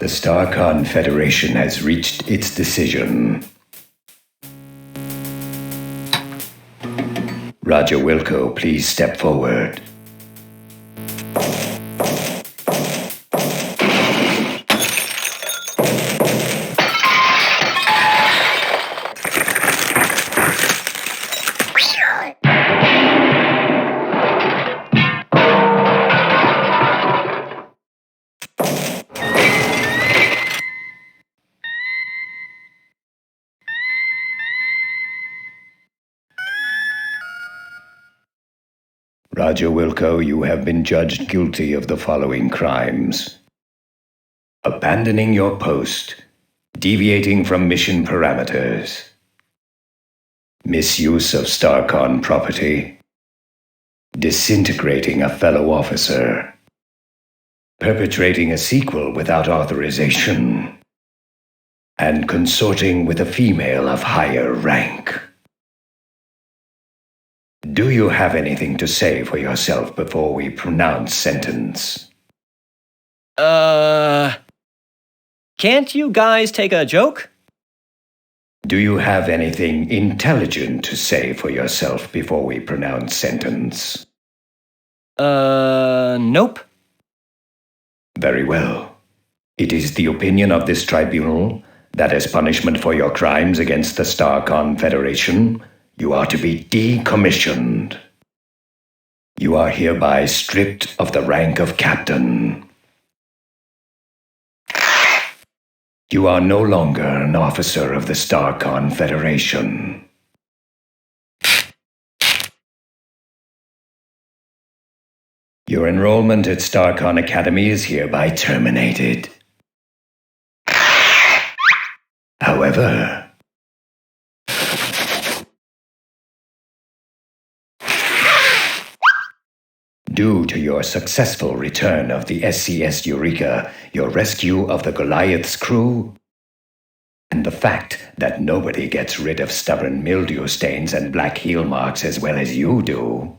The Starcon Federation has reached its decision. Roger Wilco, please step forward. Roger Wilco, you have been judged guilty of the following crimes: abandoning your post, deviating from mission parameters, misuse of Starcon property, disintegrating a fellow officer, perpetrating a sequel without authorization, and consorting with a female of higher rank. Do you have anything to say for yourself before we pronounce sentence? Can't you guys take a joke? Do you have anything intelligent to say for yourself before we pronounce sentence? Nope. Very well. It is the opinion of this tribunal that as punishment for your crimes against the Starcon Federation, you are to be decommissioned. You are hereby stripped of the rank of captain. You are no longer an officer of the Starcon Federation. Your enrollment at Starcon Academy is hereby terminated. However, due to your successful return of the SCS Eureka, your rescue of the Goliath's crew, and the fact that nobody gets rid of stubborn mildew stains and black heel marks as well as you do,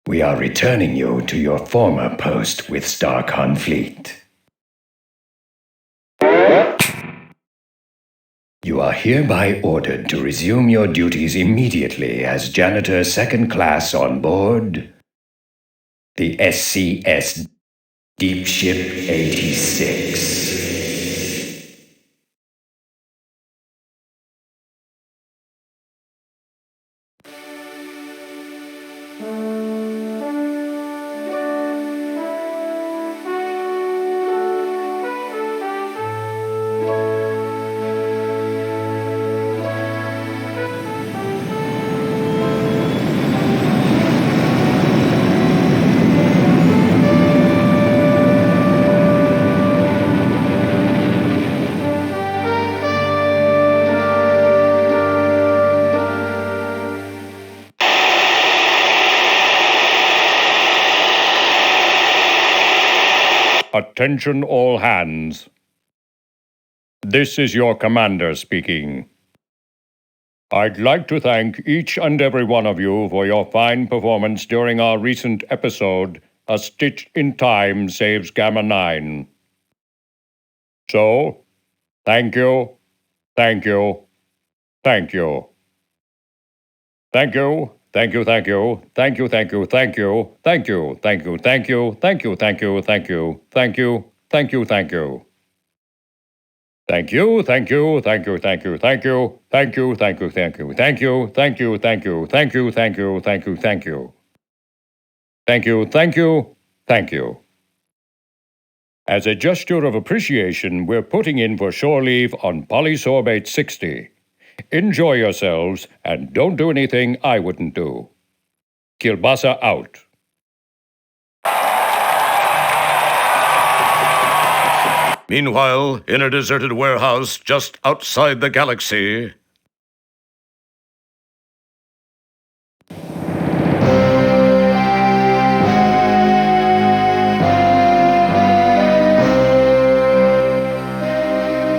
we are returning you to your former post with Starcon Fleet. You are hereby ordered to resume your duties immediately as janitor second class on board the SCS Deep Ship 86. Attention all hands. This is your commander speaking. I'd like to thank each and every one of you for your fine performance during our recent episode, A Stitch in Time Saves Gamma 9. So, thank you, thank you, thank you. Thank you. Thank you, thank you, thank you, thank you, thank you, thank you, thank you, thank you, thank you, thank you, thank you, thank you, thank you, thank you. Thank you, thank you, thank you, thank you, thank you, thank you, thank you, thank you, thank you, thank you, thank you, thank you, thank you, thank you, thank you. Thank you, thank you, thank you. As a gesture of appreciation, we're putting in for shore leave on Polysorbate 60. Enjoy yourselves, and don't do anything I wouldn't do. Kielbasa out. Meanwhile, in a deserted warehouse just outside the galaxy,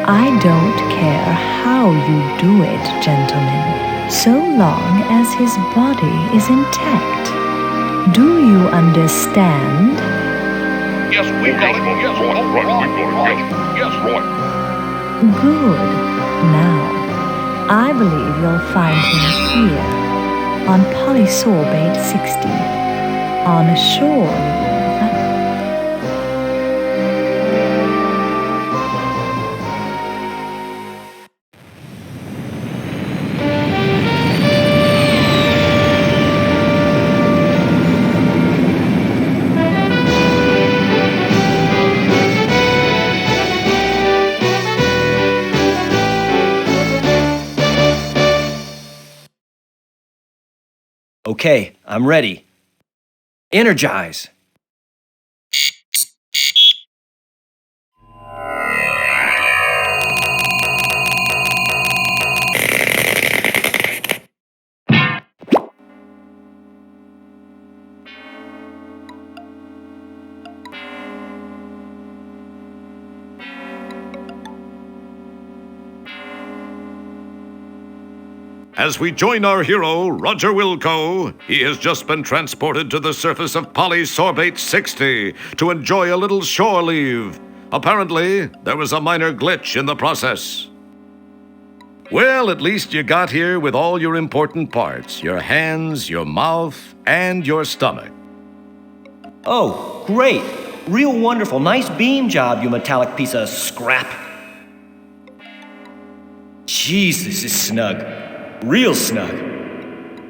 I don't care how you do it, gentlemen, so long as his body is intact. Do you understand? Yes, we got it. Yes, right, we got it. Yes, right. Good. Now, I believe you'll find him here, on Polysorbate 60, on shore leave. Okay, I'm ready. Energize! As we join our hero, Roger Wilco, he has just been transported to the surface of Polysorbate 60 to enjoy a little shore leave. Apparently, there was a minor glitch in the process. Well, at least you got here with all your important parts, your hands, your mouth, and your stomach. Oh, great! Real wonderful. Nice beam job, you metallic piece of scrap. Jeez, this is snug. Real snug.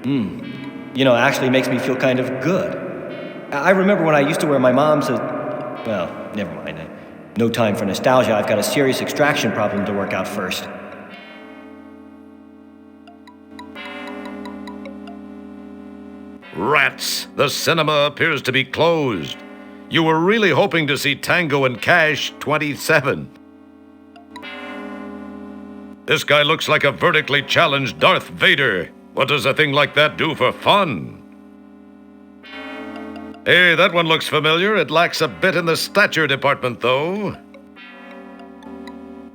You know, it actually makes me feel kind of good. I remember when I used to wear my mom's... well, never mind. No time for nostalgia. I've got a serious extraction problem to work out first. Rats! The cinema appears to be closed. You were really hoping to see Tango and Cash 27. This guy looks like a vertically challenged Darth Vader. What does a thing like that do for fun? Hey, that one looks familiar. It lacks a bit in the stature department, though.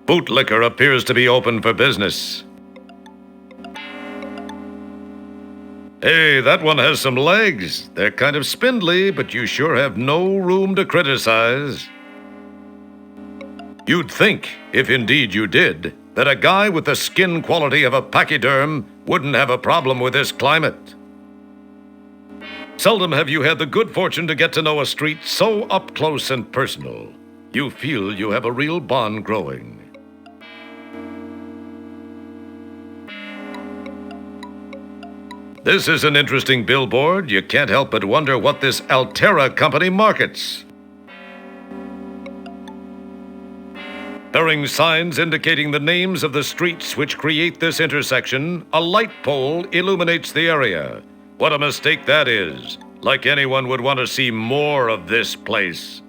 Bootlicker appears to be open for business. Hey, that one has some legs. They're kind of spindly, but you sure have no room to criticize. You'd think, if indeed you did, that a guy with the skin quality of a pachyderm wouldn't have a problem with this climate. Seldom have you had the good fortune to get to know a street so up close and personal. You feel you have a real bond growing. This is an interesting billboard. You can't help but wonder what this Altera company markets. Bearing signs indicating the names of the streets which create this intersection, a light pole illuminates the area. What a mistake that is. Like anyone would want to see more of this place.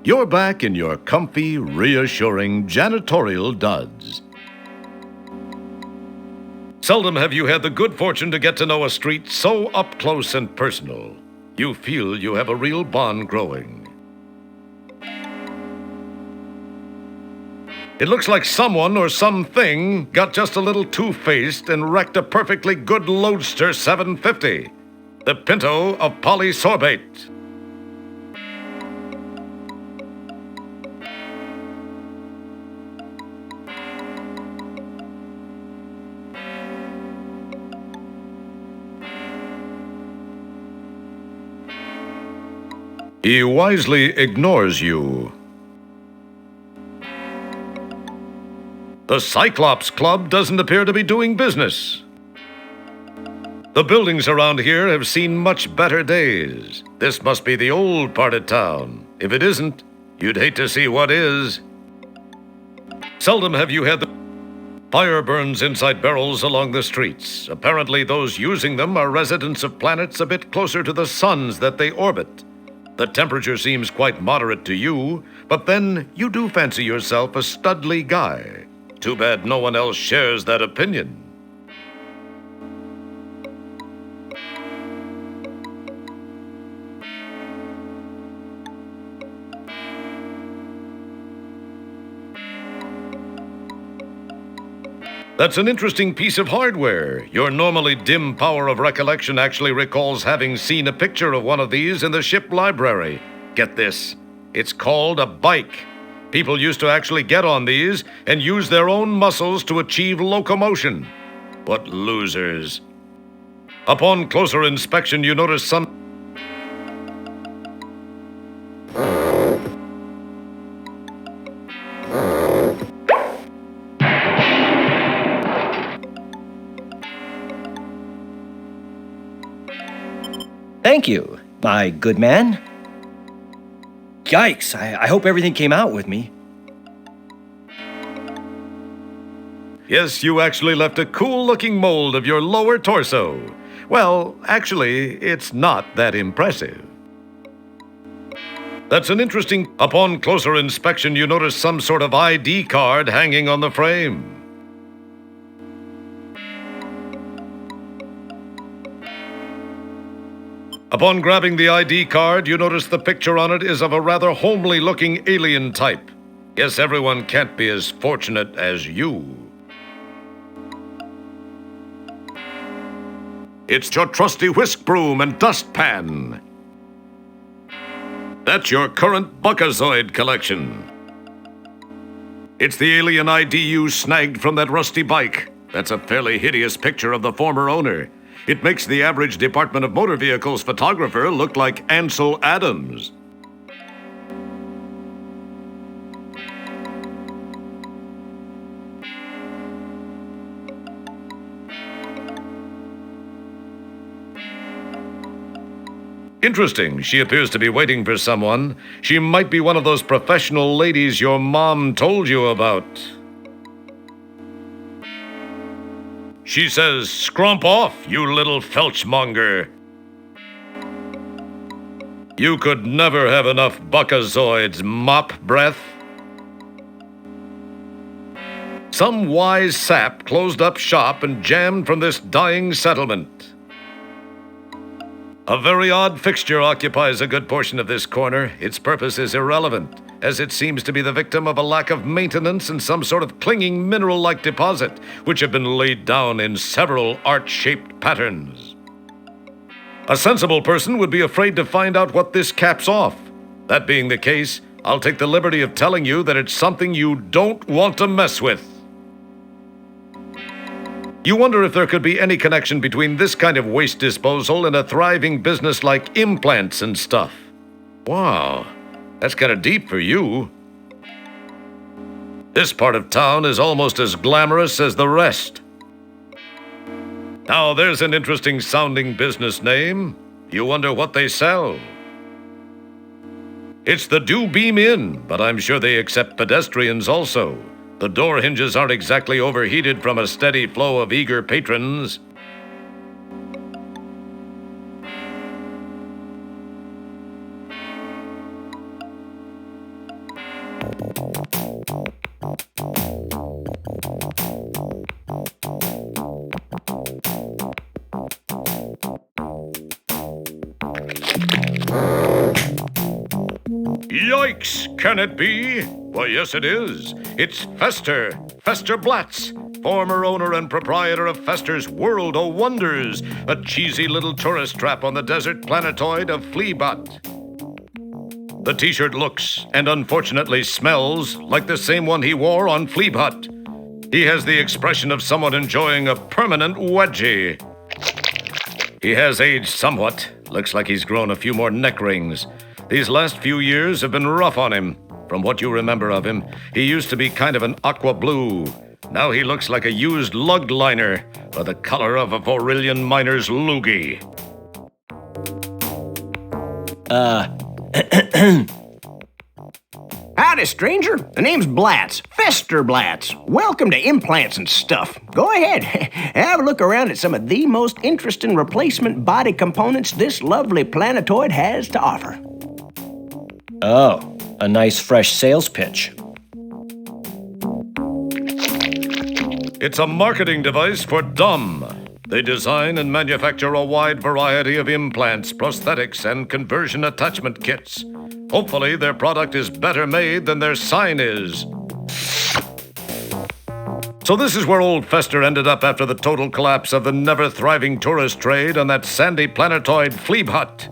You're back in your comfy, reassuring janitorial duds. Seldom have you had the good fortune to get to know a street so up close and personal. You feel you have a real bond growing. It looks like someone or something got just a little two-faced and wrecked a perfectly good Loadster 750, the Pinto of Polysorbate. He wisely ignores you. The Cyclops Club doesn't appear to be doing business. The buildings around here have seen much better days. This must be the old part of town. If it isn't, you'd hate to see what is. Seldom have you had the fire burns inside barrels along the streets. Apparently those using them are residents of planets a bit closer to the suns that they orbit. The temperature seems quite moderate to you, but then you do fancy yourself a studly guy. Too bad no one else shares that opinion. That's an interesting piece of hardware. Your normally dim power of recollection actually recalls having seen a picture of one of these in the ship library. Get this, it's called a bike. People used to actually get on these and use their own muscles to achieve locomotion. What losers. Upon closer inspection, you notice some... Thank you, my good man. Yikes, I hope everything came out with me. Yes, you actually left a cool-looking mold of your lower torso. Well, actually, it's not that impressive. That's an interesting... Upon closer inspection, you notice some sort of ID card hanging on the frame. Upon grabbing the ID card, you notice the picture on it is of a rather homely-looking alien type. Guess everyone can't be as fortunate as you. It's your trusty whisk broom and dustpan. That's your current Buckazoid collection. It's the alien ID you snagged from that rusty bike. That's a fairly hideous picture of the former owner. It makes the average Department of Motor Vehicles photographer look like Ansel Adams. Interesting. She appears to be waiting for someone. She might be one of those professional ladies your mom told you about. She says, "Scrump off, you little felchmonger." You could never have enough Buckazoids, mop breath. Some wise sap closed up shop and jammed from this dying settlement. A very odd fixture occupies a good portion of this corner. Its purpose is irrelevant, as it seems to be the victim of a lack of maintenance and some sort of clinging mineral-like deposit, which have been laid down in several arch-shaped patterns. A sensible person would be afraid to find out what this caps off. That being the case, I'll take the liberty of telling you that it's something you don't want to mess with. You wonder if there could be any connection between this kind of waste disposal and a thriving business like implants and stuff. Wow, that's kind of deep for you. This part of town is almost as glamorous as the rest. Now, there's an interesting sounding business name. You wonder what they sell. It's the Do Beam Inn, but I'm sure they accept pedestrians also. The door hinges aren't exactly overheated from a steady flow of eager patrons. Yikes! Can it be? Why, yes, it is. It's Fester Blatz, former owner and proprietor of Fester's World o' Wonders, a cheesy little tourist trap on the desert planetoid of Fleabot. The t-shirt looks, and unfortunately smells, like the same one he wore on Fleabot. He has the expression of someone enjoying a permanent wedgie. He has aged somewhat. Looks like he's grown a few more neck rings. These last few years have been rough on him. From what you remember of him, he used to be kind of an aqua blue. Now he looks like a used lug liner, or the color of a Vorillion miner's loogie. Howdy, stranger. The name's Blatz, Fester Blatz. Welcome to Implants and Stuff. Go ahead, have a look around at some of the most interesting replacement body components this lovely planetoid has to offer. Oh, a nice fresh sales pitch. It's a marketing device for dumb. They design and manufacture a wide variety of implants, prosthetics, and conversion attachment kits. Hopefully, their product is better made than their sign is. So this is where old Fester ended up after the total collapse of the never-thriving tourist trade on that sandy planetoid Fleeb hut.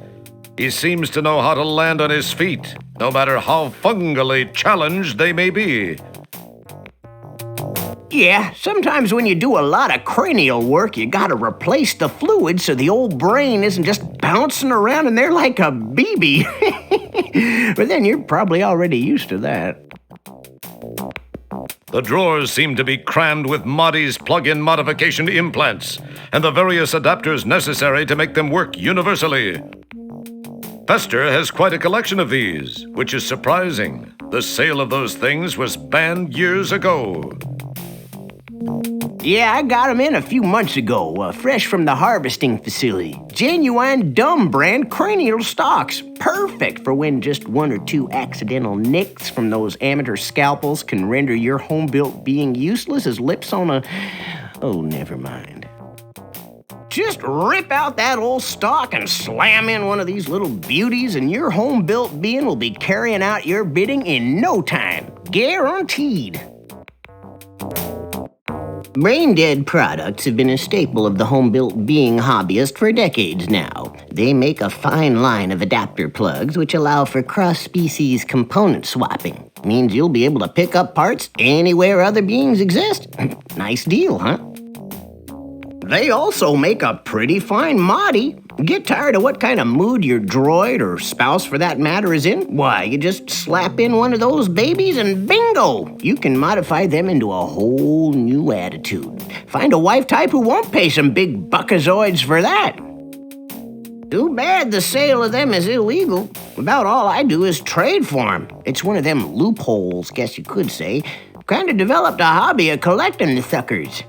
He seems to know how to land on his feet, no matter how fungally challenged they may be. Yeah, sometimes when you do a lot of cranial work, you gotta replace the fluid so the old brain isn't just bouncing around in there like a BB. But then you're probably already used to that. The drawers seem to be crammed with Moddy's plug-in modification implants and the various adapters necessary to make them work universally. Fester has quite a collection of these, which is surprising. The sale of those things was banned years ago. Yeah, I got 'em in a few months ago, fresh from the harvesting facility. Genuine dumb brand cranial stocks. Perfect for when just one or two accidental nicks from those amateur scalpels can render your home-built being useless as lips on a... Oh, never mind. Just rip out that old stock and slam in one of these little beauties and your home-built being will be carrying out your bidding in no time. Guaranteed. Brain-dead products have been a staple of the home-built being hobbyist for decades now. They make a fine line of adapter plugs which allow for cross-species component swapping. Means you'll be able to pick up parts anywhere other beings exist. Nice deal, huh? They also make a pretty fine moddy. Get tired of what kind of mood your droid, or spouse for that matter, is in? Why, you just slap in one of those babies and bingo! You can modify them into a whole new attitude. Find a wife type who won't pay some big buckazoids for that. Too bad the sale of them is illegal. About all I do is trade for them. It's one of them loopholes, guess you could say. Kinda developed a hobby of collecting the suckers.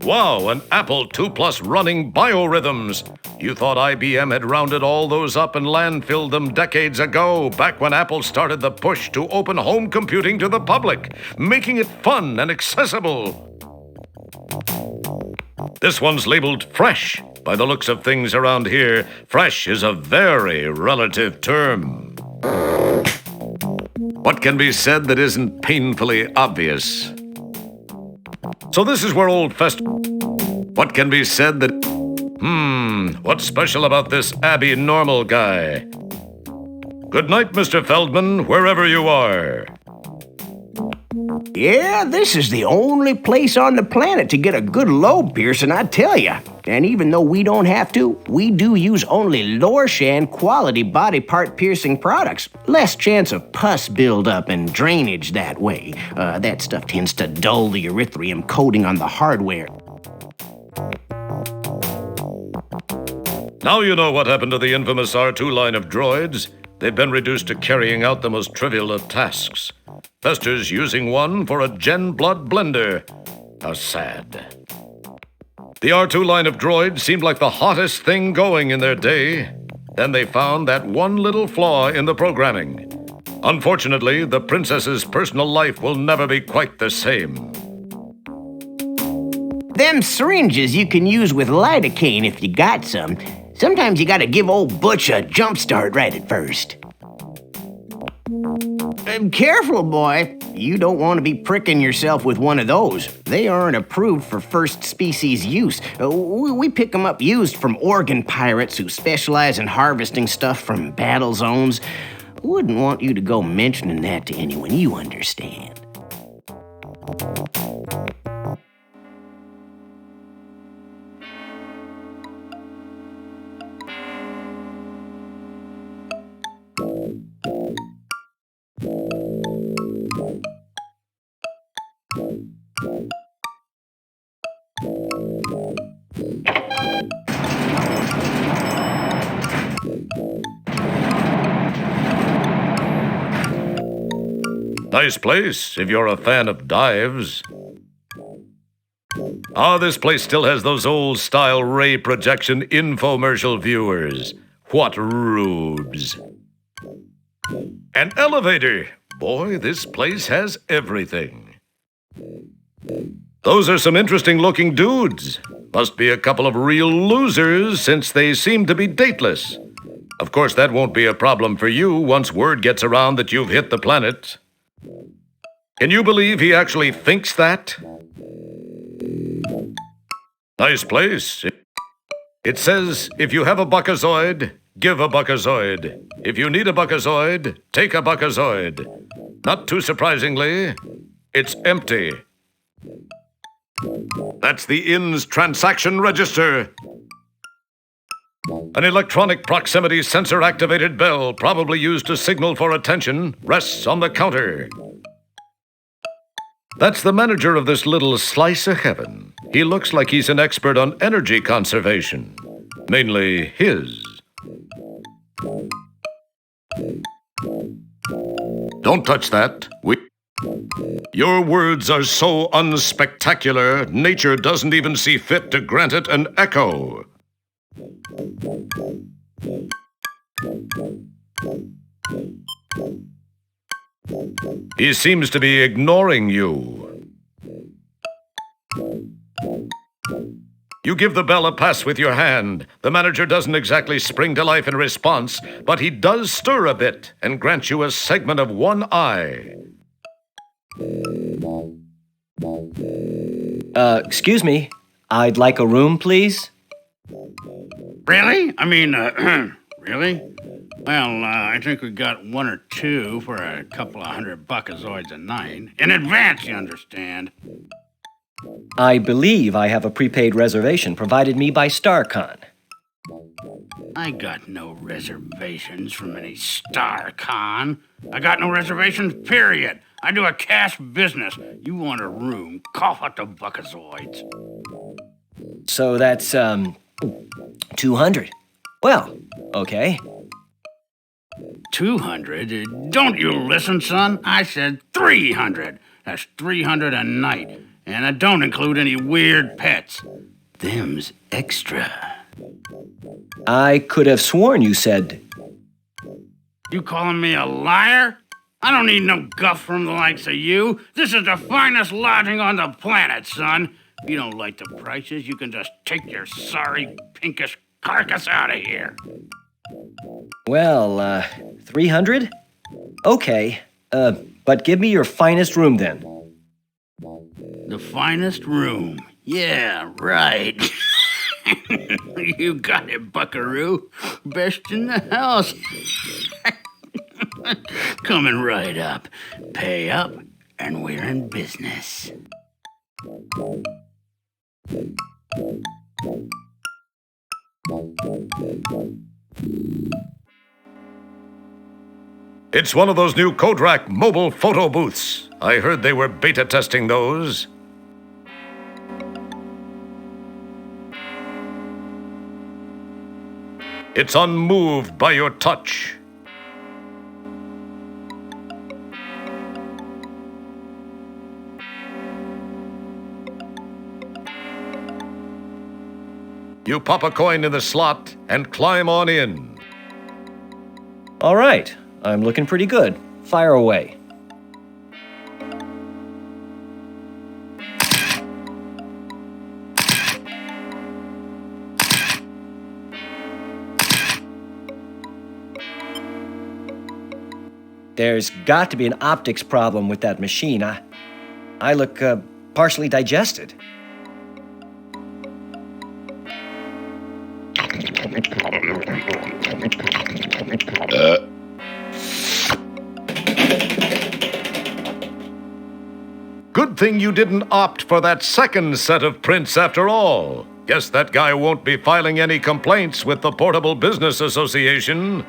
Wow, an Apple II Plus running biorhythms. You thought IBM had rounded all those up and landfilled them decades ago, back when Apple started the push to open home computing to the public, making it fun and accessible. This one's labeled fresh. By the looks of things around here, fresh is a very relative term. What can be said that isn't painfully obvious? So this is where old What can be said that... what's special about this Abby Normal guy? Good night, Mr. Feldman, wherever you are. Yeah, this is the only place on the planet to get a good lobe piercing, I tell ya. And even though we don't have to, we do use only Lorshan quality body part piercing products. Less chance of pus buildup and drainage that way. That stuff tends to dull the erythrium coating on the hardware. Now you know what happened to the infamous R2 line of droids. They've been reduced to carrying out the most trivial of tasks. Fester's using one for a Gen Blood blender. How sad. The R2 line of droids seemed like the hottest thing going in their day. Then they found that one little flaw in the programming. Unfortunately, the princess's personal life will never be quite the same. Them syringes you can use with lidocaine if you got some. Sometimes you gotta give old Butch a jump start right at first. Careful, boy. You don't want to be pricking yourself with one of those. They aren't approved for first species use. We pick them up used from organ pirates who specialize in harvesting stuff from battle zones. Wouldn't want you to go mentioning that to anyone, you understand. Nice place, if you're a fan of dives. Ah, this place still has those old-style ray projection infomercial viewers. What rubes. An elevator. Boy, this place has everything. Those are some interesting-looking dudes. Must be a couple of real losers, since they seem to be dateless. Of course, that won't be a problem for you once word gets around that you've hit the planet. Can you believe he actually thinks that? Nice place. It says, if you have a buckazoid, give a buckazoid. If you need a buckazoid, take a buckazoid. Not too surprisingly, it's empty. That's the inn's transaction register. An electronic proximity sensor-activated bell, probably used to signal for attention, rests on the counter. That's the manager of this little slice of heaven. He looks like he's an expert on energy conservation. Mainly his. Don't touch that. Your words are so unspectacular, nature doesn't even see fit to grant it an echo. He seems to be ignoring you. You give the bell a pass with your hand. The manager doesn't exactly spring to life in response, but he does stir a bit and grant you a segment of one eye. Excuse me. I'd like a room, please. Really? I mean, really? Well, I think we got one or two for a couple of $100 buckazoids a night. In advance, you understand. I believe I have a prepaid reservation provided me by StarCon. I got no reservations from any StarCon. I got no reservations, period. I do a cash business. You want a room, cough out the buckazoids. So that's, 200. Well, okay. 200? Don't you listen, son? I said 300. That's 300 a night. And I don't include any weird pets. Them's extra. I could have sworn you said... You calling me a liar? I don't need no guff from the likes of you. This is the finest lodging on the planet, son. If you don't like the prices, you can just take your sorry, pinkish carcass out of here. Well, 300? Okay, but give me your finest room then. The finest room. Yeah, right. You got it, buckaroo. Best in the house. Coming right up. Pay up, and we're in business. It's one of those new Kodak mobile photo booths. I heard they were beta testing those. It's unmoved by your touch. You pop a coin in the slot and climb on in. All right, I'm looking pretty good. Fire away. There's got to be an optics problem with that machine. I look partially digested. Good thing you didn't opt for that second set of prints after all. Guess that guy won't be filing any complaints with the Portable Business Association.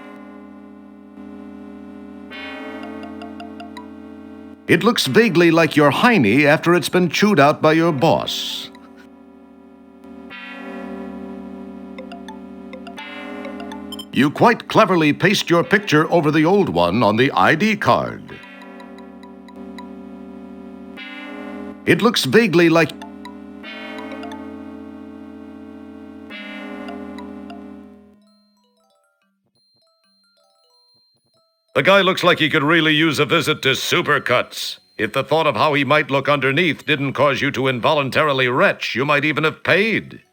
It looks vaguely like your hiney after it's been chewed out by your boss. You quite cleverly paste your picture over the old one on the ID card. It looks vaguely like... The guy looks like he could really use a visit to Supercuts. If the thought of how he might look underneath didn't cause you to involuntarily retch, you might even have paid.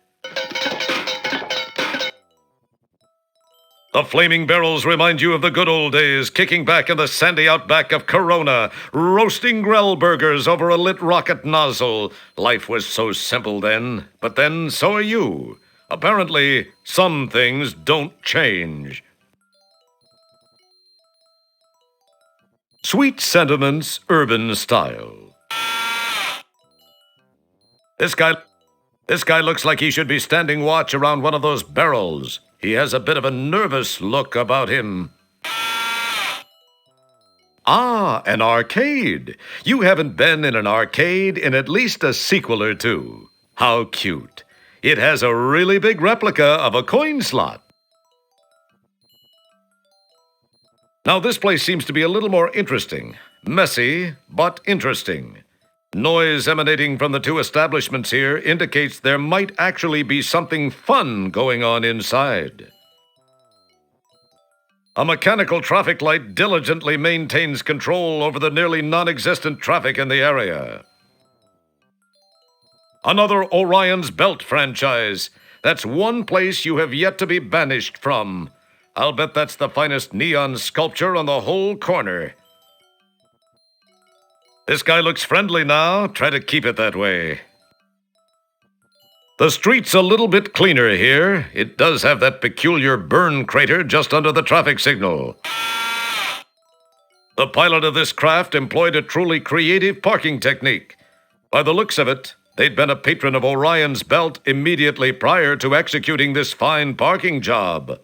The flaming barrels remind you of the good old days, kicking back in the sandy outback of Corona, roasting grell burgers over a lit rocket nozzle. Life was so simple then, but then so are you. Apparently, some things don't change. Sweet sentiments, urban style. This guy looks like he should be standing watch around one of those barrels. He has a bit of a nervous look about him. Ah, an arcade. You haven't been in an arcade in at least a sequel or two. How cute. It has a really big replica of a coin slot. Now, this place seems to be a little more interesting. Messy, but interesting. Noise emanating from the two establishments here indicates there might actually be something fun going on inside. A mechanical traffic light diligently maintains control over the nearly non-existent traffic in the area. Another Orion's Belt franchise. That's one place you have yet to be banished from. I'll bet that's the finest neon sculpture on the whole corner. This guy looks friendly now. Try to keep it that way. The street's a little bit cleaner here. It does have that peculiar burn crater just under the traffic signal. The pilot of this craft employed a truly creative parking technique. By the looks of it, they'd been a patron of Orion's Belt immediately prior to executing this fine parking job.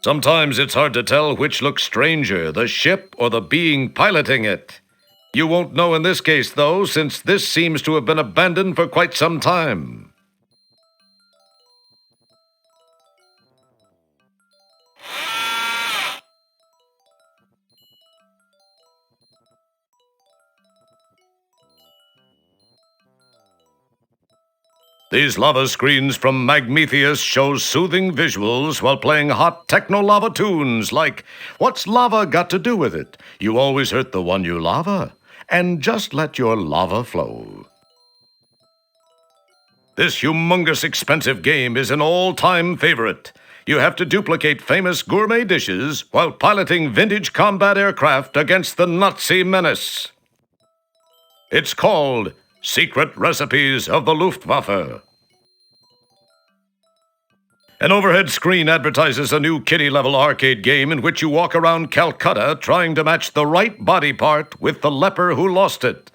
Sometimes it's hard to tell which looks stranger, the ship or the being piloting it. You won't know in this case, though, since this seems to have been abandoned for quite some time. These lava screens from Magmetheus show soothing visuals while playing hot techno-lava tunes like, "What's lava got to do with it? You always hurt the one you lava, and just let your lava flow." This humongous expensive game is an all-time favorite. You have to duplicate famous gourmet dishes while piloting vintage combat aircraft against the Nazi menace. It's called Secret Recipes of the Luftwaffe. An overhead screen advertises a new kiddie-level arcade game in which you walk around Calcutta trying to match the right body part with the leper who lost it.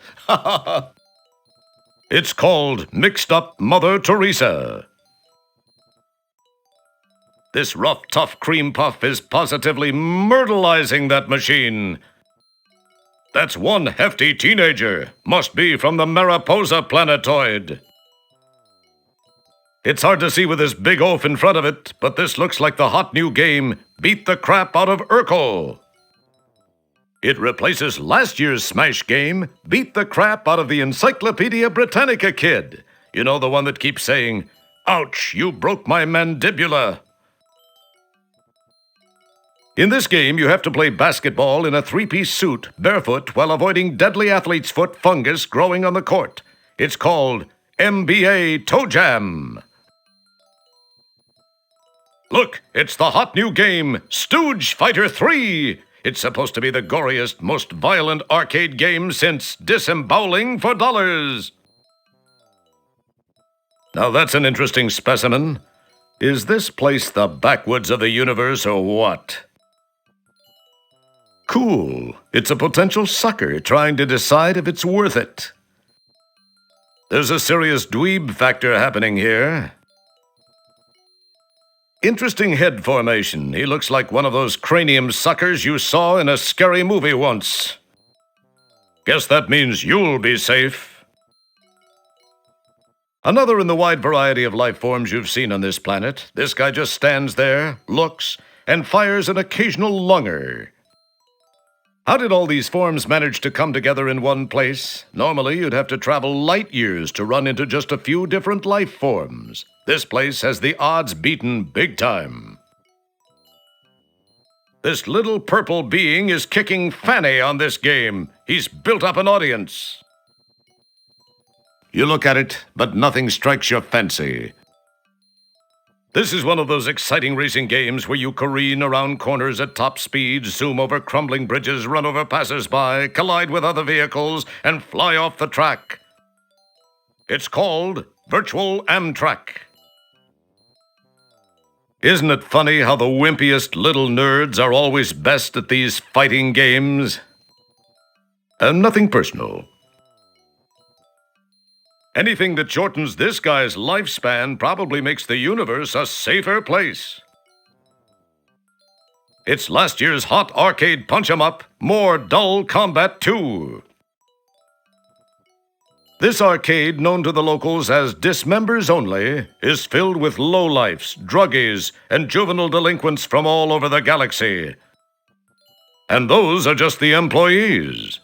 It's called Mixed Up Mother Teresa. This rough, tough cream puff is positively myrtleizing that machine. That's one hefty teenager. Must be from the Mariposa planetoid. It's hard to see with this big oaf in front of it, but this looks like the hot new game, Beat the Crap Out of Urkel. It replaces last year's smash game, Beat the Crap Out of the Encyclopedia Britannica kid. You know, the one that keeps saying, "Ouch, you broke my mandibula." In this game, you have to play basketball in a three-piece suit, barefoot, while avoiding deadly athlete's foot fungus growing on the court. It's called NBA Toe Jam. Look, it's the hot new game, Stooge Fighter 3. It's supposed to be the goriest, most violent arcade game since Disemboweling for Dollars. Now that's an interesting specimen. Is this place the backwoods of the universe or what? Cool. It's a potential sucker trying to decide if it's worth it. There's a serious dweeb factor happening here. Interesting head formation. He looks like one of those cranium suckers you saw in a scary movie once. Guess that means you'll be safe. Another in the wide variety of life forms you've seen on this planet. This guy just stands there, looks, and fires an occasional lunger. How did all these forms manage to come together in one place? Normally, you'd have to travel light years to run into just a few different life forms. This place has the odds beaten big time. This little purple being is kicking Fanny on this game. He's built up an audience. You look at it, but nothing strikes your fancy. This is one of those exciting racing games where you careen around corners at top speed, zoom over crumbling bridges, run over passers-by, collide with other vehicles, and fly off the track. It's called Virtual Amtrak. Isn't it funny how the wimpiest little nerds are always best at these fighting games? Nothing personal. Anything that shortens this guy's lifespan probably makes the universe a safer place. It's last year's hot arcade punch-em-up, More Dull Combat 2. This arcade, known to the locals as Dismembers Only, is filled with lowlifes, druggies, and juvenile delinquents from all over the galaxy. And those are just the employees.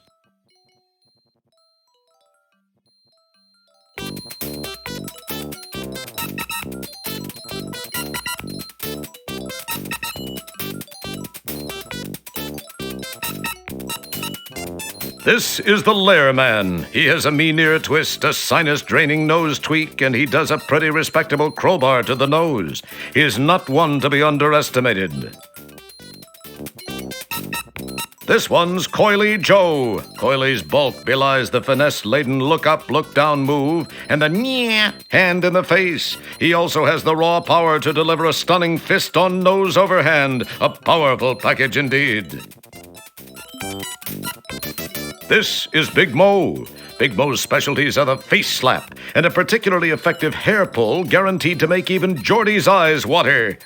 This is the Lair Man. He has a mean ear twist, a sinus-draining nose tweak, and he does a pretty respectable crowbar to the nose. He is not one to be underestimated. This one's Coily Joe. Coily's bulk belies the finesse-laden look-up, look-down move and the nyeh hand in the face. He also has the raw power to deliver a stunning fist-on-nose overhand. A powerful package indeed. This is Big Mo. Big Mo's specialties are the face slap and a particularly effective hair pull guaranteed to make even Geordie's eyes water.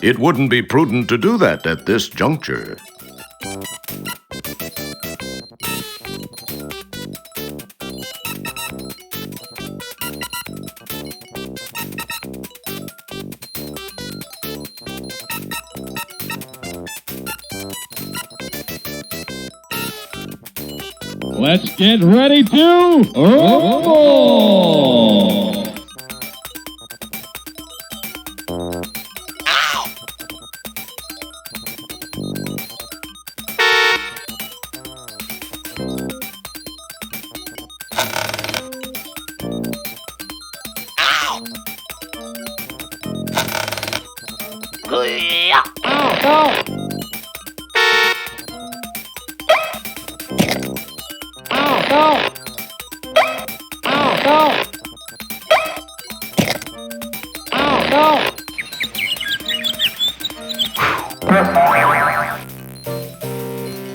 It wouldn't be prudent to do that at this juncture. Let's get ready to rumble!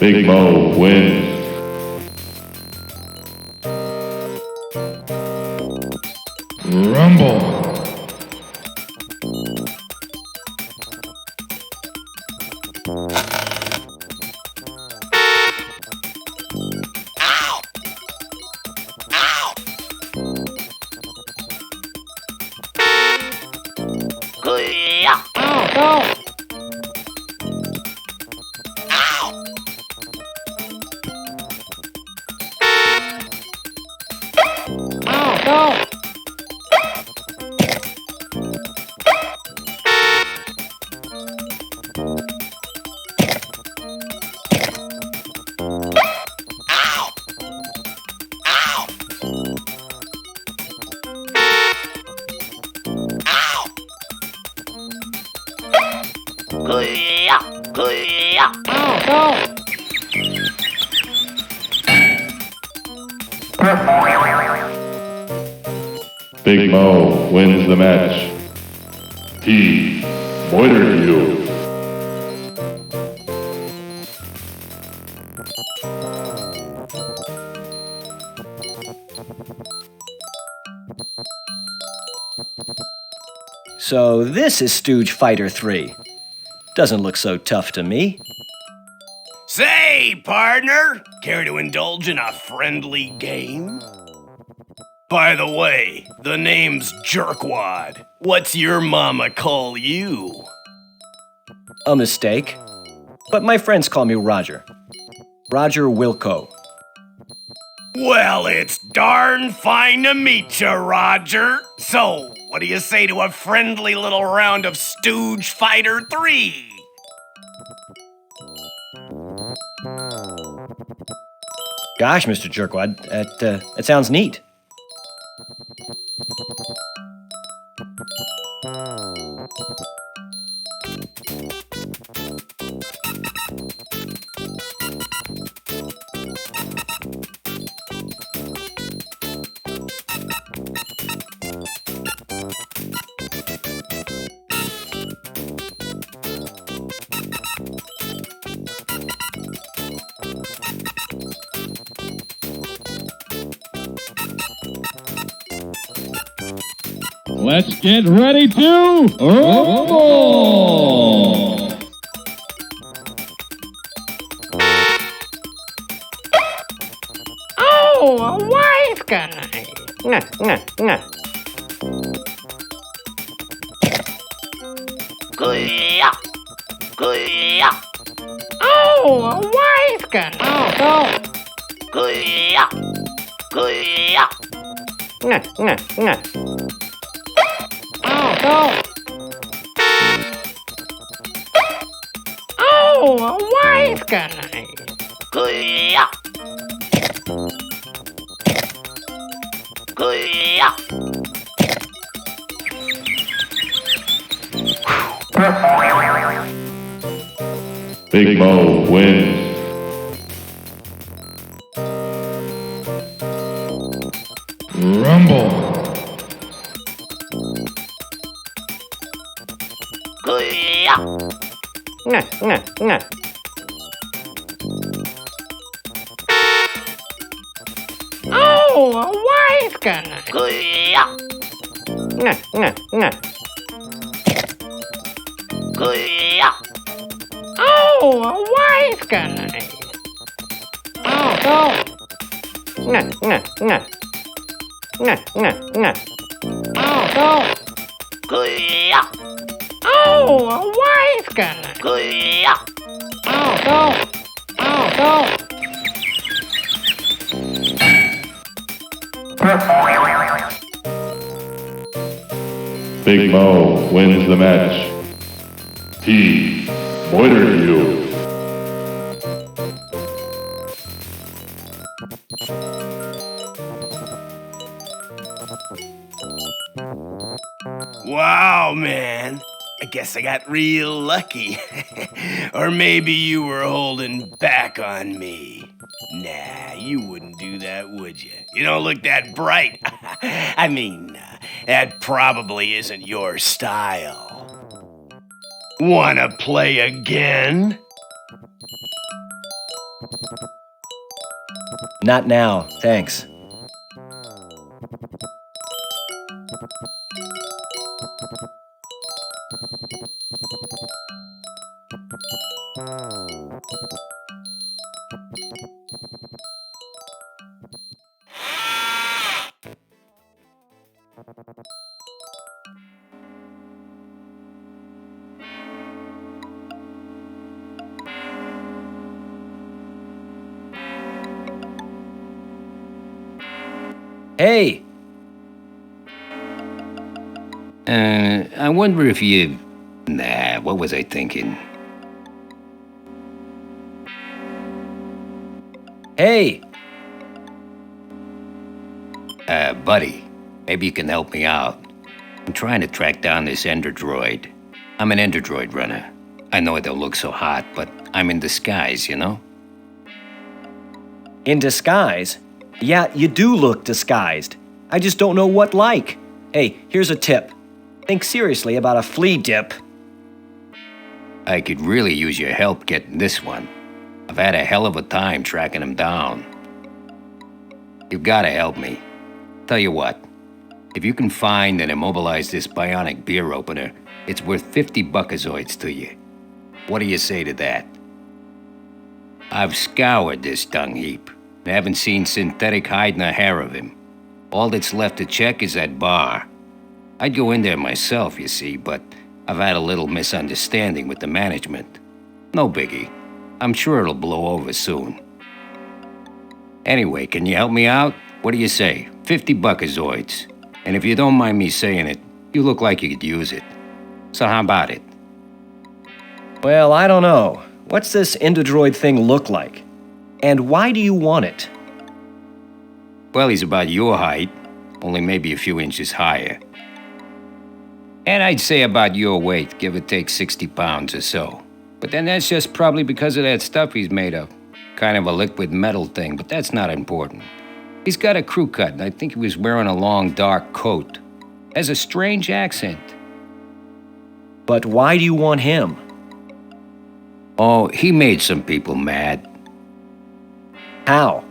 Big Mo wins. Rumble. Big Mo wins the match. He moitored you. So this is Stooge Fighter 3. Doesn't look so tough to me. Say, partner, care to indulge in a friendly game? By the way, the name's Jerkwad. What's your mama call you? A mistake. But my friends call me Roger. Roger Wilco. Well, it's darn fine to meet you, Roger. So, What do you say to a friendly little round of Stooge Fighter 3? Gosh, Mr. Jerkwad, that sounds neat. Let's get ready to rumble! Oh, a wise guy. Nah, nah, nah. Kuya. Kuya. Oh, a wise guy. Oh. Kuya. Kuya. Nah, nah, nah. Oh, a wise guy. Kuya. Kuya. Big Mo wins. Rumble. Kuya. Nah, nah, nah. Oh, a wise guy. Kuya. Nah, nah, nah. Kuya. Oh, a wise guy. Oh. Nah, nah, nah. Nah, nah, nah. Oh. Kuya. Oh, a wise guy. Kuya. Oh. Big Mo wins the match. He murdered you. Wow, man. I guess I got real lucky. Or maybe you were holding back on me. Nah, you wouldn't do that, would you? You don't look that bright. I mean, that probably isn't your style. Wanna play again? Not now, thanks. Hey! I wonder if you... Nah, what was I thinking? Hey! Buddy, maybe you can help me out. I'm trying to track down this Ender Droid. I'm an Ender Droid runner. I know it don't look so hot, but I'm in disguise, you know? In disguise? Yeah, you do look disguised. I just don't know what like. Hey, here's a tip. Think seriously about a flea dip. I could really use your help getting this one. I've had a hell of a time tracking him down. You've gotta help me. Tell you what, if you can find and immobilize this bionic beer opener, it's worth 50 buckazoids to you. What do you say to that? I've scoured this dung heap. I haven't seen synthetic hide nor hair of him. All that's left to check is that bar. I'd go in there myself, you see, but I've had a little misunderstanding with the management. No biggie. I'm sure it'll blow over soon. Anyway, can you help me out? What do you say? 50 buckazoids. And if you don't mind me saying it, You look like you could use it. So how about it? Well, I don't know. What's this Endodroid thing look like? And why do you want it? Well, he's about your height, only maybe a few inches higher. And I'd say about your weight, give or take 60 pounds or so. But then that's just probably because of that stuff he's made of. Kind of a liquid metal thing, but that's not important. He's got a crew cut, and I think he was wearing a long, dark coat. Has a strange accent. But why do you want him? Oh, he made some people mad. How?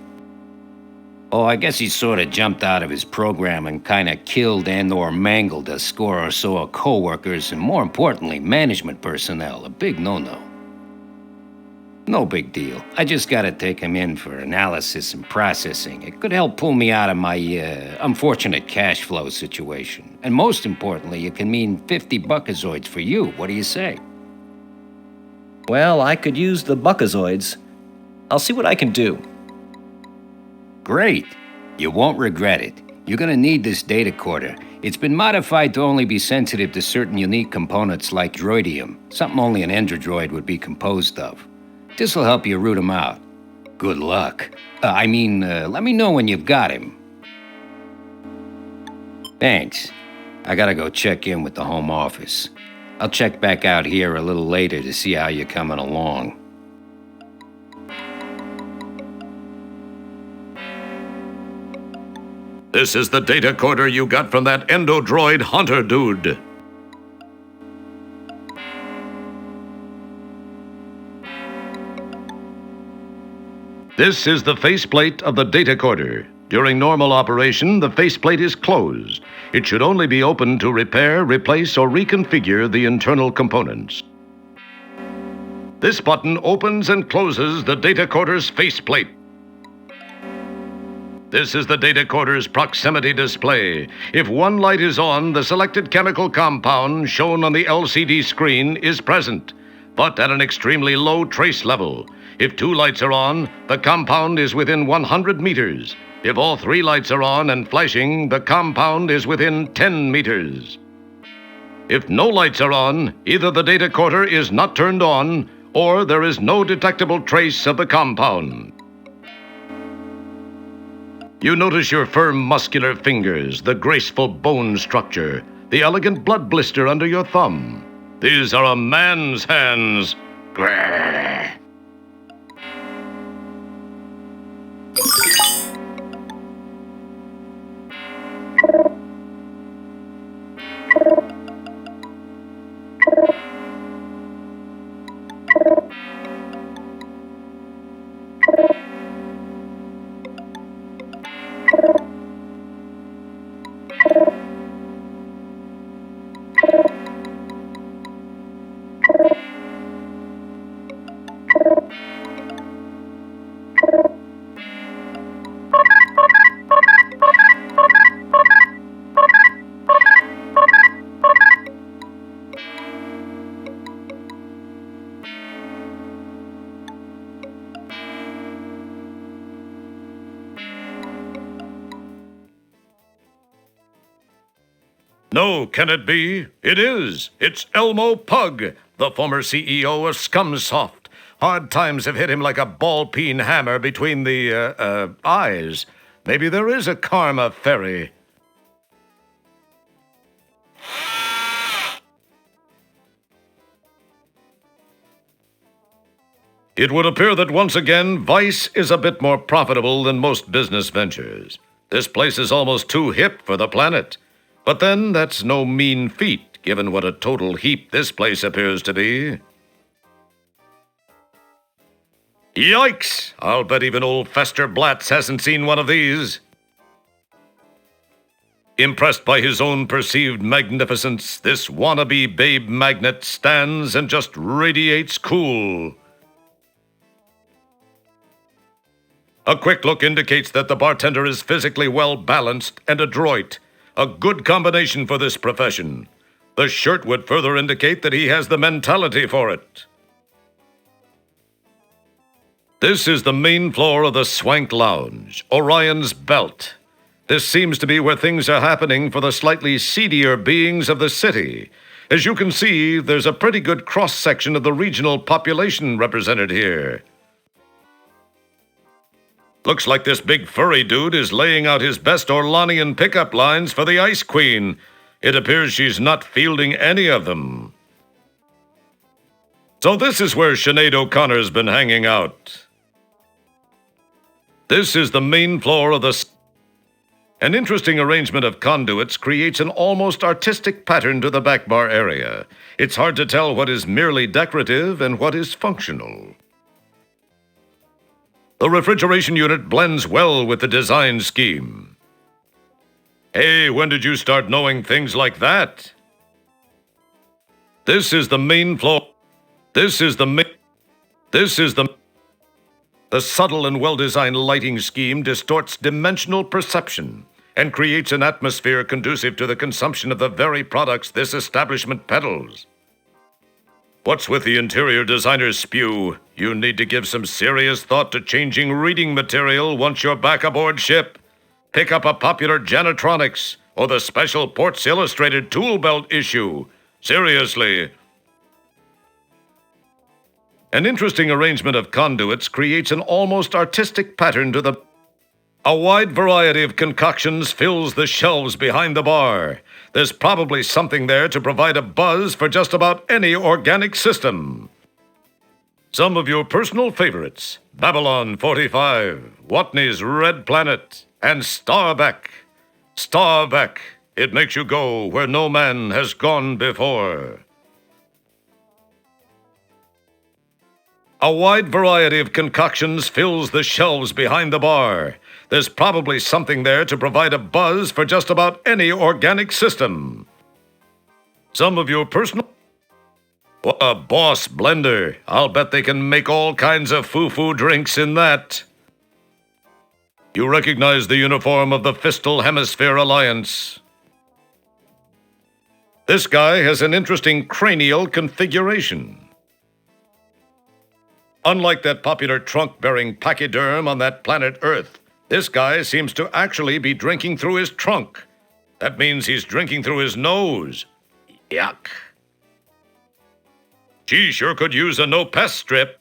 Oh, I guess he sort of jumped out of his program and kind of killed and/or mangled a score or so of co-workers and, more importantly, management personnel. A big no-no. No big deal. I just gotta take him in for analysis and processing. It could help pull me out of my, unfortunate cash flow situation. And most importantly, it can mean 50 buckazoids for you. What do you say? Well, I could use the buckazoids. I'll see what I can do. Great. You won't regret it. You're gonna need this data quarter. It's been modified to only be sensitive to certain unique components like droidium, something only an endodroid would be composed of. This'll help you root him out. Good luck. Let me know when you've got him. Thanks. I gotta go check in with the home office. I'll check back out here a little later to see how you're coming along. This is the data quarter you got from that endodroid hunter dude. This is the faceplate of the data quarter. During normal operation, the faceplate is closed. It should only be opened to repair, replace, or reconfigure the internal components. This button opens and closes the data quarter's faceplate. This is the data quarter's proximity display. If one light is on, the selected chemical compound shown on the LCD screen is present, but at an extremely low trace level. If two lights are on, the compound is within 100 meters. If all three lights are on and flashing, the compound is within 10 meters. If no lights are on, either the data quarter is not turned on, or there is no detectable trace of the compound. You notice your firm muscular fingers, the graceful bone structure, the elegant blood blister under your thumb. These are a man's hands. Grrr. No, can it be? It is. It's Elmo Pug, the former CEO of Scumsoft. Hard times have hit him like a ball-peen hammer between the, eyes. Maybe there is a karma ferry. It would appear that once again, Vice is a bit more profitable than most business ventures. This place is almost too hip for the planet. But then, that's no mean feat, given what a total heap this place appears to be. Yikes! I'll bet even old Fester Blatz hasn't seen one of these. Impressed by his own perceived magnificence, this wannabe babe magnet stands and just radiates cool. A quick look indicates that the bartender is physically well-balanced and adroit. A good combination for this profession. The shirt would further indicate that he has the mentality for it. This is the main floor of the Swank Lounge, Orion's Belt. This seems to be where things are happening for the slightly seedier beings of the city. As you can see, there's a pretty good cross-section of the regional population represented here. Looks like this big furry dude is laying out his best Orlanian pickup lines for the Ice Queen. It appears she's not fielding any of them. So this is where Sinead O'Connor's been hanging out. This is the main floor of the... An interesting arrangement of conduits creates an almost artistic pattern to the back bar area. It's hard to tell what is merely decorative and what is functional. The refrigeration unit blends well with the design scheme. Hey, when did you start knowing things like that? This is the main floor. The subtle and well-designed lighting scheme distorts dimensional perception and creates an atmosphere conducive to the consumption of the very products this establishment peddles. What's with the interior designer's spew? You need to give some serious thought to changing reading material once you're back aboard ship. Pick up a popular Janitronics or the special Ports Illustrated tool belt issue. Seriously. An interesting arrangement of conduits creates an almost artistic pattern to the... A wide variety of concoctions fills the shelves behind the bar. There's probably something there to provide a buzz for just about any organic system. Some of your personal favorites: Babylon 45, Watney's Red Planet, and Starbeck. Starbeck, it makes you go where no man has gone before. A wide variety of concoctions fills the shelves behind the bar. There's probably something there to provide a buzz for just about any organic system. Some of your personal... A Boss blender. I'll bet they can make all kinds of foo-foo drinks in that. You recognize the uniform of the Fistal Hemisphere Alliance. This guy has an interesting cranial configuration. Unlike that popular trunk-bearing pachyderm on that planet Earth, this guy seems to actually be drinking through his trunk. That means he's drinking through his nose. Yuck. She sure could use a no-pest strip.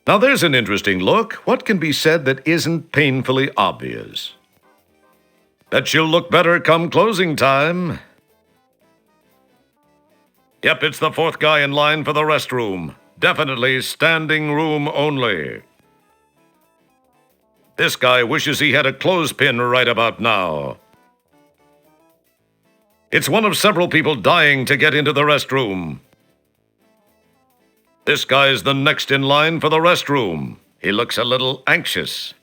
Now there's an interesting look. What can be said that isn't painfully obvious? Bet she'll look better come closing time. Yep, it's the fourth guy in line for the restroom. Definitely standing room only. This guy wishes he had a clothespin right about now. It's one of several people dying to get into the restroom. This guy's the next in line for the restroom. He looks a little anxious.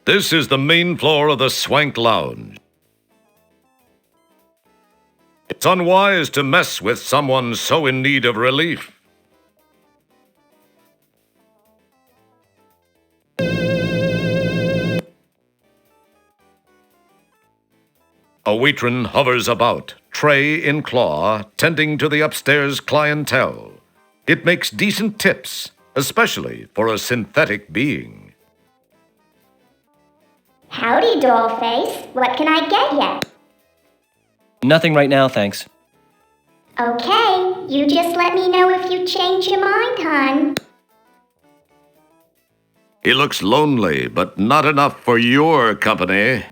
This is the main floor of the Swank Lounge. It's unwise to mess with someone so in need of relief. A waitress hovers about, tray in claw, tending to the upstairs clientele. It makes decent tips, especially for a synthetic being. Howdy, dollface. What can I get ya? Nothing right now, thanks. Okay, you just let me know if you change your mind, hon. He looks lonely, but not enough for your company.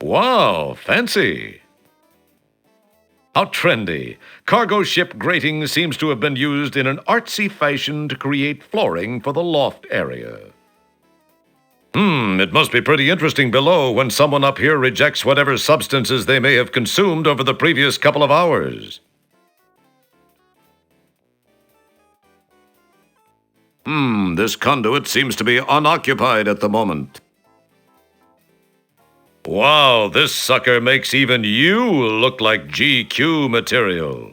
Wow, fancy. How trendy. Cargo ship grating seems to have been used in an artsy fashion to create flooring for the loft area. It must be pretty interesting below when someone up here rejects whatever substances they may have consumed over the previous couple of hours. This conduit seems to be unoccupied at the moment. Wow, this sucker makes even you look like GQ material.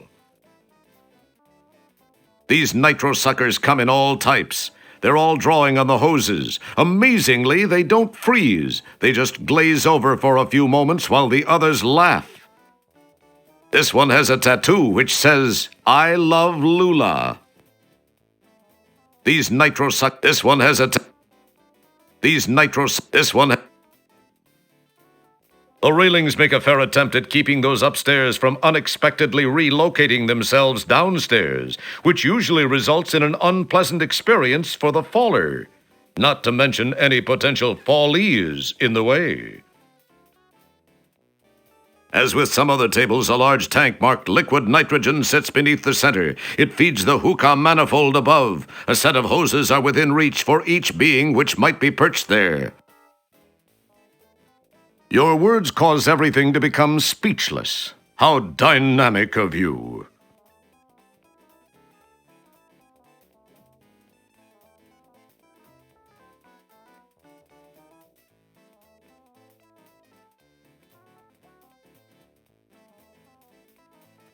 These nitro suckers come in all types. They're all drawing on the hoses. Amazingly, they don't freeze. They just glaze over for a few moments while the others laugh. This one has a tattoo which says, "I love Lula." These nitro suck. This one has a These nitros. This one. The railings make a fair attempt at keeping those upstairs from unexpectedly relocating themselves downstairs, which usually results in an unpleasant experience for the faller, not to mention any potential fallees in the way. As with some other tables, a large tank marked liquid nitrogen sits beneath the center. It feeds the hookah manifold above. A set of hoses are within reach for each being which might be perched there. Your words cause everything to become speechless. How dynamic of you.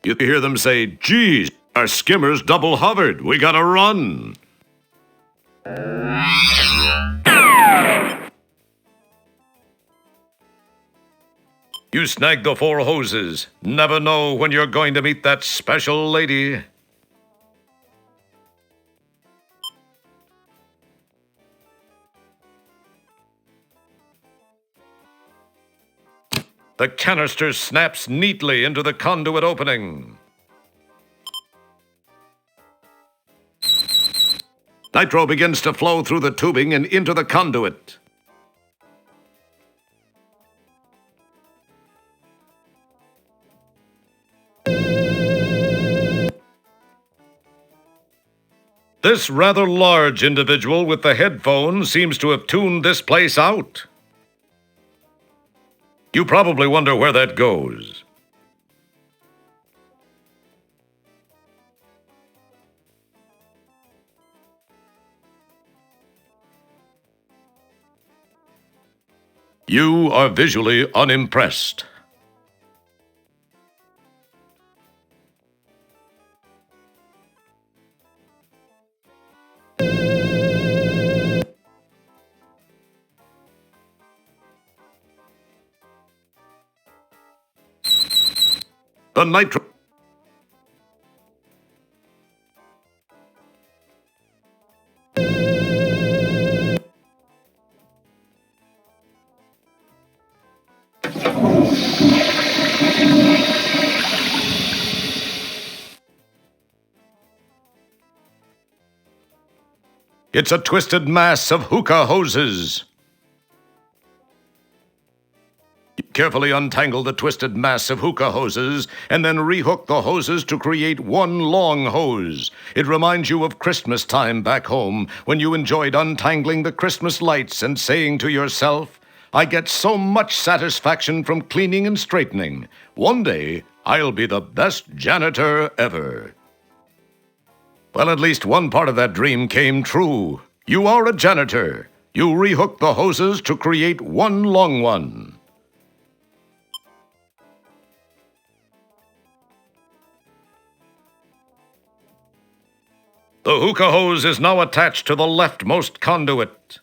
You hear them say, "Geez, our skimmer's double hovered. We gotta run." You snag the 4 hoses. Never know when you're going to meet that special lady. The canister snaps neatly into the conduit opening. Nitro begins to flow through the tubing and into the conduit. This rather large individual with the headphones seems to have tuned this place out. You probably wonder where that goes. You are visually unimpressed. The nitro... It's a twisted mass of hookah hoses. Carefully untangle the twisted mass of hookah hoses and then rehook the hoses to create one long hose. It reminds you of Christmas time back home when you enjoyed untangling the Christmas lights and saying to yourself, "I get so much satisfaction from cleaning and straightening. One day, I'll be the best janitor ever." Well, at least one part of that dream came true. You are a janitor. You rehook the hoses to create one long one. The hookah hose is now attached to the leftmost conduit.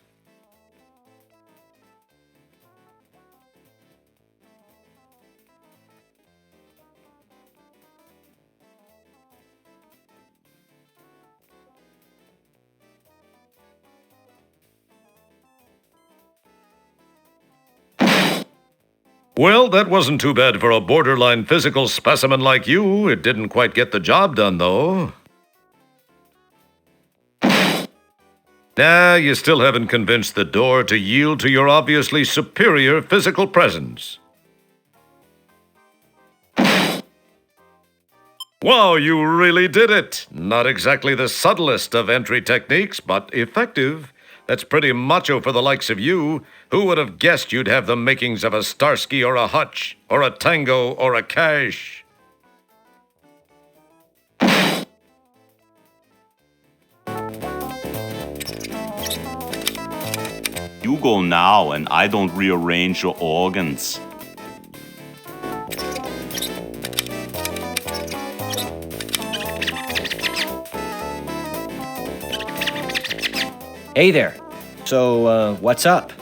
Well, that wasn't too bad for a borderline physical specimen like you. It didn't quite get the job done, though. Nah, you still haven't convinced the door to yield to your obviously superior physical presence. Wow, you really did it! Not exactly the subtlest of entry techniques, but effective. That's pretty macho for the likes of you. Who would have guessed you'd have the makings of a Starsky or a Hutch, or a Tango or a Cash? You go now and I don't rearrange your organs. Hey there. So, what's up?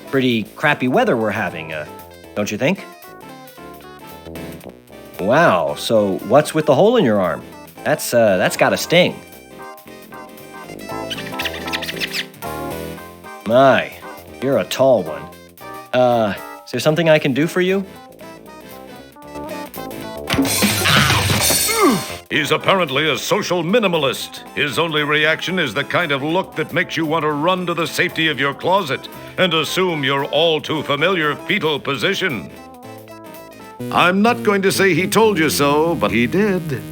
Pretty crappy weather we're having, don't you think? Wow, so what's with the hole in your arm? That's gotta sting. My, you're a tall one. Is there something I can do for you? He's apparently a social minimalist. His only reaction is the kind of look that makes you want to run to the safety of your closet and assume your all too familiar fetal position. I'm not going to say he told you so, but he did.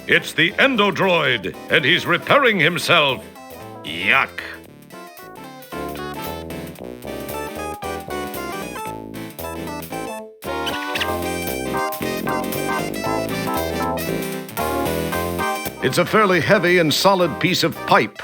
It's the Endodroid, and he's repairing himself. Yuck. It's a fairly heavy and solid piece of pipe.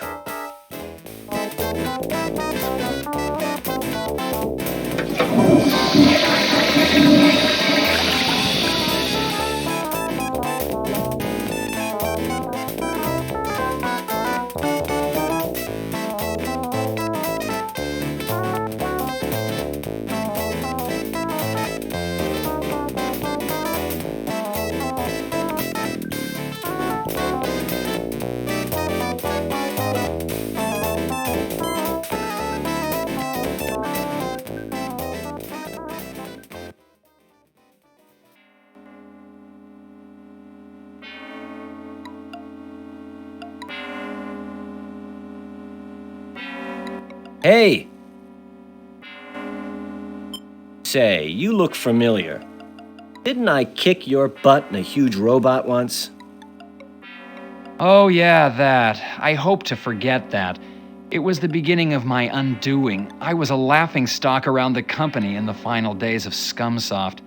Hey! Say, you look familiar. Didn't I kick your butt in a huge robot once? Oh yeah, that. I hope to forget that. It was the beginning of my undoing. I was a laughingstock around the company in the final days of Scumsoft.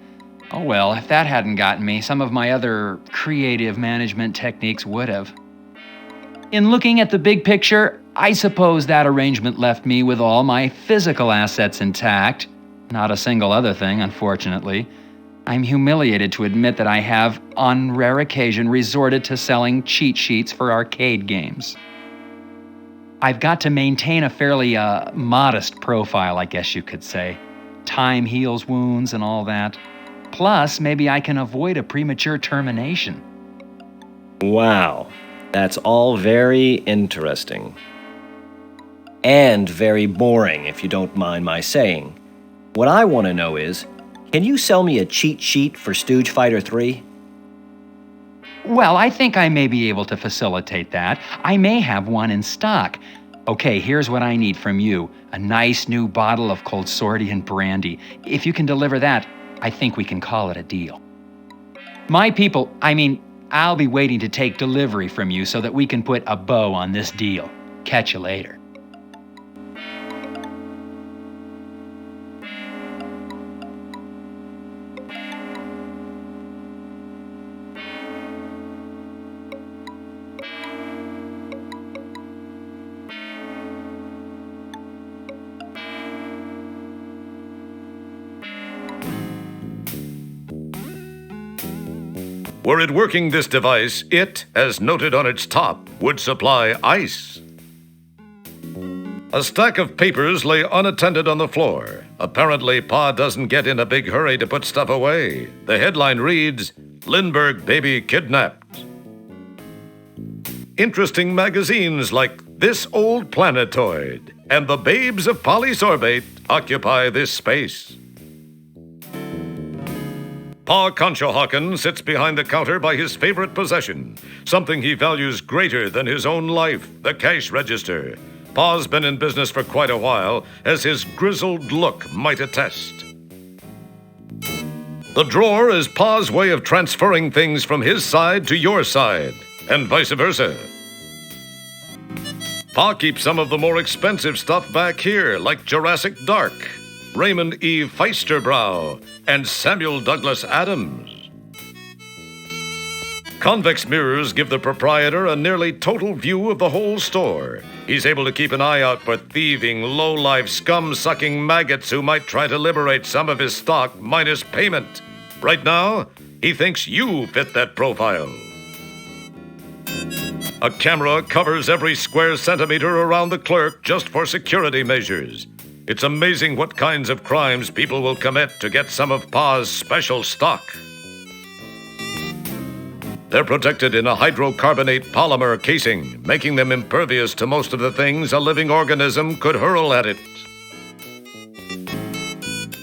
Oh well, if that hadn't gotten me, some of my other creative management techniques would have. In looking at the big picture, I suppose that arrangement left me with all my physical assets intact. Not a single other thing, unfortunately. I'm humiliated to admit that I have, on rare occasion, resorted to selling cheat sheets for arcade games. I've got to maintain a fairly modest profile, I guess you could say. Time heals wounds and all that. Plus, maybe I can avoid a premature termination. Wow, that's all very interesting. And very boring, if you don't mind my saying. What I want to know is, can you sell me a cheat sheet for Stooge Fighter 3? Well, I think I may be able to facilitate that. I may have one in stock. Okay, here's what I need from you. A nice new bottle of Coldsorian Brandy. If you can deliver that, I think we can call it a deal. I'll be waiting to take delivery from you so that we can put a bow on this deal. Catch you later. Were it working this device, it, as noted on its top, would supply ice. A stack of papers lay unattended on the floor. Apparently, Pa doesn't get in a big hurry to put stuff away. The headline reads, Lindbergh baby kidnapped. Interesting magazines like This Old Planetoid and The Babes of Polysorbate occupy this space. Pa Conshohocken sits behind the counter by his favorite possession, something he values greater than his own life, the cash register. Pa's been in business for quite a while, as his grizzled look might attest. The drawer is Pa's way of transferring things from his side to your side, and vice versa. Pa keeps some of the more expensive stuff back here, like Jurassic Dark, Raymond E. Feisterbrow, and Samuel Douglas Adams. Convex mirrors give the proprietor a nearly total view of the whole store. He's able to keep an eye out for thieving, low-life, scum-sucking maggots who might try to liberate some of his stock minus payment. Right now, He thinks you fit that profile. A camera covers every square centimeter around the clerk just for security measures. It's amazing what kinds of crimes people will commit to get some of Pa's special stock. They're protected in a hydrocarbonate polymer casing, making them impervious to most of the things a living organism could hurl at it.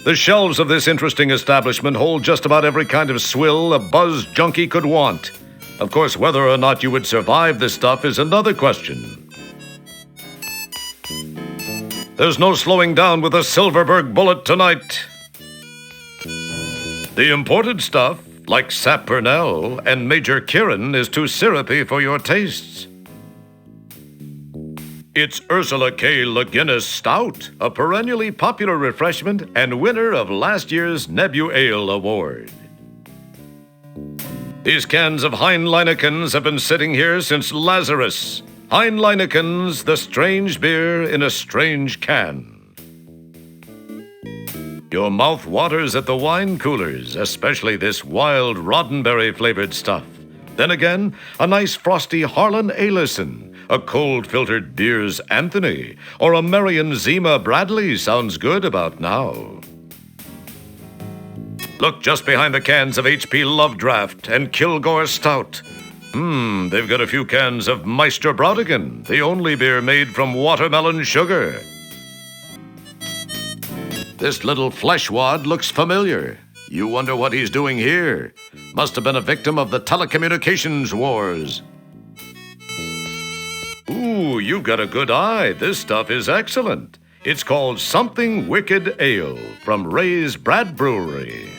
The shelves of this interesting establishment hold just about every kind of swill a buzz junkie could want. Of course, whether or not you would survive this stuff is another question. There's no slowing down with a Silverberg bullet tonight. The imported stuff, like Sap Purnell and Major Kirin, is too syrupy for your tastes. It's Ursula K. Le Guinness Stout, a perennially popular refreshment and winner of last year's Nebu Ale Award. These cans of Heinleinekens have been sitting here since Lazarus. Heinleinekens, the strange beer in a strange can. Your mouth waters at the wine coolers, especially this wild Roddenberry-flavored stuff. Then again, a nice frosty Harlan Alison, a cold-filtered Beers Anthony, or a Marion Zima Bradley sounds good about now. Look just behind the cans of H.P. Love Draft and Kilgore Stout. They've got a few cans of Meister Brautigan, the only beer made from watermelon sugar. This little flesh wad looks familiar. You wonder what he's doing here. Must have been a victim of the telecommunications wars. Ooh, you've got a good eye. This stuff is excellent. It's called Something Wicked Ale from Ray's Brad Brewery.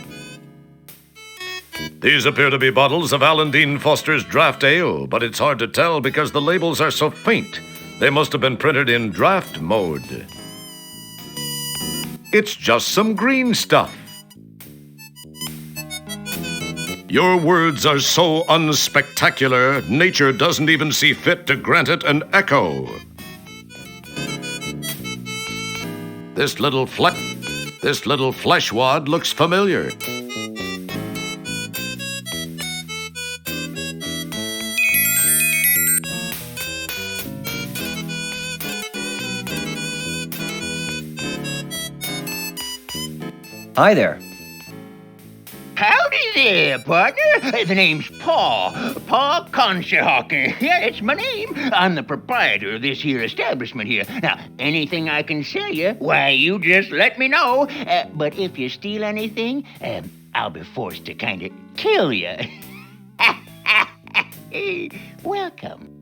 These appear to be bottles of Alan Dean Foster's Draft Ale, but it's hard to tell because the labels are so faint. They must have been printed in draft mode. It's just some green stuff. Your words are so unspectacular, nature doesn't even see fit to grant it an echo. This little flesh wad looks familiar. Hi there. Howdy there, partner. The name's Paul Conshohocker. Yeah, it's my name. I'm the proprietor of this here establishment here. Now, anything I can sell you, why, you just let me know. But if you steal anything, I'll be forced to kind of kill you. Welcome.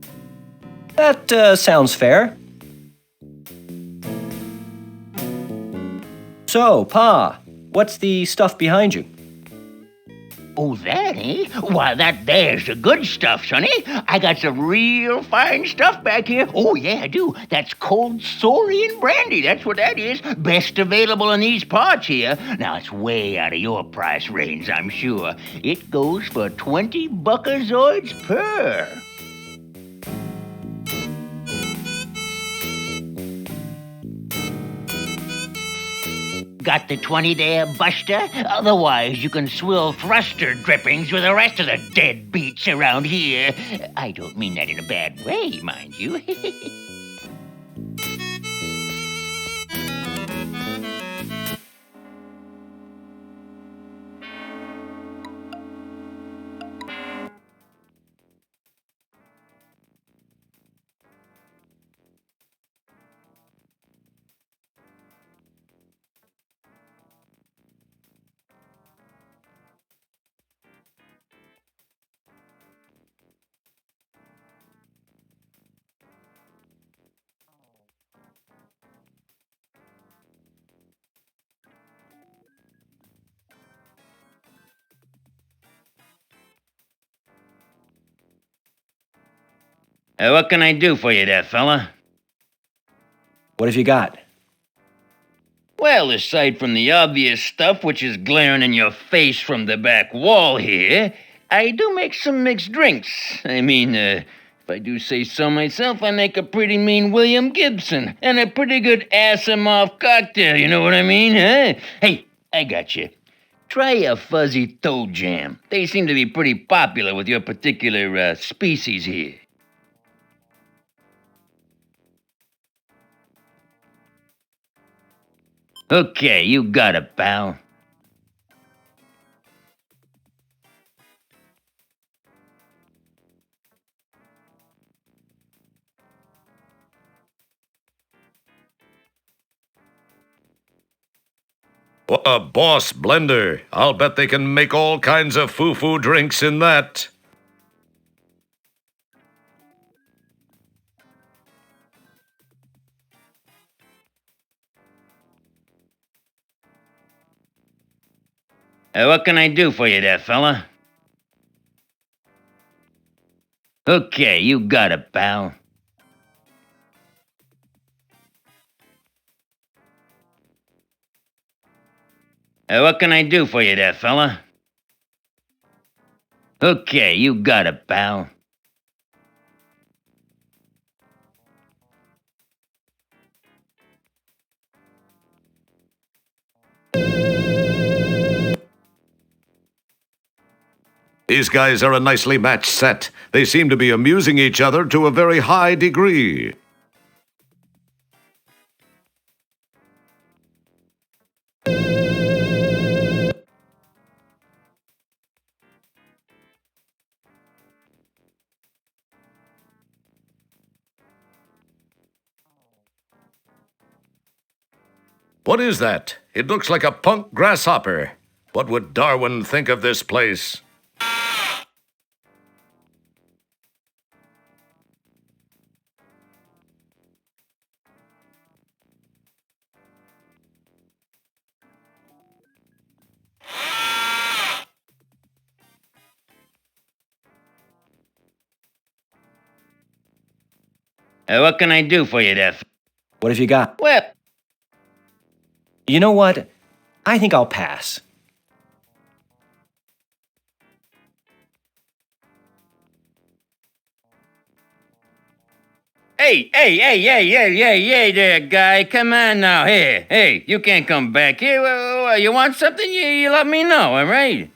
That sounds fair. So, Pa, what's the stuff behind you? Oh, that, eh? Why, that there's the good stuff, sonny. I got some real fine stuff back here. Oh, yeah, I do. That's Coldsorian Brandy. That's what that is. Best available in these parts here. Now, it's way out of your price range, I'm sure. It goes for 20 buckazoids per. Got the 20 there, Buster? Otherwise, you can swill thruster drippings with the rest of the deadbeats around here. I don't mean that in a bad way, mind you. What can I do for you there, fella? What have you got? Well, aside from the obvious stuff which is glaring in your face from the back wall here, I do make some mixed drinks. I mean, if I do say so myself, I make a pretty mean William Gibson and a pretty good Asimov cocktail, you know what I mean, huh? Hey, I got you. Try a fuzzy toe jam. They seem to be pretty popular with your particular species here. Okay, you got it, pal. What a boss blender. I'll bet they can make all kinds of foo-foo drinks in that. What can I do for you there, fella? Okay, you got it, pal. What can I do for you there, fella? Okay, you got it, pal. These guys are a nicely matched set. They seem to be amusing each other to a very high degree. What is that? It looks like a punk grasshopper. What would Darwin think of this place? What can I do for you there? What have you got? Well, You know what? I think I'll pass. Hey there, guy. Come on now. Hey, you can't come back here. You want something? You let me know, all right?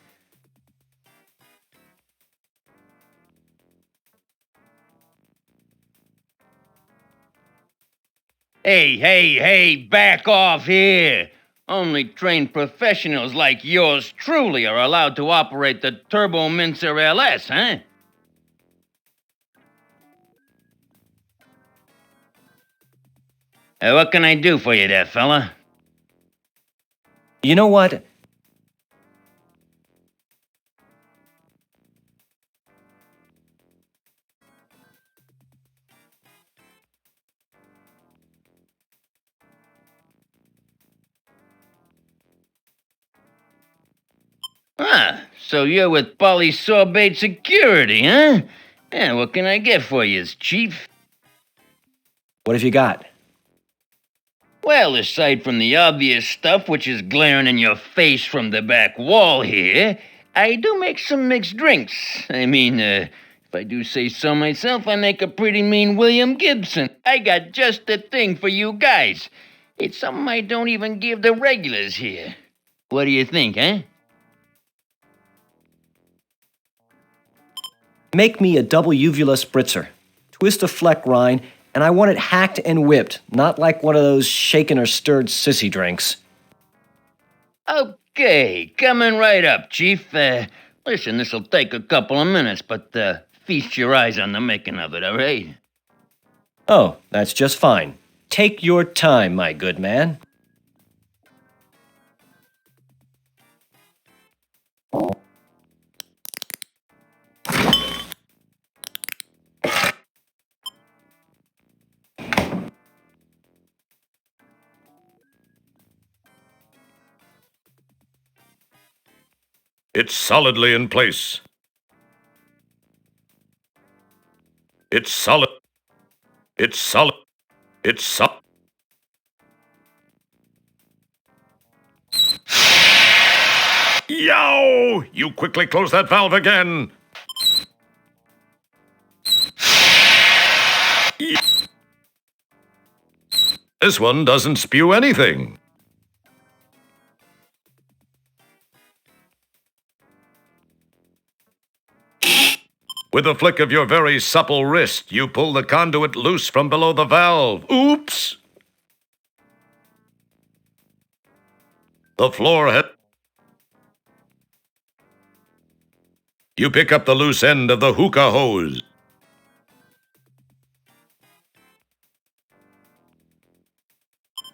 Hey, back off here. Only trained professionals like yours truly are allowed to operate the Turbo Mincer LS, huh? What can I do for you there, fella? You know what? So you're with Polysorbate Security, huh? Yeah, what can I get for you, Chief? What have you got? Well, aside from the obvious stuff which is glaring in your face from the back wall here, I do make some mixed drinks. I mean, if I do say so myself, I make a pretty mean William Gibson. I got just the thing for you guys. It's something I don't even give the regulars here. What do you think, eh? Make me a double uvula spritzer. Twist a fleck rind, and I want it hacked and whipped, not like one of those shaken or stirred sissy drinks. Okay, coming right up, Chief. Listen, this'll take a couple of minutes, but feast your eyes on the making of it, all right? Oh, that's just fine. Take your time, my good man. It's solidly in place. It's solid. It's solid. It's solid. Yow! You quickly close that valve again. This one doesn't spew anything. With a flick of your very supple wrist, you pull the conduit loose from below the valve. Oops! The floor had... You pick up the loose end of the hookah hose.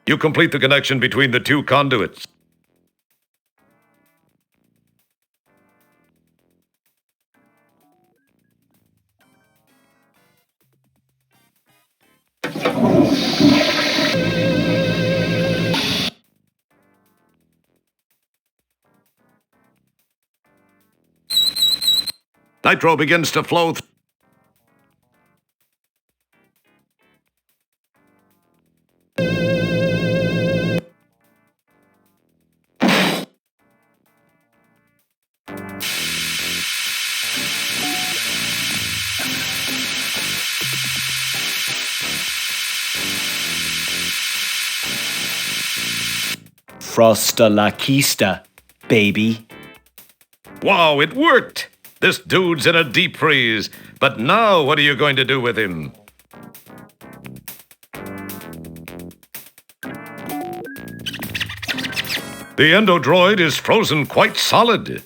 You complete the connection between the two conduits. Nitro begins to flow. Frosta la Kista, baby. Wow, it worked! This dude's in a deep freeze. But now what are you going to do with him? The endodroid is frozen quite solid.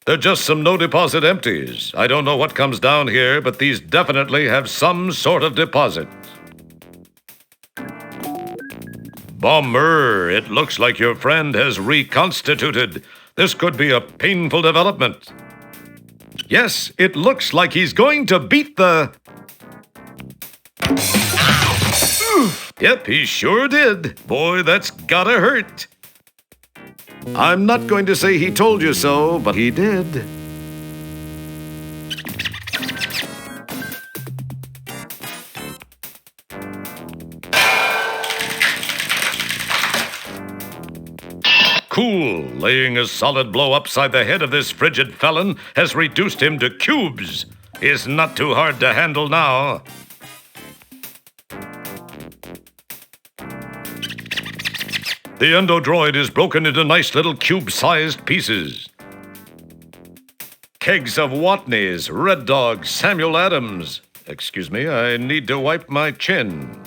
They're just some no-deposit empties. I don't know what comes down here, but these definitely have some sort of deposit. Bummer, it looks like your friend has reconstituted. This could be a painful development. Yes, it looks like he's going to beat the... Yep, he sure did. Boy, that's gotta hurt. I'm not going to say he told you so, but he did. Cool. Laying a solid blow upside the head of this frigid felon has reduced him to cubes. Is not too hard to handle now. The endodroid is broken into nice little cube-sized pieces. Kegs of Watney's, Red Dog, Samuel Adams. Excuse me, I need to wipe my chin.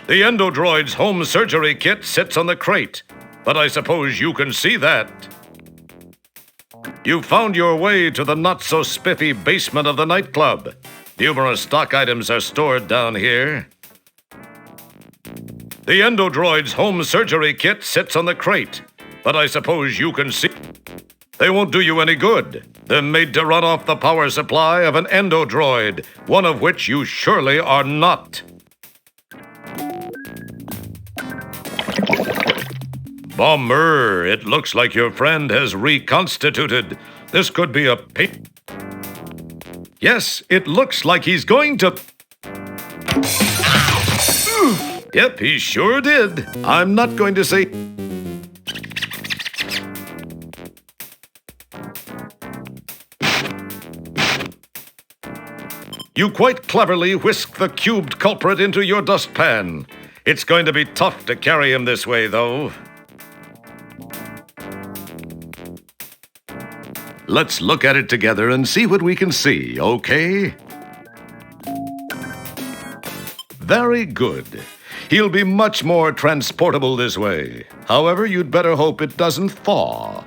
The endodroid's home surgery kit sits on the crate, but I suppose you can see that. You found your way to the not-so-spiffy basement of the nightclub. Numerous stock items are stored down here. The endodroid's home surgery kit sits on the crate, but I suppose you can see... They won't do you any good. They're made to run off the power supply of an endodroid, one of which you surely are not. Bummer, it looks like your friend has reconstituted. This could be a pain. Yes, it looks like he's going to... Yep, he sure did. I'm not going to say... You quite cleverly whisk the cubed culprit into your dustpan. It's going to be tough to carry him this way, though. Let's look at it together and see what we can see, okay? Very good. He'll be much more transportable this way. However, you'd better hope it doesn't thaw.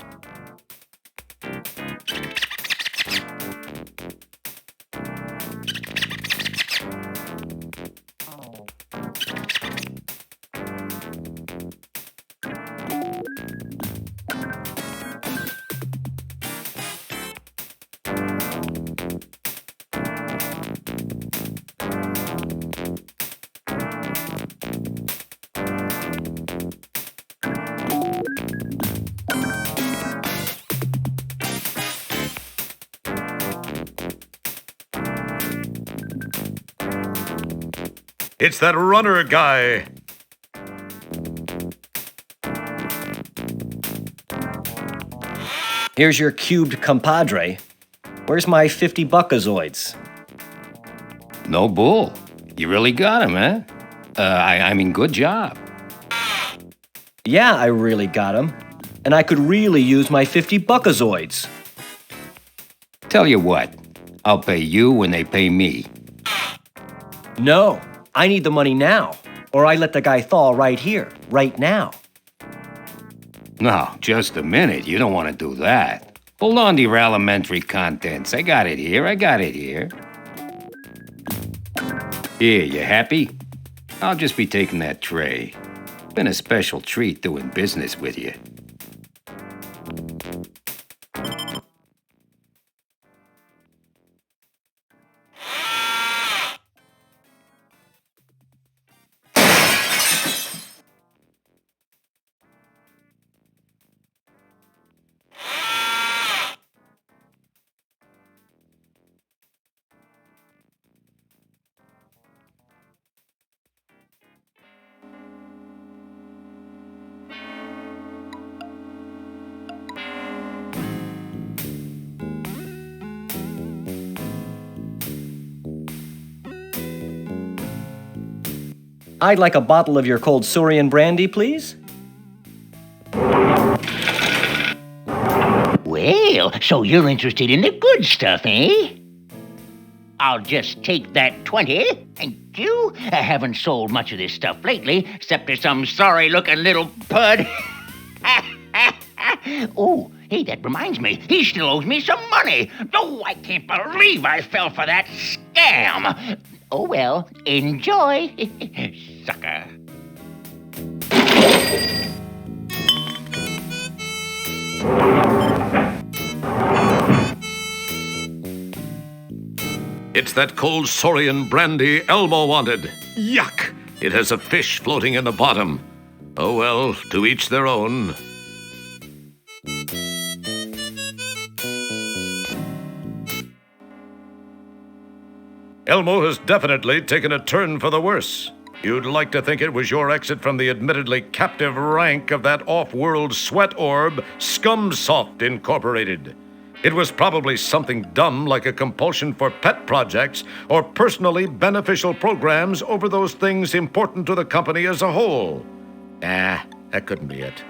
It's that runner guy. Here's your cubed compadre. Where's my 50 buckazoids? No bull. You really got him, eh? I mean, good job. Yeah, I really got him. And I could really use my 50 buckazoids. Tell you what, I'll pay you when they pay me. No, I need the money now, or I let the guy thaw right here, right now. No, just a minute. You don't want to do that. Hold on to your elementary contents. I got it here. Here, you happy? I'll just be taking that tray. Been a special treat doing business with you. I'd like a bottle of your Coldsorian Brandy, please. Well, so you're interested in the good stuff, eh? I'll just take that 20. Thank you. I haven't sold much of this stuff lately, except to some sorry-looking little pud. Oh, hey, that reminds me. He still owes me some money. Oh, I can't believe I fell for that scam. Oh, well, enjoy, sucker. It's that Coldsorian Brandy Elmo wanted. Yuck! It has a fish floating in the bottom. Oh well, to each their own. Elmo has definitely taken a turn for the worse. You'd like to think it was your exit from the admittedly captive rank of that off-world sweat orb, Scumsoft Incorporated. It was probably something dumb like a compulsion for pet projects or personally beneficial programs over those things important to the company as a whole. Nah, that couldn't be it.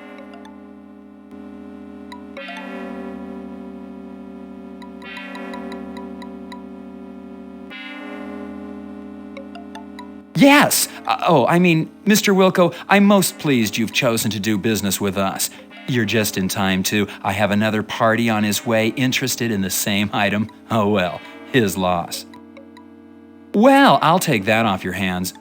Yes! Mr. Wilco, I'm most pleased you've chosen to do business with us. You're just in time, too. I have another party on his way interested in the same item. Oh, well, his loss. Well, I'll take that off your hands.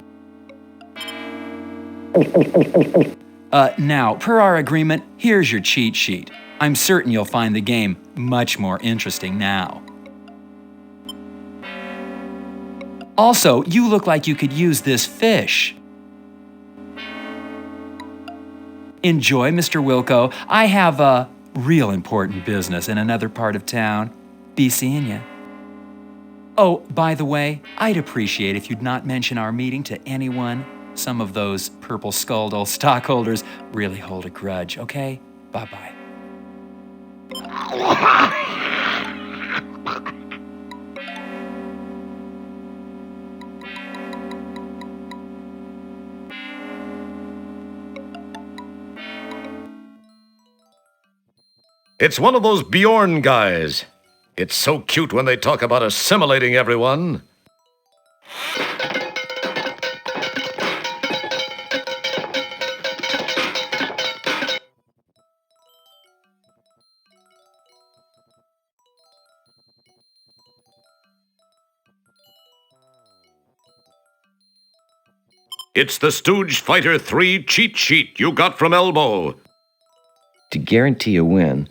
Now, per our agreement, here's your cheat sheet. I'm certain you'll find the game much more interesting now. Also, you look like you could use this fish. Enjoy, Mr. Wilco. I have a real important business in another part of town. Be seeing ya. Oh, by the way, I'd appreciate if you'd not mention our meeting to anyone. Some of those purple-skulled old stockholders really hold a grudge, okay? Bye-bye. It's one of those Bjorn guys. It's so cute when they talk about assimilating everyone. It's the Stooge Fighter 3 cheat sheet you got from Elmo. To guarantee a win,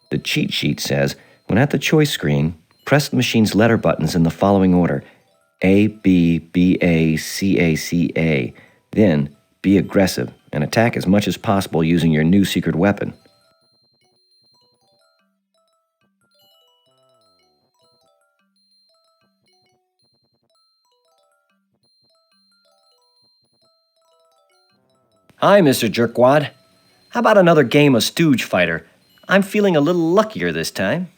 the cheat sheet says, when at the choice screen, press the machine's letter buttons in the following order: A, B, B, A, C, A, C, A. Then, be aggressive and attack as much as possible using your new secret weapon. Hi, Mr. Jerkwad. How about another game of Stooge Fighter? I'm feeling a little luckier this time.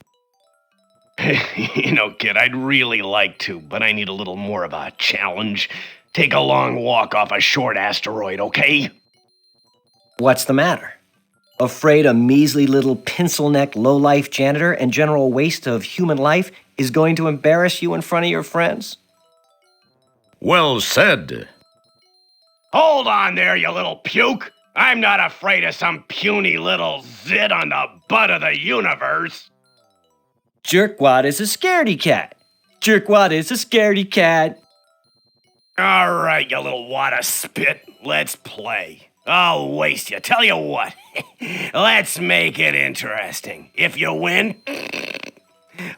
You know, kid, I'd really like to, but I need a little more of a challenge. Take a long walk off a short asteroid, okay? What's the matter? Afraid a measly little pencil-neck low-life janitor and general waste of human life is going to embarrass you in front of your friends? Well said. Hold on there, you little puke. I'm not afraid of some puny little zit on the butt of the universe. Jerkwad is a scaredy cat. Jerkwad is a scaredy cat. All right, you little wad of spit. Let's play. I'll waste you. Tell you what. Let's make it interesting. If you win,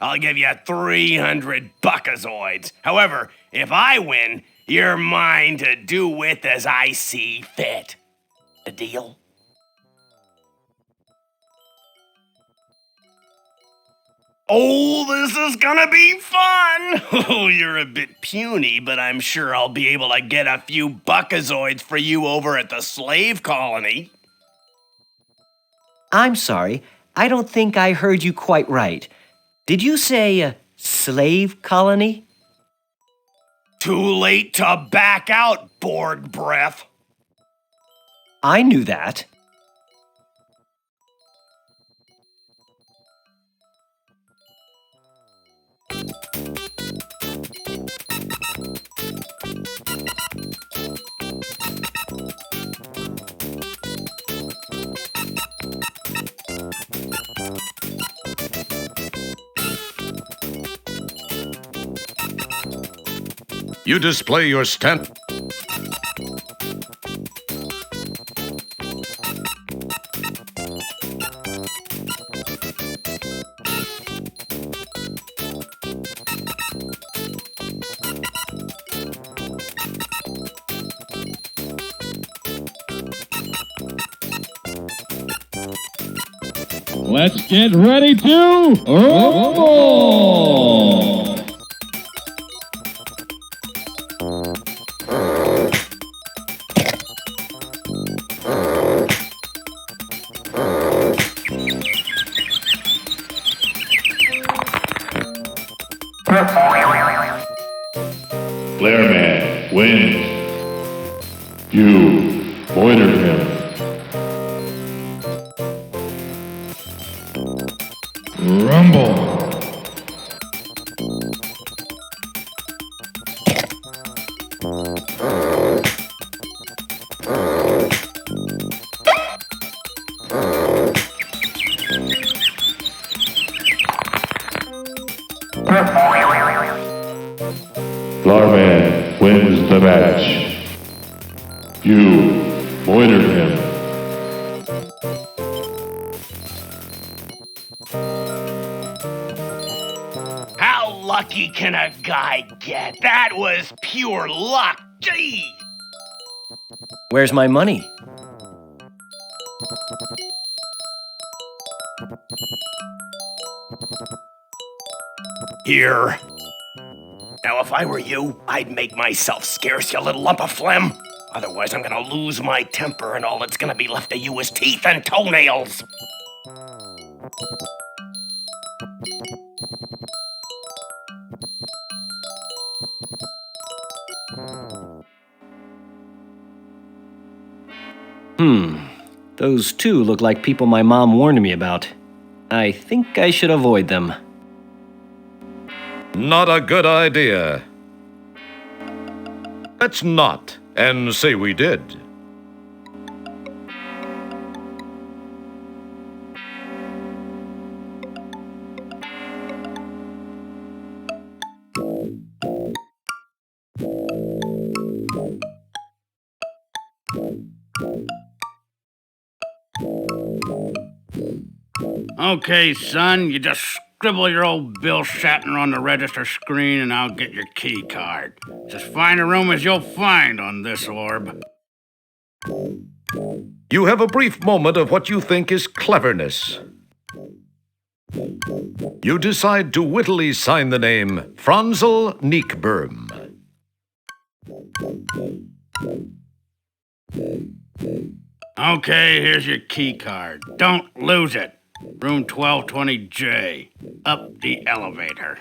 I'll give you 300 buckazoids. However, if I win, you're mine to do with as I see fit. A deal? Oh, this is gonna be fun! Oh, you're a bit puny, but I'm sure I'll be able to get a few buckazoids for you over at the slave colony. I'm sorry, I don't think I heard you quite right. Did you say slave colony? Too late to back out, Borg breath. I knew that. You display your stamp. Let's get ready to rumble! Blairman wins. You loitered him. Rumble. Larman wins the match. You loitered him. How lucky can a guy get? That was pure luck. Gee! Where's my money? Here. Now, if I were you, I'd make myself scarce, you little lump of phlegm. Otherwise, I'm gonna lose my temper, and all that's gonna be left of you is teeth and toenails. Those two look like people my mom warned me about. I think I should avoid them. Not a good idea. Let's not, and say we did. Okay, son, you just scribble your old Bill Shatner on the register screen and I'll get your key card. It's as fine a room as you'll find on this orb. You have a brief moment of what you think is cleverness. You decide to wittily sign the name Franzel Neekberm. Okay, here's your key card. Don't lose it. Room 1220J. Up the elevator.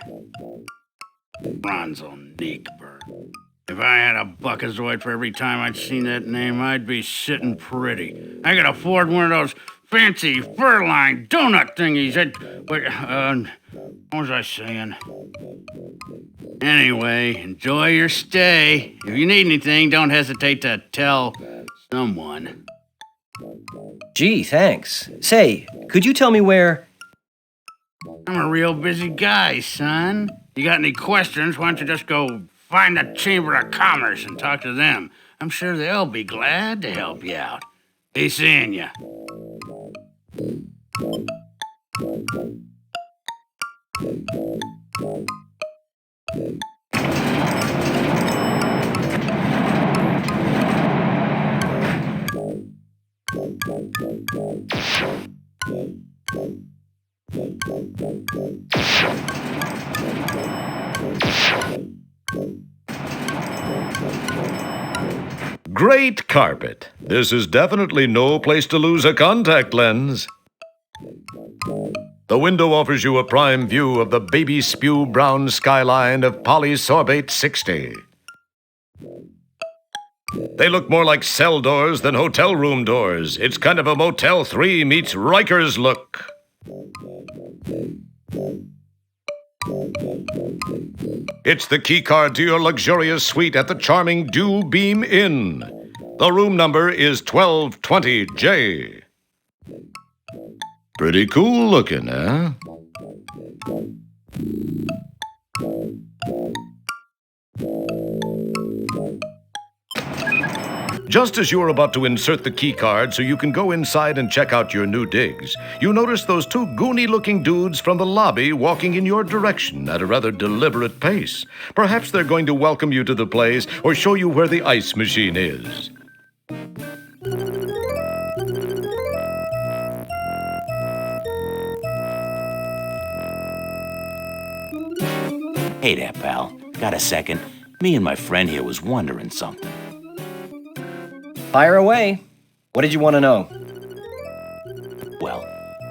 Franzel Neekberm. If I had a buckazoid for every time I'd seen that name, I'd be sitting pretty. I could afford one of those fancy fur-lined donut thingies. What was I saying? Anyway, enjoy your stay. If you need anything, don't hesitate to tell someone. Gee, thanks. Say, could you tell me where... I'm a real busy guy, son. You got any questions, why don't you just go find the Chamber of Commerce and talk to them. I'm sure they'll be glad to help you out. Be seeing ya. Great carpet. This is definitely no place to lose a contact lens. The window offers you a prime view of the baby spew brown skyline of polysorbate 60. They look more like cell doors than hotel room doors. It's kind of a Motel 3 meets Rikers look. It's the key card to your luxurious suite at the charming Dew Beam Inn. The room number is 1220J. Pretty cool looking, huh? Just as you're about to insert the key card so you can go inside and check out your new digs, you notice those two goony-looking dudes from the lobby walking in your direction at a rather deliberate pace. Perhaps they're going to welcome you to the place or show you where the ice machine is. Hey there, pal. Got a second? Me and my friend here was wondering something. Fire away. What did you want to know? Well,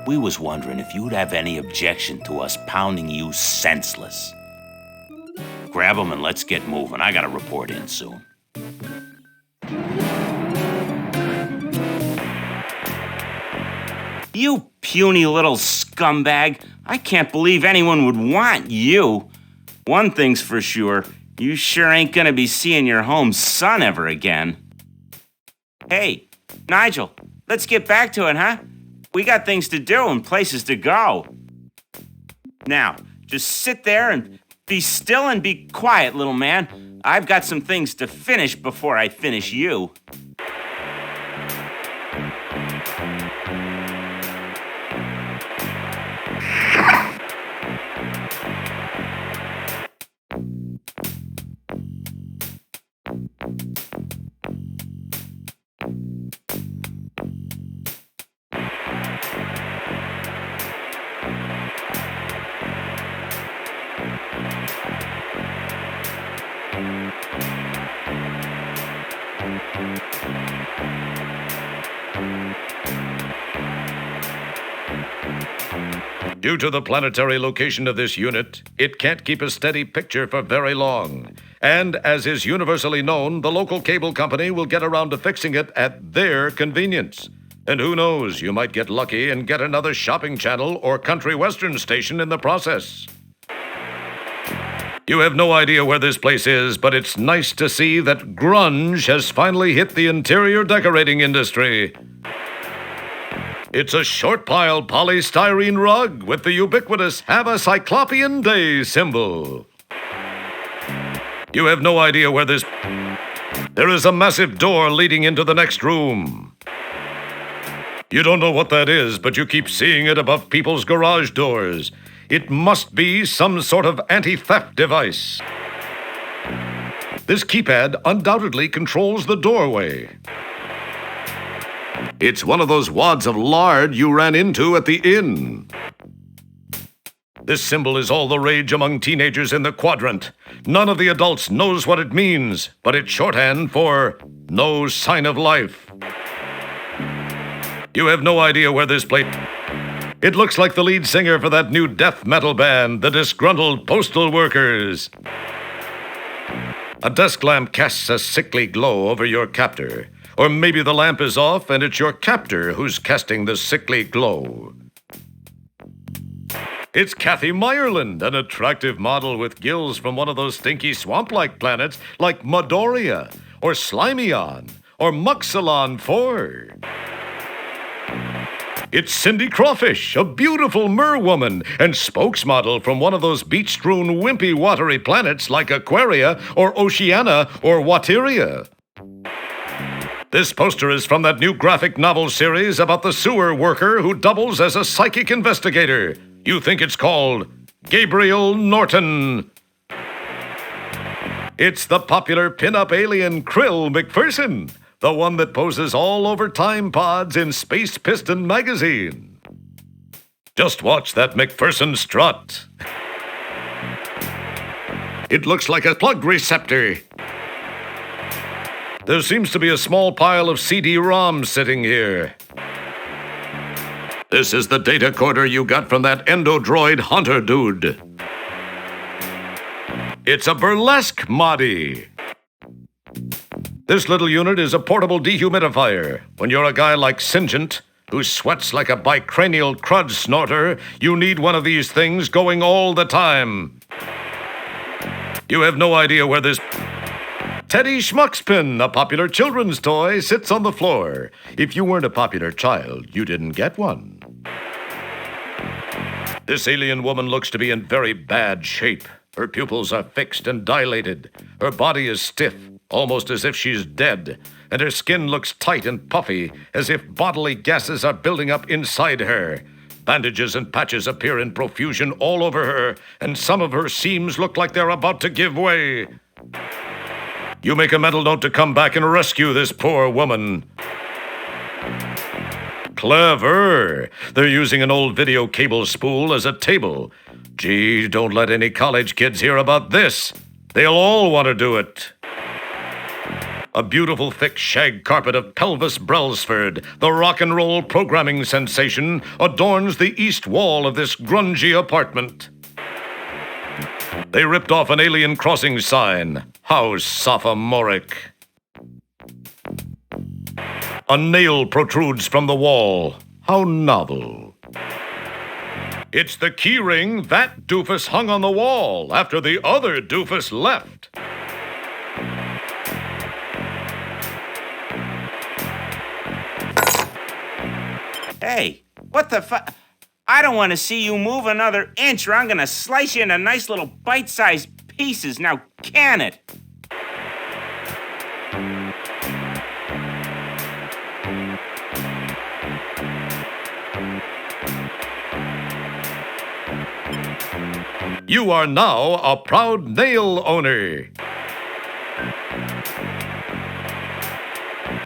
we was wondering if you'd have any objection to us pounding you senseless. Grab 'em and let's get moving. I gotta report in soon. You puny little scumbag. I can't believe anyone would want you. One thing's for sure, you sure ain't gonna be seeing your home son ever again. Hey, Nigel, let's get back to it, huh? We got things to do and places to go. Now, just sit there and be still and be quiet, little man. I've got some things to finish before I finish you. Due to the planetary location of this unit, it can't keep a steady picture for very long. And as is universally known, the local cable company will get around to fixing it at their convenience. And who knows, you might get lucky and get another shopping channel or country western station in the process. You have no idea where this place is, but it's nice to see that grunge has finally hit the interior decorating industry. It's a short pile polystyrene rug with the ubiquitous Have a Cyclopean Day symbol. You have no idea where this... There is a massive door leading into the next room. You don't know what that is, but you keep seeing it above people's garage doors. It must be some sort of anti-theft device. This keypad undoubtedly controls the doorway. It's one of those wads of lard you ran into at the inn. This symbol is all the rage among teenagers in the quadrant. None of the adults knows what it means, but it's shorthand for no sign of life. You have no idea where this plate... It looks like the lead singer for that new death metal band, the Disgruntled Postal Workers. A desk lamp casts a sickly glow over your captor. Or maybe the lamp is off and it's your captor who's casting the sickly glow. It's Kathy Meyerland, an attractive model with gills from one of those stinky swamp-like planets like Modoria, or Slimyon, or Muxalon 4. It's Cindy Crawfish, a beautiful merwoman and spokesmodel from one of those beach-strewn, wimpy, watery planets like Aquaria, or Oceania, or Wateria. This poster is from that new graphic novel series about the sewer worker who doubles as a psychic investigator. You think it's called Gabriel Norton. It's the popular pin-up alien Krill McPherson, the one that poses all over time pods in Space Piston magazine. Just watch that McPherson strut. It looks like a plug receptor. There seems to be a small pile of CD-ROMs sitting here. This is the data corder you got from that endodroid hunter dude. It's a burlesque moddy. This little unit is a portable dehumidifier. When you're a guy like Singent, who sweats like a bicranial crud snorter, you need one of these things going all the time. You have no idea where this Teddy Schmuckspin, a popular children's toy, sits on the floor. If you weren't a popular child, you didn't get one. This alien woman looks to be in very bad shape. Her pupils are fixed and dilated. Her body is stiff, almost as if she's dead. And her skin looks tight and puffy, as if bodily gases are building up inside her. Bandages and patches appear in profusion all over her, and some of her seams look like they're about to give way. You make a mental note to come back and rescue this poor woman. Clever. They're using an old video cable spool as a table. Gee, don't let any college kids hear about this. They'll all want to do it. A beautiful thick shag carpet of Pelvis Brailsford, the rock and roll programming sensation, adorns the east wall of this grungy apartment. They ripped off an alien crossing sign. How sophomoric. A nail protrudes from the wall. How novel. It's the key ring that doofus hung on the wall after the other doofus left. Hey, what the fu... I don't want to see you move another inch or I'm going to slice you into nice little bite-sized pieces. Now, can it? You are now a proud nail owner.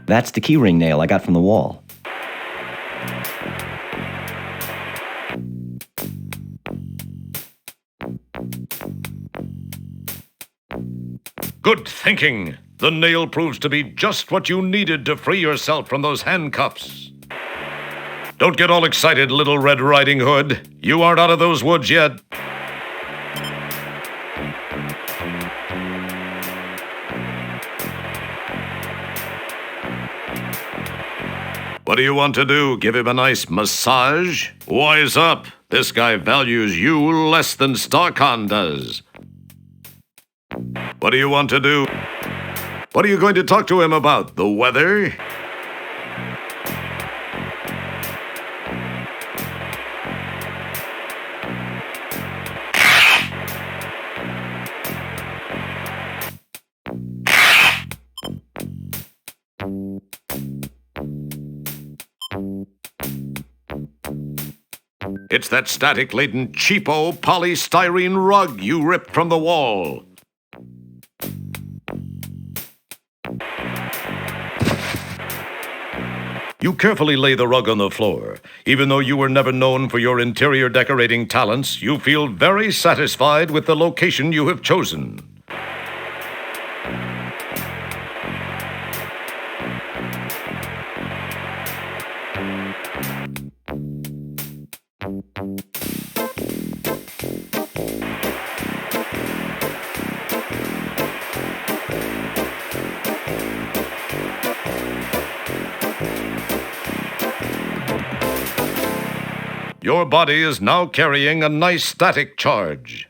That's the keyring nail I got from the wall. Good thinking. The nail proves to be just what you needed to free yourself from those handcuffs. Don't get all excited, Little Red Riding Hood. You aren't out of those woods yet. What do you want to do? Give him a nice massage? Wise up. This guy values you less than Starcon does. What do you want to do? What are you going to talk to him about? The weather? It's that static-laden, cheapo polystyrene rug you ripped from the wall. You carefully lay the rug on the floor. Even though you were never known for your interior decorating talents, you feel very satisfied with the location you have chosen. Your body is now carrying a nice static charge.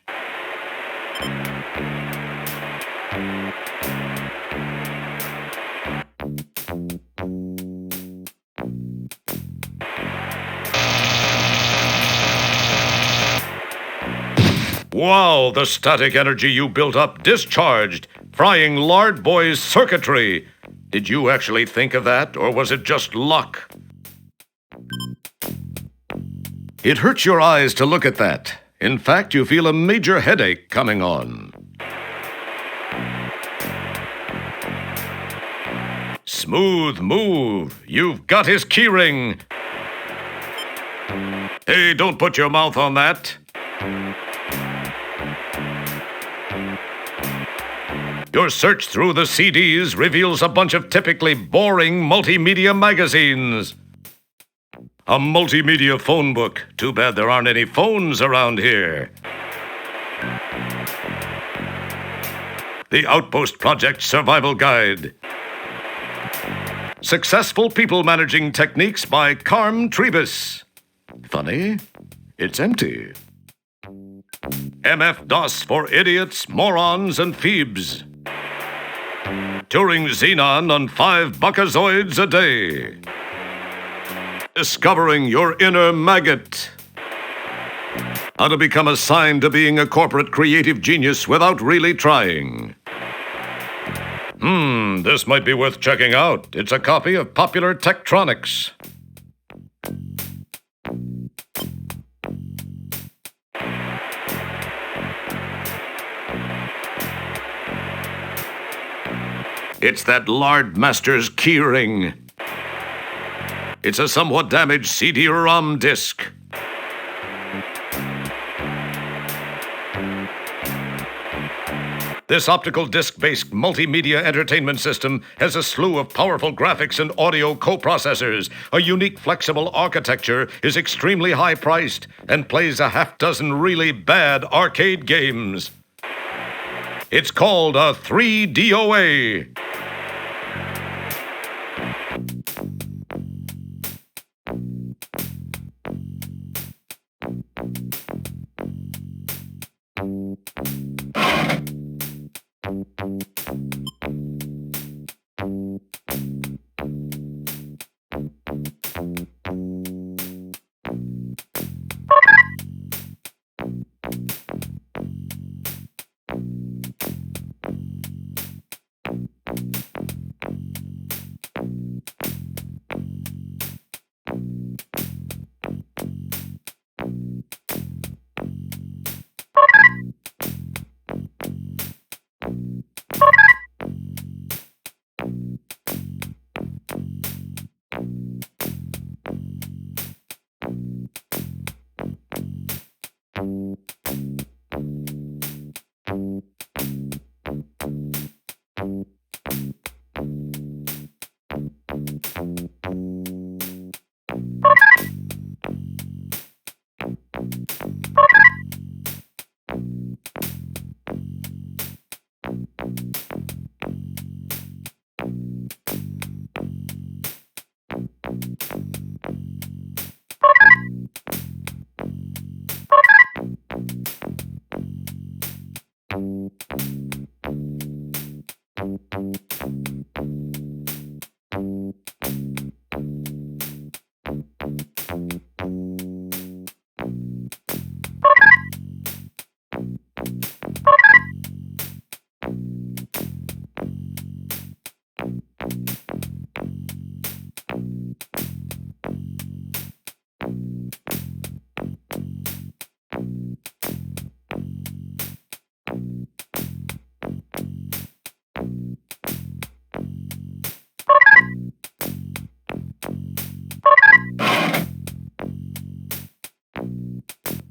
Wow, the static energy you built up discharged, frying Lard Boy's circuitry. Did you actually think of that, or was it just luck? It hurts your eyes to look at that. In fact, you feel a major headache coming on. Smooth move. You've got his keyring. Hey, don't put your mouth on that. Your search through the CDs reveals a bunch of typically boring multimedia magazines. A multimedia phone book. Too bad there aren't any phones around here. The Outpost Project Survival Guide. Successful People Managing Techniques by Carm Trebus. Funny, it's empty. MF-DOS for idiots, morons, and phoebes. Turing Xenon on 5 buckazoids a day. Discovering your inner maggot. How to become assigned to being a corporate creative genius without really trying. This might be worth checking out. It's a copy of Popular Techtronix. It's that Lard Master's keyring. It's a somewhat damaged CD-ROM disc. This optical disc-based multimedia entertainment system has a slew of powerful graphics and audio coprocessors. A unique flexible architecture, is extremely high-priced, and plays a half-dozen really bad arcade games. It's called a 3DOA.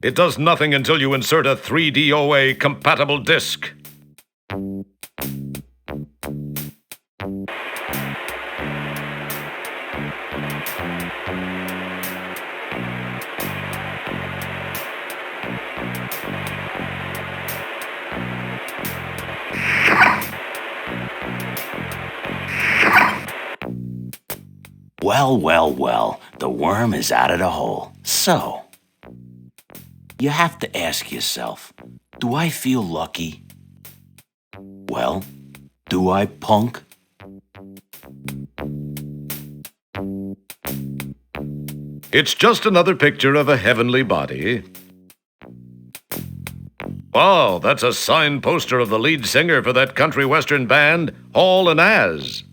It does nothing until you insert a 3DOA compatible disc. Well, well, well, the worm is out of the hole. So, You have to ask yourself, do I feel lucky? Well, do I, punk? It's just another picture of a heavenly body. Wow, that's a signed poster of the lead singer for that country western band, Hall and Az.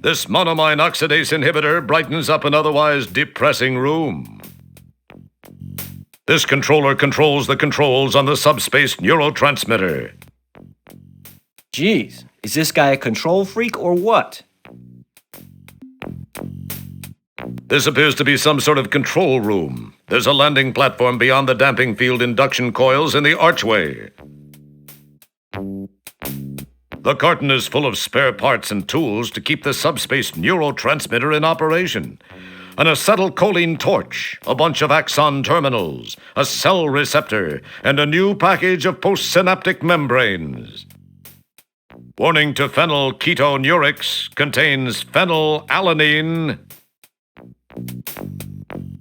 This monoamine oxidase inhibitor brightens up an otherwise depressing room. This controller controls the controls on the subspace neurotransmitter. Geez, is this guy a control freak or what? This appears to be some sort of control room. There's a landing platform beyond the damping field induction coils in the archway. The carton is full of spare parts and tools to keep the subspace neurotransmitter in operation. An acetylcholine torch, a bunch of axon terminals, a cell receptor, and a new package of postsynaptic membranes. Warning to phenylketonurics, contains phenylalanine.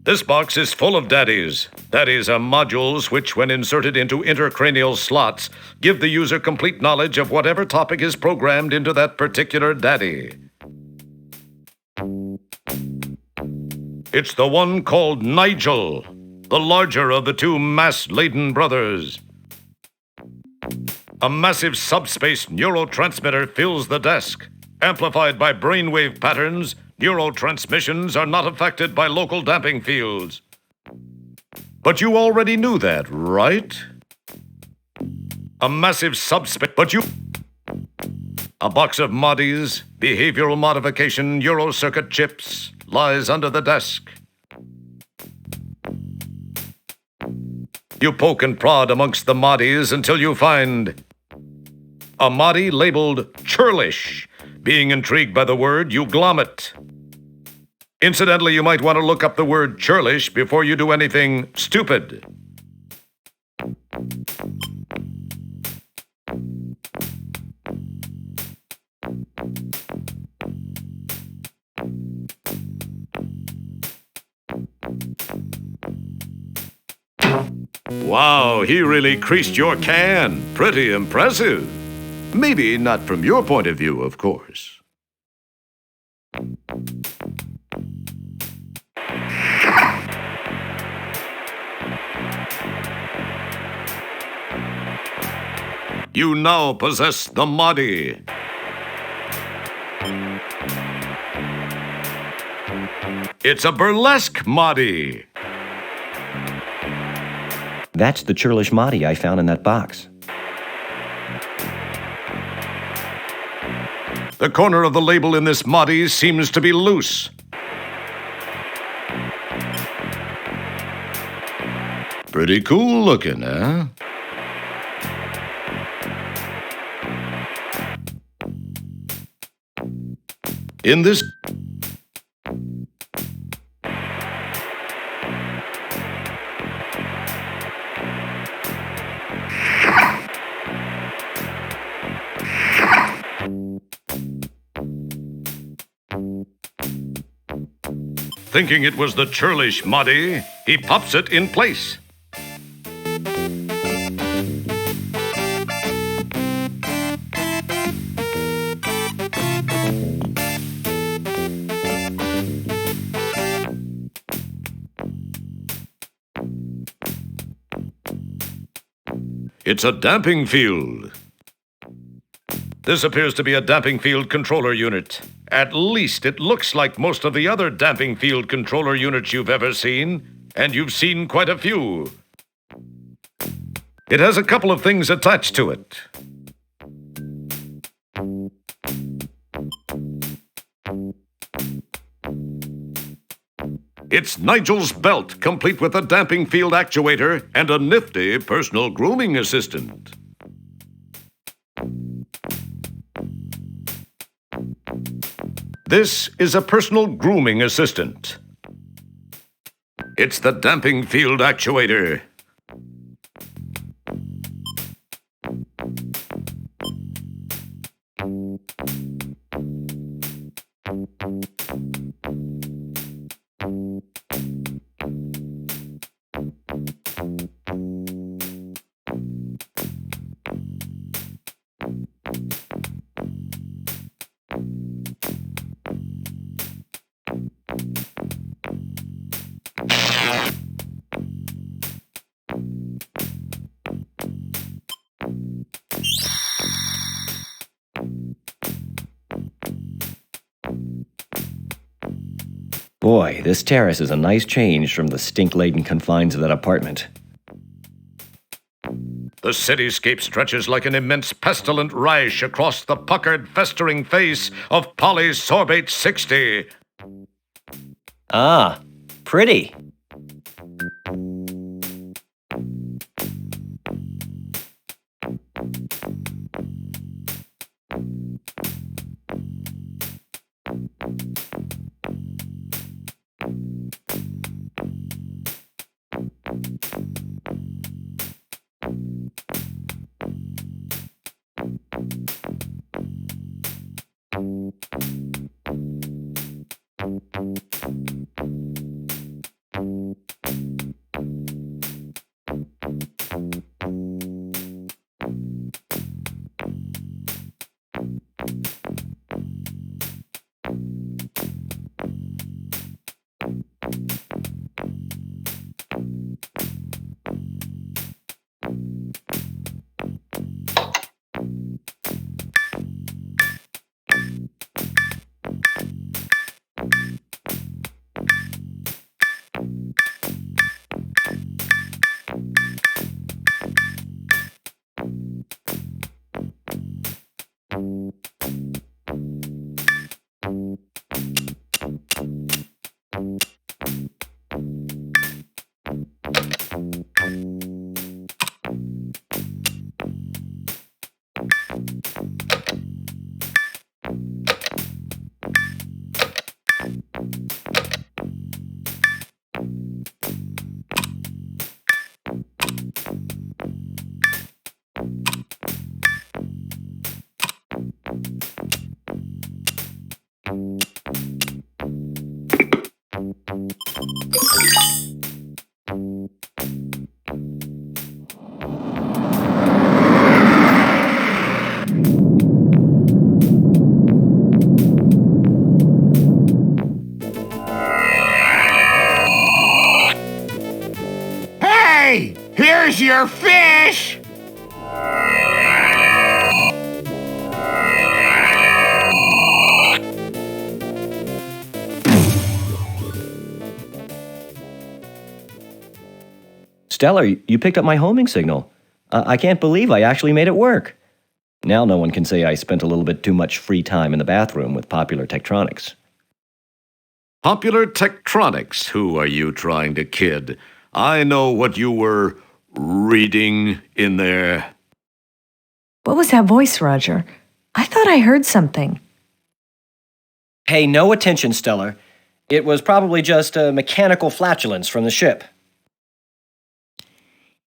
This box is full of daddies. Daddies are modules which, when inserted into intercranial slots, give the user complete knowledge of whatever topic is programmed into that particular daddy. It's the one called Nigel, the larger of the two mass-laden brothers. A massive subspace neurotransmitter fills the desk. Amplified by brainwave patterns, neurotransmissions are not affected by local damping fields. But you already knew that, right? A massive subspace... A box of MODIs, behavioral modification Eurocircuit chips, lies under the desk. You poke and prod amongst the MODIs until you find a MODI labeled churlish. Being intrigued by the word, you glom it. Incidentally, you might want to look up the word churlish before you do anything stupid. Wow, he really creased your can. Pretty impressive. Maybe not from your point of view, of course. You now possess the MODI. It's a burlesque MODI. That's the churlish MODI I found in that box. The corner of the label in this MODI seems to be loose. Pretty cool looking, huh? In this... Thinking it was the churlish MODI, he pops it in place. It's a damping field. This appears to be a damping field controller unit. At least it looks like most of the other damping field controller units you've ever seen, and you've seen quite a few. It has a couple of things attached to it. It's Nigel's belt, complete with a damping field actuator and a nifty personal grooming assistant. This is a personal grooming assistant. It's the damping field actuator. Boy, this terrace is a nice change from the stink-laden confines of that apartment. The cityscape stretches like an immense pestilent rash across the puckered, festering face of polysorbate 60. Ah, pretty. Hey, here's your fish! Stellar, you picked up my homing signal. I can't believe I actually made it work. Now no one can say I spent a little bit too much free time in the bathroom with Popular Tektronix. Popular Tektronix, who are you trying to kid? I know what you were reading in there. What was that voice, Roger? I thought I heard something. Pay no attention, Stellar. It was probably just a mechanical flatulence from the ship.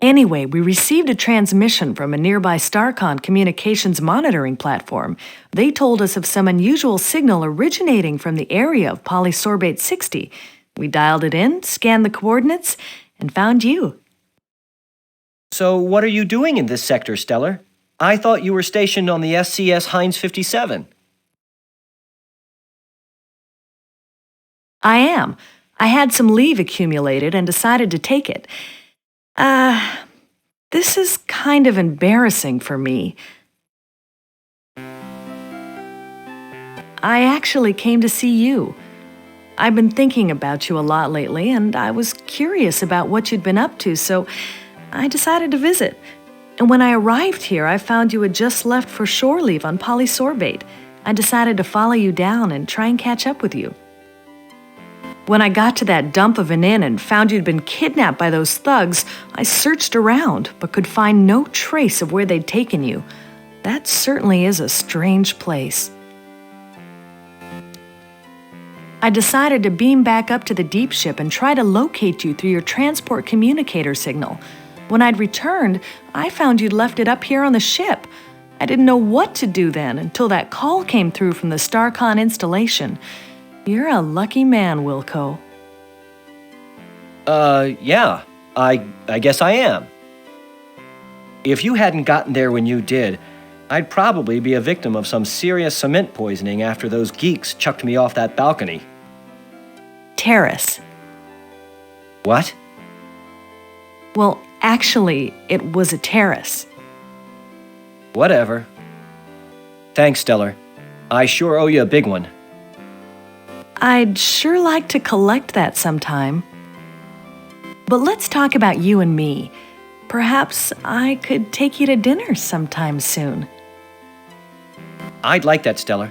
Anyway, we received a transmission from a nearby StarCon communications monitoring platform. They told us of some unusual signal originating from the area of polysorbate 60. We dialed it in, scanned the coordinates, and found you. So what are you doing in this sector, Stellar? I thought you were stationed on the SCS Heinz 57. I am. I had some leave accumulated and decided to take it. This is kind of embarrassing for me. I actually came to see you. I've been thinking about you a lot lately, and I was curious about what you'd been up to, so I decided to visit. And when I arrived here, I found you had just left for shore leave on polysorbate. I decided to follow you down and try and catch up with you. When I got to that dump of an inn and found you'd been kidnapped by those thugs, I searched around but could find no trace of where they'd taken you. That certainly is a strange place. I decided to beam back up to the deep ship and try to locate you through your transport communicator signal. When I'd returned, I found you'd left it up here on the ship. I didn't know what to do then until that call came through from the StarCon installation. You're a lucky man, Wilco. Yeah. I guess I am. If you hadn't gotten there when you did, I'd probably be a victim of some serious cement poisoning after those geeks chucked me off that balcony. Terrace. What? Well, actually, it was a terrace. Whatever. Thanks, Stellar. I sure owe you a big one. I'd sure like to collect that sometime. But let's talk about you and me. Perhaps I could take you to dinner sometime soon. I'd like that, Stellar.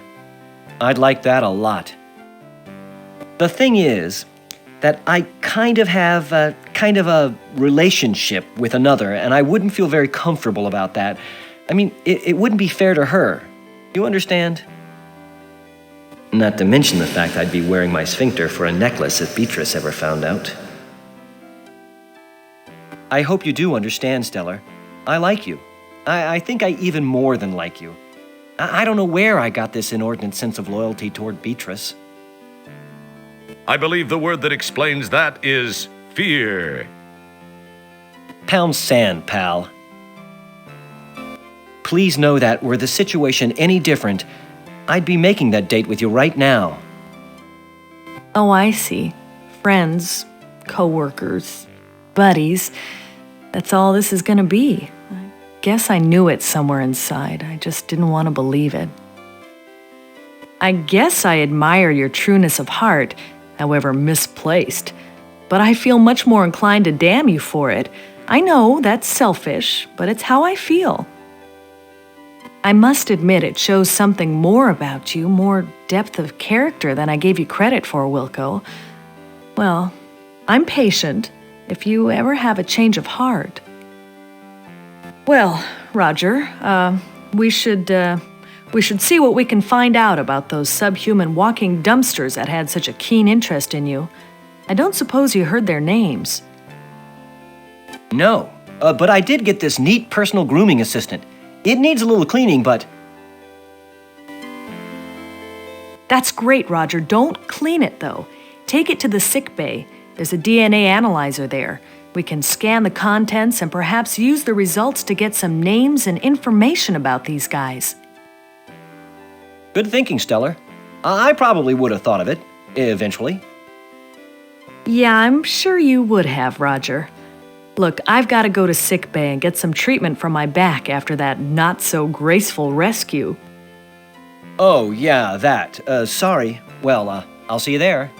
I'd like that a lot. The thing is that I kind of have a relationship with another, and I wouldn't feel very comfortable about that. I mean, it wouldn't be fair to her. You understand? Not to mention the fact I'd be wearing my sphincter for a necklace if Beatrice ever found out. I hope you do understand, Stellar. I like you. I think I even more than like you. I don't know where I got this inordinate sense of loyalty toward Beatrice. I believe the word that explains that is fear. Pound sand, pal. Please know that were the situation any different, I'd be making that date with you right now. Oh, I see. Friends, co-workers, buddies. That's all this is gonna be. I guess I knew it somewhere inside. I just didn't want to believe it. I guess I admire your trueness of heart, however misplaced. But I feel much more inclined to damn you for it. I know that's selfish, but it's how I feel. I must admit it shows something more about you, more depth of character than I gave you credit for, Wilco. Well, I'm patient if you ever have a change of heart. Well, Roger, we should see what we can find out about those subhuman walking dumpsters that had such a keen interest in you. I don't suppose you heard their names. No, but I did get this neat personal grooming assistant. It needs a little cleaning, but... That's great, Roger. Don't clean it, though. Take it to the sick bay. There's a DNA analyzer there. We can scan the contents and perhaps use the results to get some names and information about these guys. Good thinking, Stellar. I probably would have thought of it, eventually. Yeah, I'm sure you would have, Roger. Look, I've got to go to sick bay and get some treatment for my back after that not-so-graceful rescue. Oh, yeah, that. Sorry. Well, I'll see you there.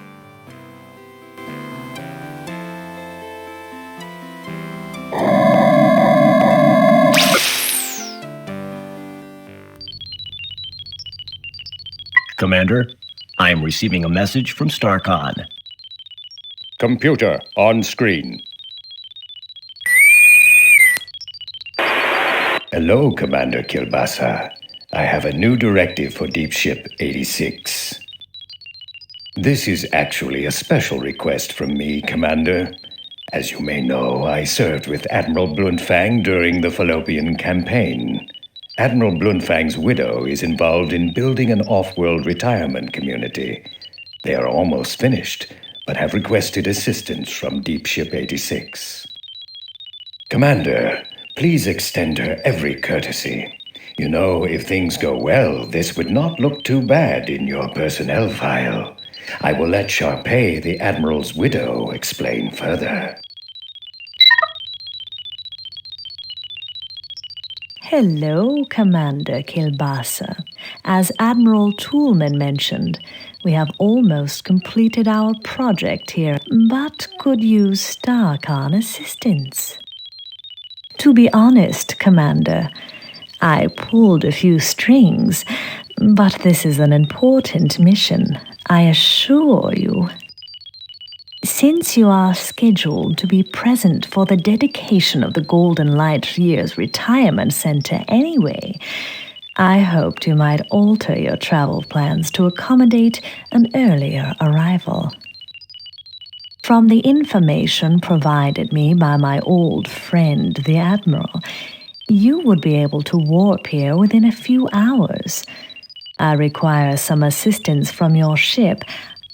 Commander, I am receiving a message from StarCon. Computer on screen. Hello, Commander Kilbasa. I have a new directive for Deep Ship 86. This is actually a special request from me, Commander. As you may know, I served with Admiral Bluntfang during the Fallopian Campaign. Admiral Bluntfang's widow is involved in building an off-world retirement community. They are almost finished, but have requested assistance from Deep Ship 86. Commander, please extend her every courtesy. You know, if things go well, this would not look too bad in your personnel file. I will let Sharpay, the Admiral's widow, explain further. Hello, Commander Kilbasa. As Admiral Toolman mentioned, we have almost completed our project here, but could use StarCon assistance. To be honest, Commander, I pulled a few strings, but this is an important mission, I assure you. Since you are scheduled to be present for the dedication of the Golden Light Year's Retirement Center anyway, I hoped you might alter your travel plans to accommodate an earlier arrival. From the information provided me by my old friend, the Admiral, you would be able to warp here within a few hours. I require some assistance from your ship,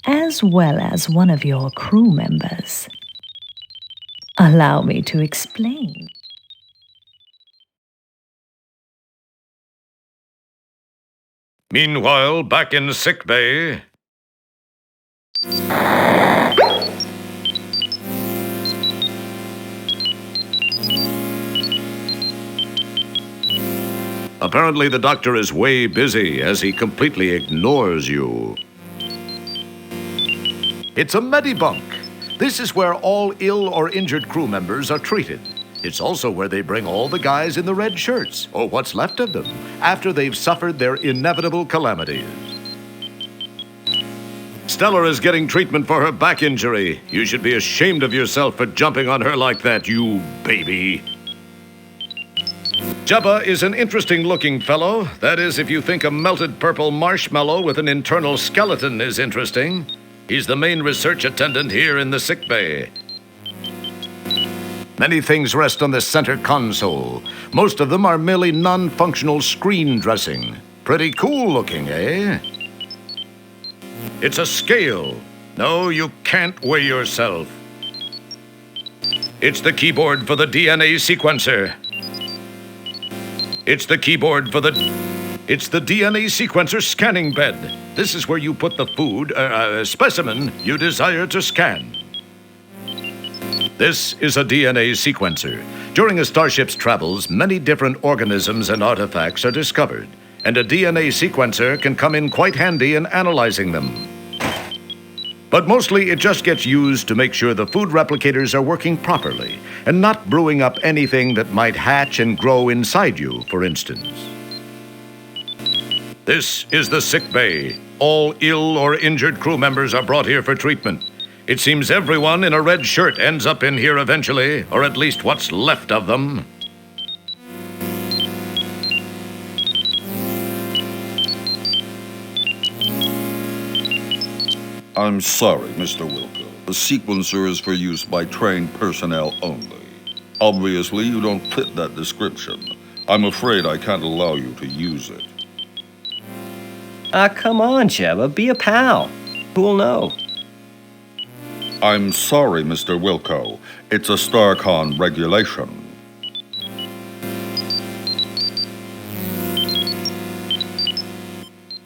as well as one of your crew members. Allow me to explain. Meanwhile, back in sickbay. Apparently, the doctor is way busy as he completely ignores you. It's a medibunk. This is where all ill or injured crew members are treated. It's also where they bring all the guys in the red shirts, or what's left of them, after they've suffered their inevitable calamities. Stella is getting treatment for her back injury. You should be ashamed of yourself for jumping on her like that, you baby. Jebba is an interesting-looking fellow. That is, if you think a melted purple marshmallow with an internal skeleton is interesting. He's the main research attendant here in the sick bay. Many things rest on the center console. Most of them are merely non-functional screen dressing. Pretty cool looking, eh? It's a scale. No, you can't weigh yourself. It's the keyboard for the DNA sequencer. It's the keyboard for the DNA sequencer scanning bed. This is where you put the food, specimen you desire to scan. This is a DNA sequencer. During a starship's travels, many different organisms and artifacts are discovered, and a DNA sequencer can come in quite handy in analyzing them. But mostly it just gets used to make sure the food replicators are working properly and not brewing up anything that might hatch and grow inside you, for instance. This is the sick bay. All ill or injured crew members are brought here for treatment. It seems everyone in a red shirt ends up in here eventually, or at least what's left of them. I'm sorry, Mr. Wilco. The sequencer is for use by trained personnel only. Obviously, you don't fit that description. I'm afraid I can't allow you to use it. Come on, Jebba, be a pal. Who'll know? I'm sorry, Mr. Wilco. It's a StarCon regulation.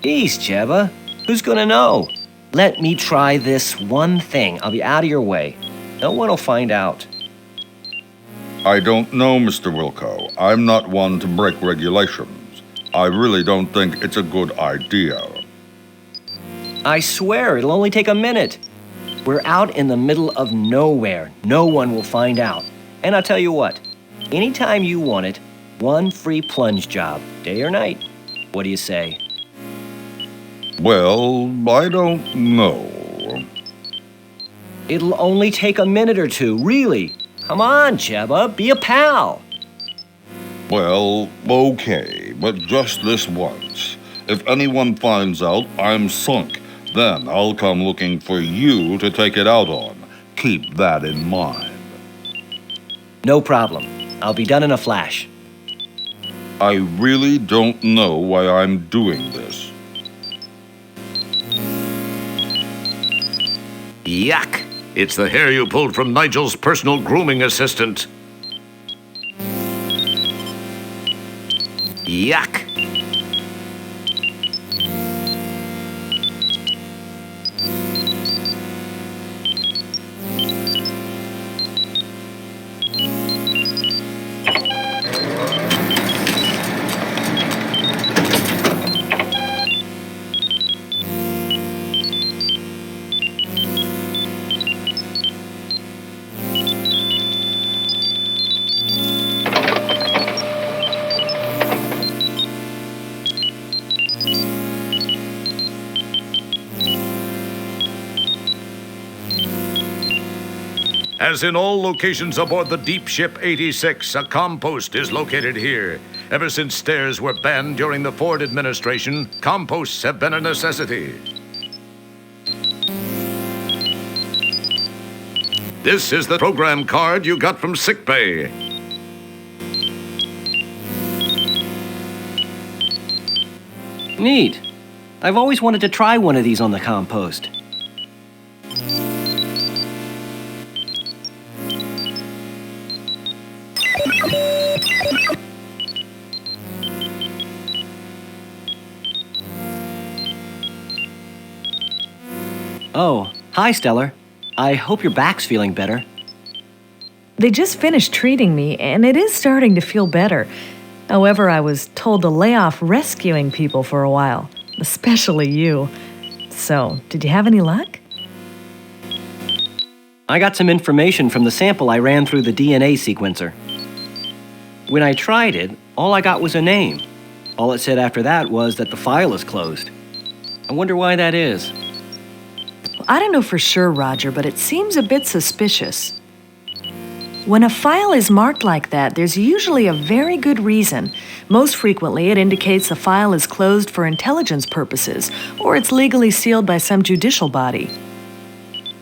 Geez, Jebba, who's gonna know? Let me try this one thing. I'll be out of your way. No one will find out. I don't know, Mr. Wilco. I'm not one to break regulations. I really don't think it's a good idea. I swear, it'll only take a minute. We're out in the middle of nowhere. No one will find out. And I'll tell you what, anytime you want it, one free plunge job, day or night. What do you say? Well, I don't know. It'll only take a minute or two, really. Come on, Jebba, be a pal. Well, okay, but just this once. If anyone finds out I'm sunk, then I'll come looking for you to take it out on. Keep that in mind. No problem. I'll be done in a flash. I really don't know why I'm doing this. Yuck! It's the hair you pulled from Nigel's personal grooming assistant. Yuck! As in all locations aboard the deep ship 86, a ComPost is located here. Ever since stairs were banned during the Ford administration, ComPosts have been a necessity. This is the program card you got from sickbay. Neat. I've always wanted to try one of these on the ComPost. Oh, hi, Stellar. I hope your back's feeling better. They just finished treating me, and it is starting to feel better. However, I was told to lay off rescuing people for a while, especially you. So, did you have any luck? I got some information from the sample I ran through the DNA sequencer. When I tried it, all I got was a name. All it said after that was that the file is closed. I wonder why that is. I don't know for sure, Roger, but it seems a bit suspicious. When a file is marked like that, there's usually a very good reason. Most frequently, it indicates the file is closed for intelligence purposes, or it's legally sealed by some judicial body.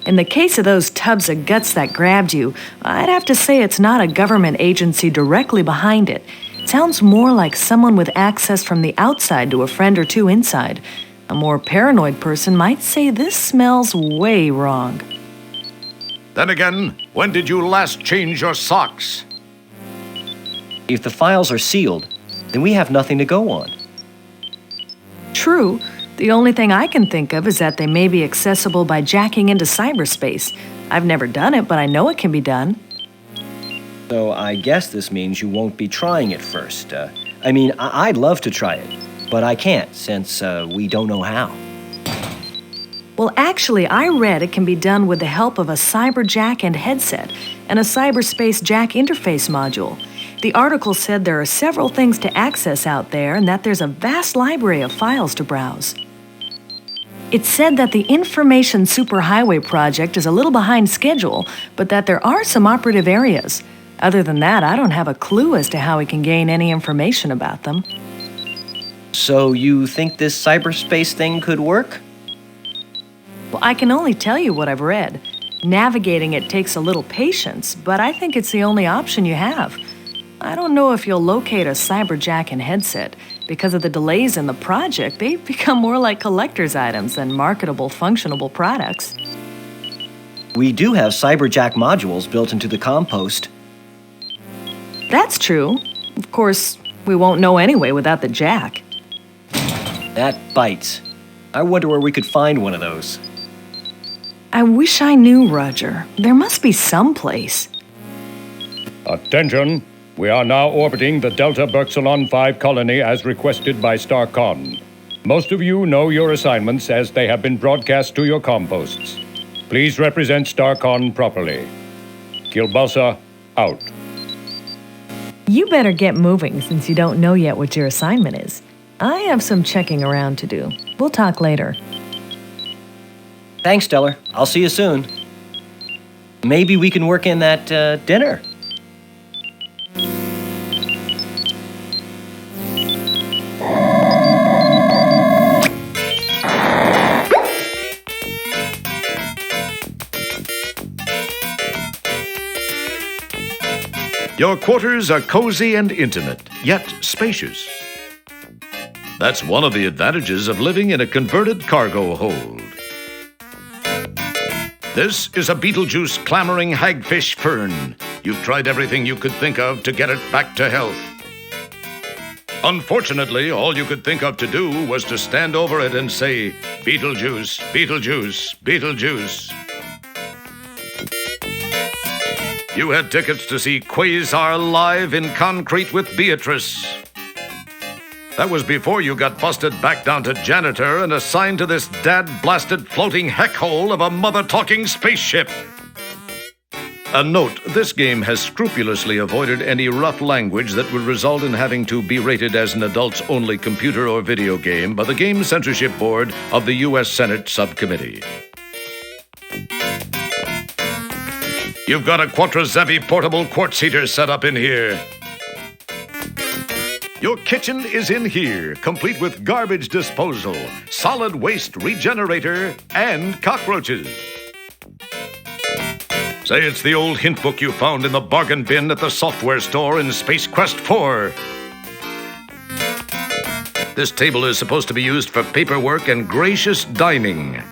In the case of those tubs of guts that grabbed you, I'd have to say it's not a government agency directly behind it. It sounds more like someone with access from the outside to a friend or two inside. A more paranoid person might say this smells way wrong. Then again, when did you last change your socks? If the files are sealed, then we have nothing to go on. True. The only thing I can think of is that they may be accessible by jacking into cyberspace. I've never done it, but I know it can be done. So I guess this means you won't be trying it first. I'd love to try it, but I can't since we don't know how. Well, actually, I read it can be done with the help of a cyber jack and headset and a cyberspace jack interface module. The article said there are several things to access out there and that there's a vast library of files to browse. It said that the Information Superhighway project is a little behind schedule, but that there are some operative areas. Other than that, I don't have a clue as to how we can gain any information about them. So you think this cyberspace thing could work? Well, I can only tell you what I've read. Navigating it takes a little patience, but I think it's the only option you have. I don't know if you'll locate a cyberjack and headset. Because of the delays in the project, they've become more like collector's items than marketable, functionable products. We do have cyberjack modules built into the ComPost. That's true. Of course, we won't know anyway without the jack. That bites. I wonder where we could find one of those. I wish I knew, Roger. There must be some place. Attention! We are now orbiting the Delta Berxalon 5 colony as requested by StarCon. Most of you know your assignments as they have been broadcast to your ComPosts. Please represent StarCon properly. Kielbasa, out. You better get moving since you don't know yet what your assignment is. I have some checking around to do. We'll talk later. Thanks, Stellar. I'll see you soon. Maybe we can work in that dinner. Your quarters are cozy and intimate, yet spacious. That's one of the advantages of living in a converted cargo hold. This is a Beetlejuice clamoring hagfish fern. You've tried everything you could think of to get it back to health. Unfortunately, all you could think of to do was to stand over it and say, Beetlejuice, Beetlejuice, Beetlejuice. You had tickets to see Quasar live in concrete with Beatrice. That was before you got busted back down to janitor and assigned to this dad-blasted floating heck hole of a mother-talking spaceship. A note, this game has scrupulously avoided any rough language that would result in having to be rated as an adults-only computer or video game by the Game Censorship Board of the U.S. Senate Subcommittee. You've got a Quattrozevi portable quartz heater set up in here. Your kitchen is in here, complete with garbage disposal, solid waste regenerator, and cockroaches. Say it's the old hint book you found in the bargain bin at the software store in Space Quest 4. This table is supposed to be used for paperwork and gracious dining.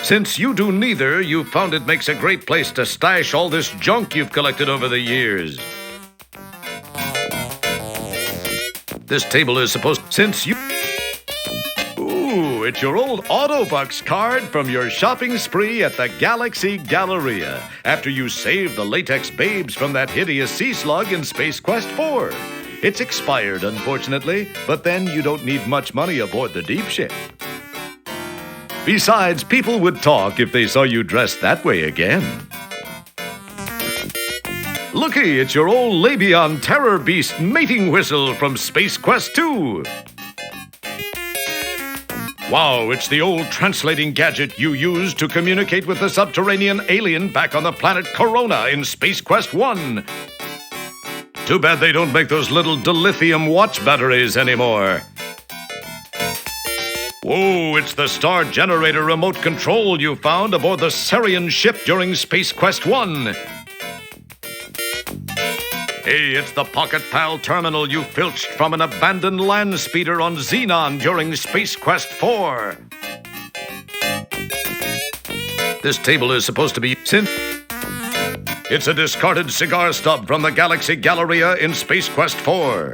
Since you do neither, you found it makes a great place to stash all this junk you've collected over the years. This table is supposed... Since you... Ooh, it's your old Autobucks card from your shopping spree at the Galaxy Galleria after you saved the latex babes from that hideous sea slug in Space Quest 4. It's expired, unfortunately, but then you don't need much money aboard the deep ship. Besides, people would talk if they saw you dressed that way again. Looky, it's your old Labion Terror Beast mating whistle from Space Quest 2. Wow, it's the old translating gadget you used to communicate with the subterranean alien back on the planet Corona in Space Quest 1. Too bad they don't make those little dilithium watch batteries anymore. Whoa, it's the star generator remote control you found aboard the Sarian ship during Space Quest 1. Hey, it's the Pocket Pal terminal you filched from an abandoned land speeder on Xenon during Space Quest 4. This table is supposed to be It's a discarded cigar stub from the Galaxy Galleria in Space Quest 4.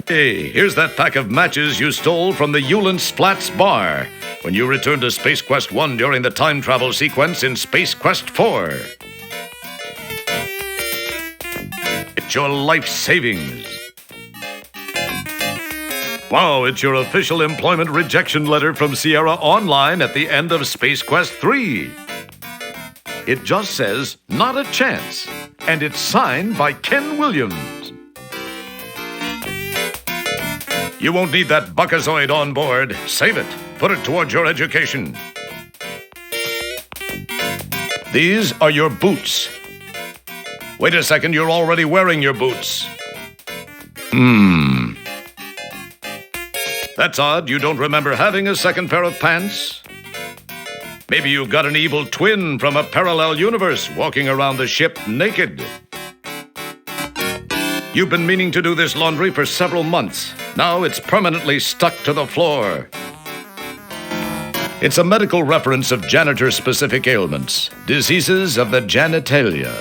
Hey, here's that pack of matches you stole from the Ulan's Flats bar when you returned to Space Quest 1 during the time travel sequence in Space Quest 4. It's your life savings. Wow, it's your official employment rejection letter from Sierra Online at the end of Space Quest 3. It just says, "Not a chance," and it's signed by Ken Williams. You won't need that Buckazoid on board. Save it. Put it towards your education. These are your boots. Wait a second, you're already wearing your boots. That's odd, you don't remember having a second pair of pants? Maybe you've got an evil twin from a parallel universe walking around the ship naked. You've been meaning to do this laundry for several months. Now it's permanently stuck to the floor. It's a medical reference of janitor-specific ailments, diseases of the genitalia.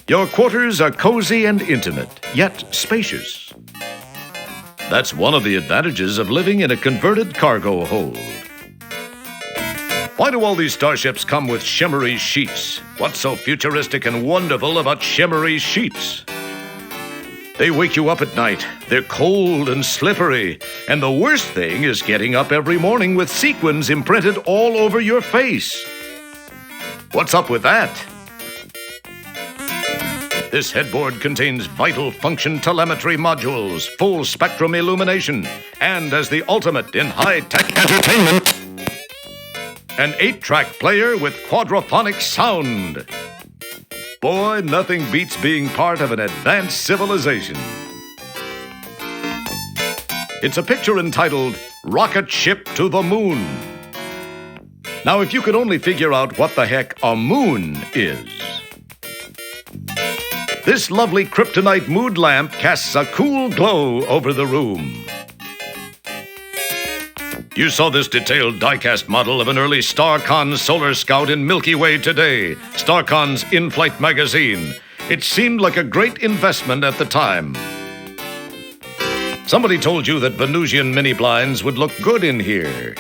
Your quarters are cozy and intimate, yet spacious. That's one of the advantages of living in a converted cargo hold. Why do all these starships come with shimmery sheets? What's so futuristic and wonderful about shimmery sheets? They wake you up at night. They're cold and slippery. And the worst thing is getting up every morning with sequins imprinted all over your face. What's up with that? This headboard contains vital function telemetry modules, full spectrum illumination, and as the ultimate in high-tech entertainment, an 8-track player with quadraphonic sound. Boy, nothing beats being part of an advanced civilization. It's a picture entitled Rocket Ship to the Moon. Now, if you could only figure out what the heck a moon is. This lovely kryptonite mood lamp casts a cool glow over the room. You saw this detailed die-cast model of an early StarCon Solar Scout in Milky Way today, StarCon's in-flight magazine. It seemed like a great investment at the time. Somebody told you that Venusian mini-blinds would look good in here.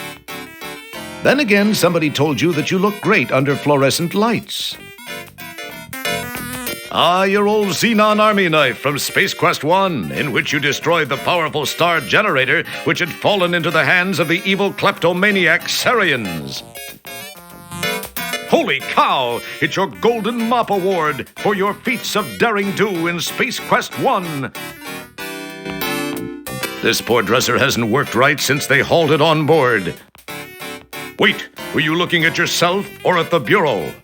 Then again, somebody told you that you look great under fluorescent lights. Ah, your old Xenon Army knife from Space Quest 1, in which you destroyed the powerful star generator which had fallen into the hands of the evil kleptomaniac Sarians. Holy cow! It's your Golden Mop Award for your feats of daring do in Space Quest 1. This poor dresser hasn't worked right since they hauled it on board. Wait, were you looking at yourself or at the bureau?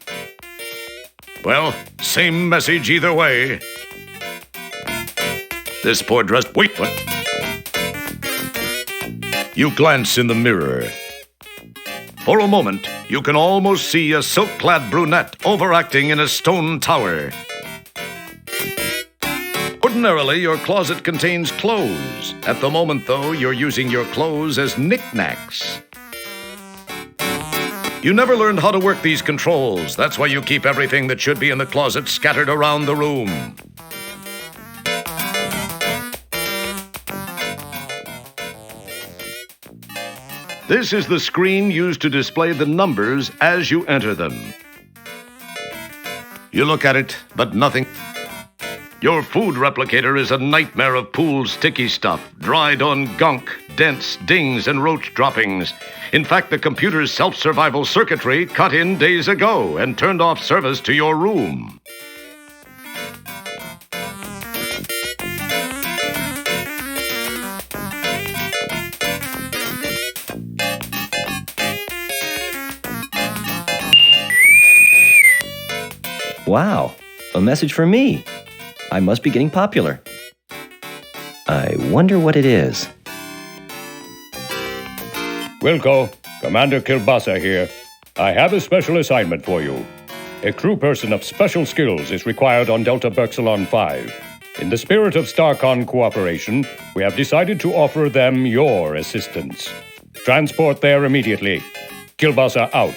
Well, same message either way. This poor dress... Wait, what? You glance in the mirror. For a moment, you can almost see a silk-clad brunette overacting in a stone tower. Ordinarily, your closet contains clothes. At the moment, though, you're using your clothes as knickknacks. You never learned how to work these controls. That's why you keep everything that should be in the closet scattered around the room. This is the screen used to display the numbers as you enter them. You look at it, but nothing. Your food replicator is a nightmare of pooled sticky stuff, dried on gunk, dents, dings, and roach droppings. In fact, the computer's self-survival circuitry cut in days ago and turned off service to your room. Wow, a message for me. I must be getting popular. I wonder what it is. Wilco, Commander Kilbasa here. I have a special assignment for you. A crew person of special skills is required on Delta Berxalon 5. In the spirit of StarCon cooperation, we have decided to offer them your assistance. Transport there immediately. Kilbasa out.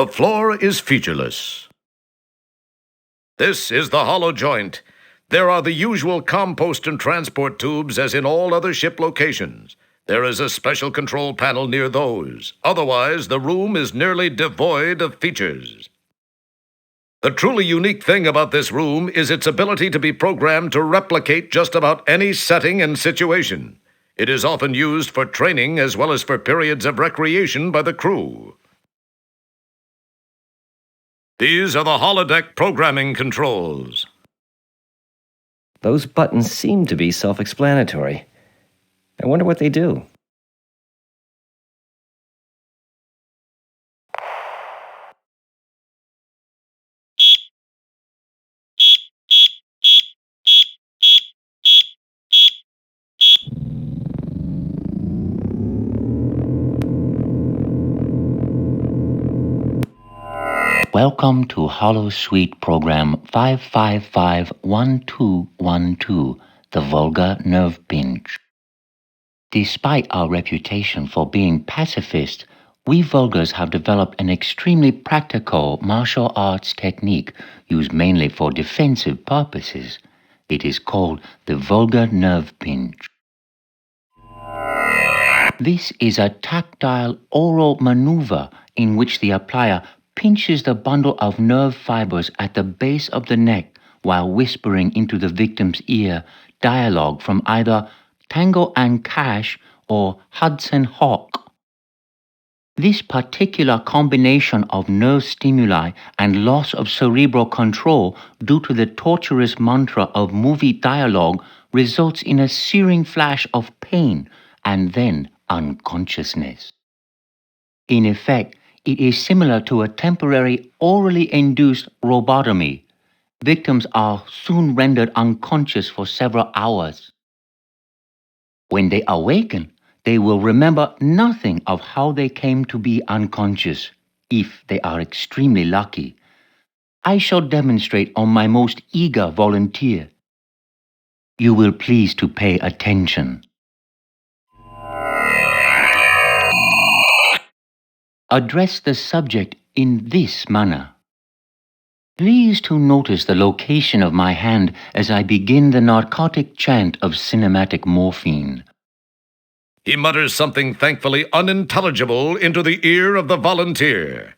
The floor is featureless. This is the hollow joint. There are the usual compost and transport tubes as in all other ship locations. There is a special control panel near those. Otherwise, the room is nearly devoid of features. The truly unique thing about this room is its ability to be programmed to replicate just about any setting and situation. It is often used for training as well as for periods of recreation by the crew. These are the holodeck programming controls. Those buttons seem to be self-explanatory. I wonder what they do. Welcome to Hollow Suite Program 5551212, the Vulgar Nerve Pinch. Despite our reputation for being pacifist, we Vulgars have developed an extremely practical martial arts technique used mainly for defensive purposes. It is called the Vulgar Nerve Pinch. This is a tactile oral maneuver in which the applier pinches the bundle of nerve fibers at the base of the neck while whispering into the victim's ear dialogue from either Tango and Cash or Hudson Hawk. This particular combination of nerve stimuli and loss of cerebral control due to the torturous mantra of movie dialogue results in a searing flash of pain and then unconsciousness. In effect, it is similar to a temporary orally induced robotomy. Victims are soon rendered unconscious for several hours. When they awaken, they will remember nothing of how they came to be unconscious, if they are extremely lucky. I shall demonstrate on my most eager volunteer. You will please to pay attention. Address the subject in this manner. Please to notice the location of my hand as I begin the narcotic chant of cinematic morphine. He mutters something thankfully unintelligible into the ear of the volunteer.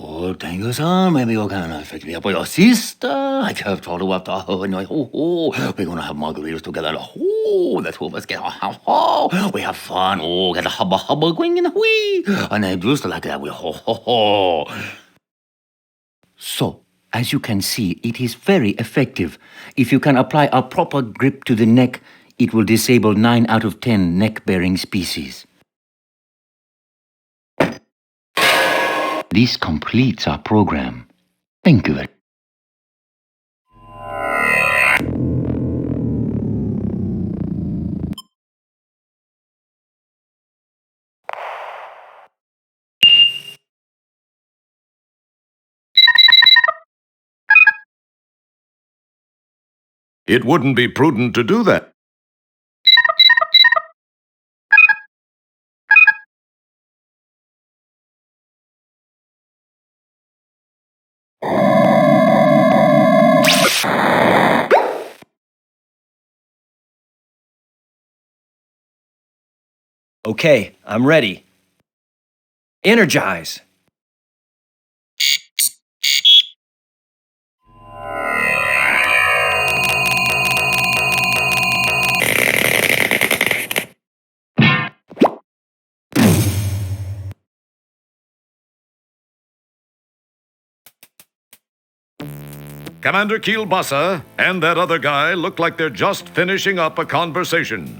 Oh, thank you, sir. Maybe you can fetch me up your sister. I have told you after her. We're gonna have margaritas together. Oh, the two of us get we have fun. Oh, get a hubba hubba going in the wee. And I just like that. So, as you can see, it is very effective. If you can apply a proper grip to the neck, it will disable 9 out of 10 neck-bearing species. This completes our program. Thank you. It wouldn't be prudent to do that. Okay, I'm ready. Energize! Commander Kielbasa and that other guy look like they're just finishing up a conversation.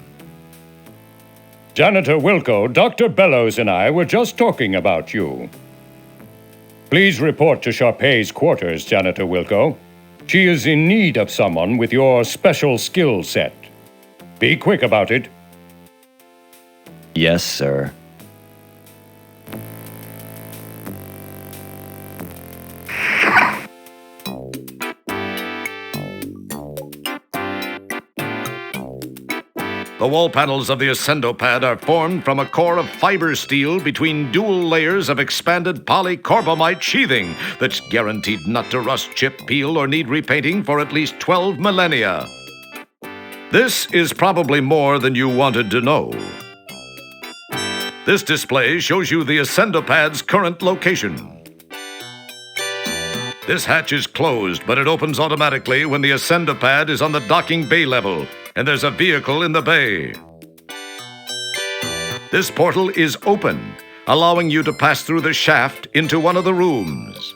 Janitor Wilco, Dr. Bellows and I were just talking about you. Please report to Sharpay's quarters, Janitor Wilco. She is in need of someone with your special skill set. Be quick about it. Yes, sir. The wall panels of the Ascendo pad are formed from a core of fiber steel between dual layers of expanded polycarbamide sheathing that's guaranteed not to rust, chip, peel, or need repainting for at least 12 millennia. This is probably more than you wanted to know. This display shows you the Ascendo pad's current location. This hatch is closed, but it opens automatically when the Ascendo pad is on the docking bay level, and there's a vehicle in the bay. This portal is open, allowing you to pass through the shaft into one of the rooms.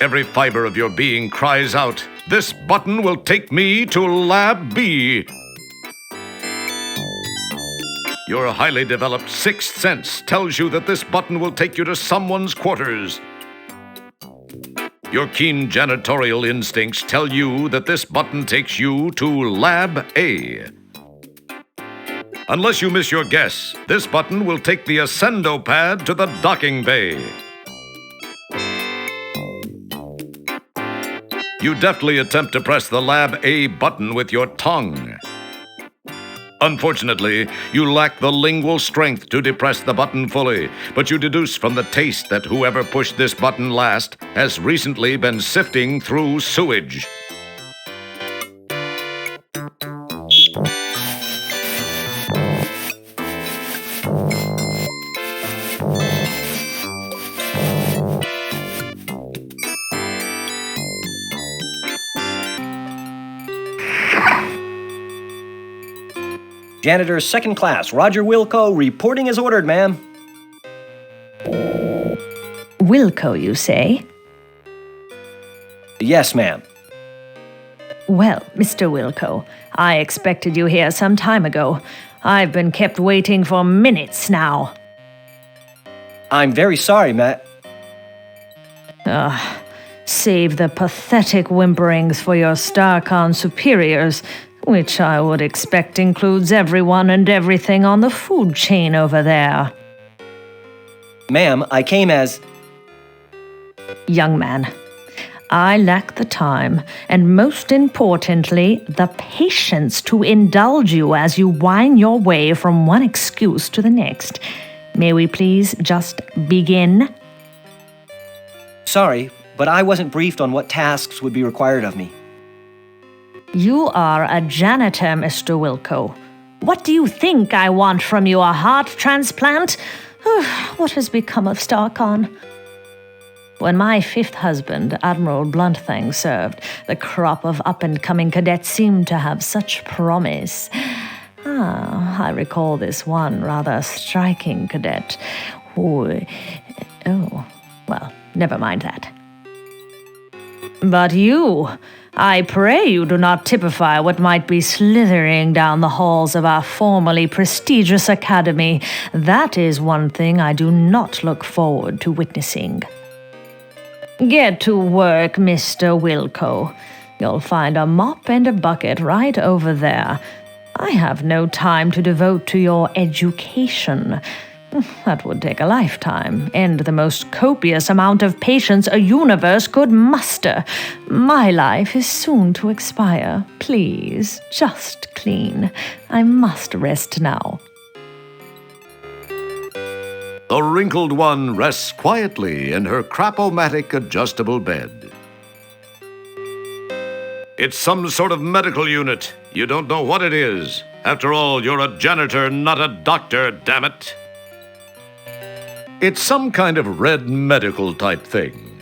Every fiber of your being cries out, "This button will take me to Lab B." Your highly developed sixth sense tells you that this button will take you to someone's quarters. Your keen janitorial instincts tell you that this button takes you to Lab A. Unless you miss your guess, this button will take the Ascendo pad to the docking bay. You deftly attempt to press the Lab A button with your tongue. Unfortunately, you lack the lingual strength to depress the button fully, but you deduce from the taste that whoever pushed this button last has recently been sifting through sewage. Janitor second class, Roger Wilco, reporting as ordered, ma'am. Wilco, you say? Yes, ma'am. Well, Mr. Wilco, I expected you here some time ago. I've been kept waiting for minutes now. I'm very sorry, Matt. Save the pathetic whimperings for your StarCon superiors, which I would expect includes everyone and everything on the food chain over there. Ma'am, I came as... Young man, I lack the time, and most importantly, the patience to indulge you as you whine your way from one excuse to the next. May we please just begin? Sorry, but I wasn't briefed on what tasks would be required of me. You are a janitor, Mr. Wilco. What do you think I want from you, a heart transplant? What has become of StarCon? When my fifth husband, Admiral Bluntthang, served, the crop of up-and-coming cadets seemed to have such promise. I recall this one rather striking cadet who... well, never mind that. But you... I pray you do not typify what might be slithering down the halls of our formerly prestigious academy. That is one thing I do not look forward to witnessing. Get to work, Mr. Wilco. You'll find a mop and a bucket right over there. I have no time to devote to your education. That would take a lifetime, and the most copious amount of patience a universe could muster. My life is soon to expire. Please, just clean. I must rest now. The wrinkled one rests quietly in her crapomatic adjustable bed. It's some sort of medical unit. You don't know what it is. After all, you're a janitor, not a doctor, damn it. It's some kind of red medical type thing.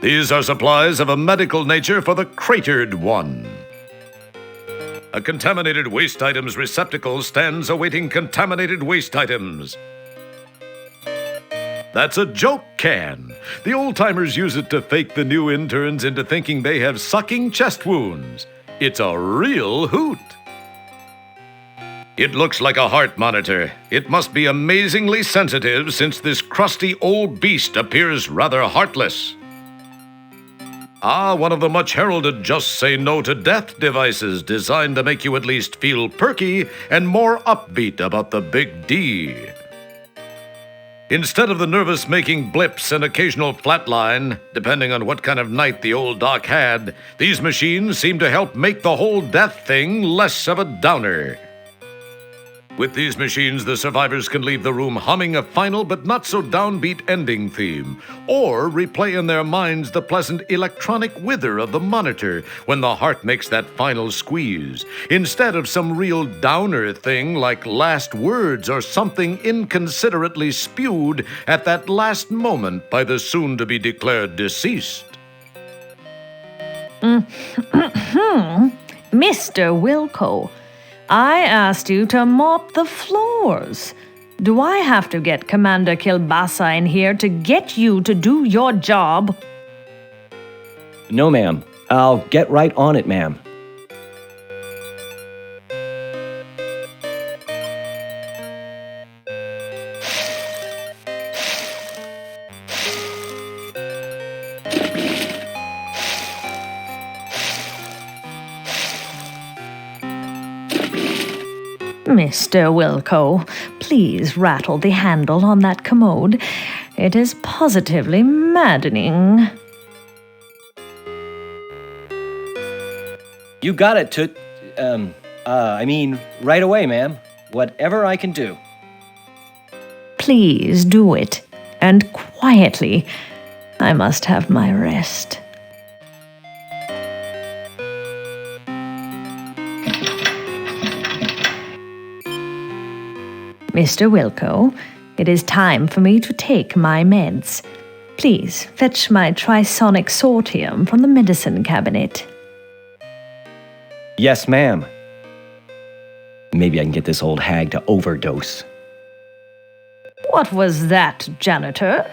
These are supplies of a medical nature for the cratered one. A contaminated waste items receptacle stands awaiting contaminated waste items. That's a joke can. The old-timers use it to fake the new interns into thinking they have sucking chest wounds. It's a real hoot. It looks like a heart monitor. It must be amazingly sensitive since this crusty old beast appears rather heartless. One of the much heralded just say no to death devices designed to make you at least feel perky and more upbeat about the big D. Instead of the nervous making blips and occasional flatline, depending on what kind of night the old doc had, these machines seem to help make the whole death thing less of a downer. With these machines, the survivors can leave the room humming a final but not so downbeat ending theme, or replay in their minds the pleasant electronic wither of the monitor when the heart makes that final squeeze, instead of some real downer thing like last words or something inconsiderately spewed at that last moment by the soon-to-be declared deceased. Mr. Wilco, I asked you to mop the floors. Do I have to get Commander Kielbasa in here to get you to do your job? No, ma'am. I'll get right on it, ma'am. Mr. Wilco, please rattle the handle on that commode. It is positively maddening. You got it, right away, ma'am. Whatever I can do. Please do it, and quietly. I must have my rest. Mr. Wilco, it is time for me to take my meds. Please fetch my trisonic sortium from the medicine cabinet. Yes, ma'am. Maybe I can get this old hag to overdose. What was that, janitor?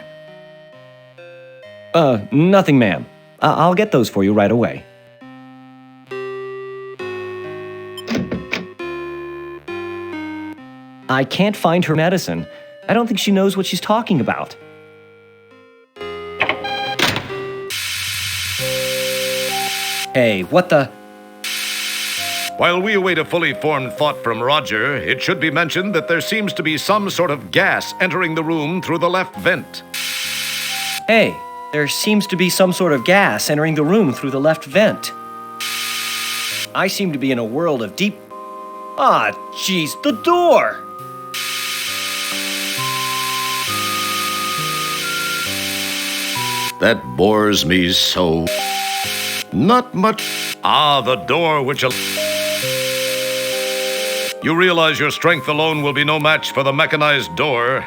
Nothing, ma'am. I'll get those for you right away. I can't find her medicine. I don't think she knows what she's talking about. Hey, what the? While we await a fully formed thought from Roger, it should be mentioned that there seems to be some sort of gas entering the room through the left vent. Hey, there seems to be some sort of gas entering the room through the left vent. I seem to be in a world of deep... Ah, jeez, the door! That bores me so. Not much. Ah, the door which... You realize your strength alone will be no match for the mechanized door.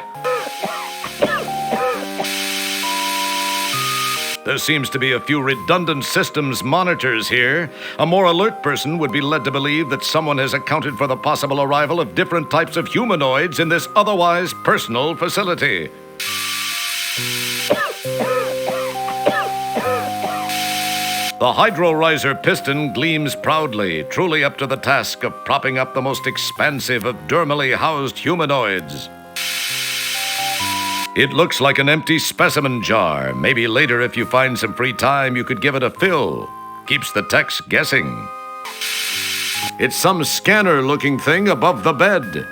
There seems to be a few redundant systems monitors here. A more alert person would be led to believe that someone has accounted for the possible arrival of different types of humanoids in this otherwise personal facility. The hydro-riser piston gleams proudly, truly up to the task of propping up the most expansive of dermally housed humanoids. It looks like an empty specimen jar. Maybe later, if you find some free time, you could give it a fill. Keeps the techs guessing. It's some scanner-looking thing above the bed.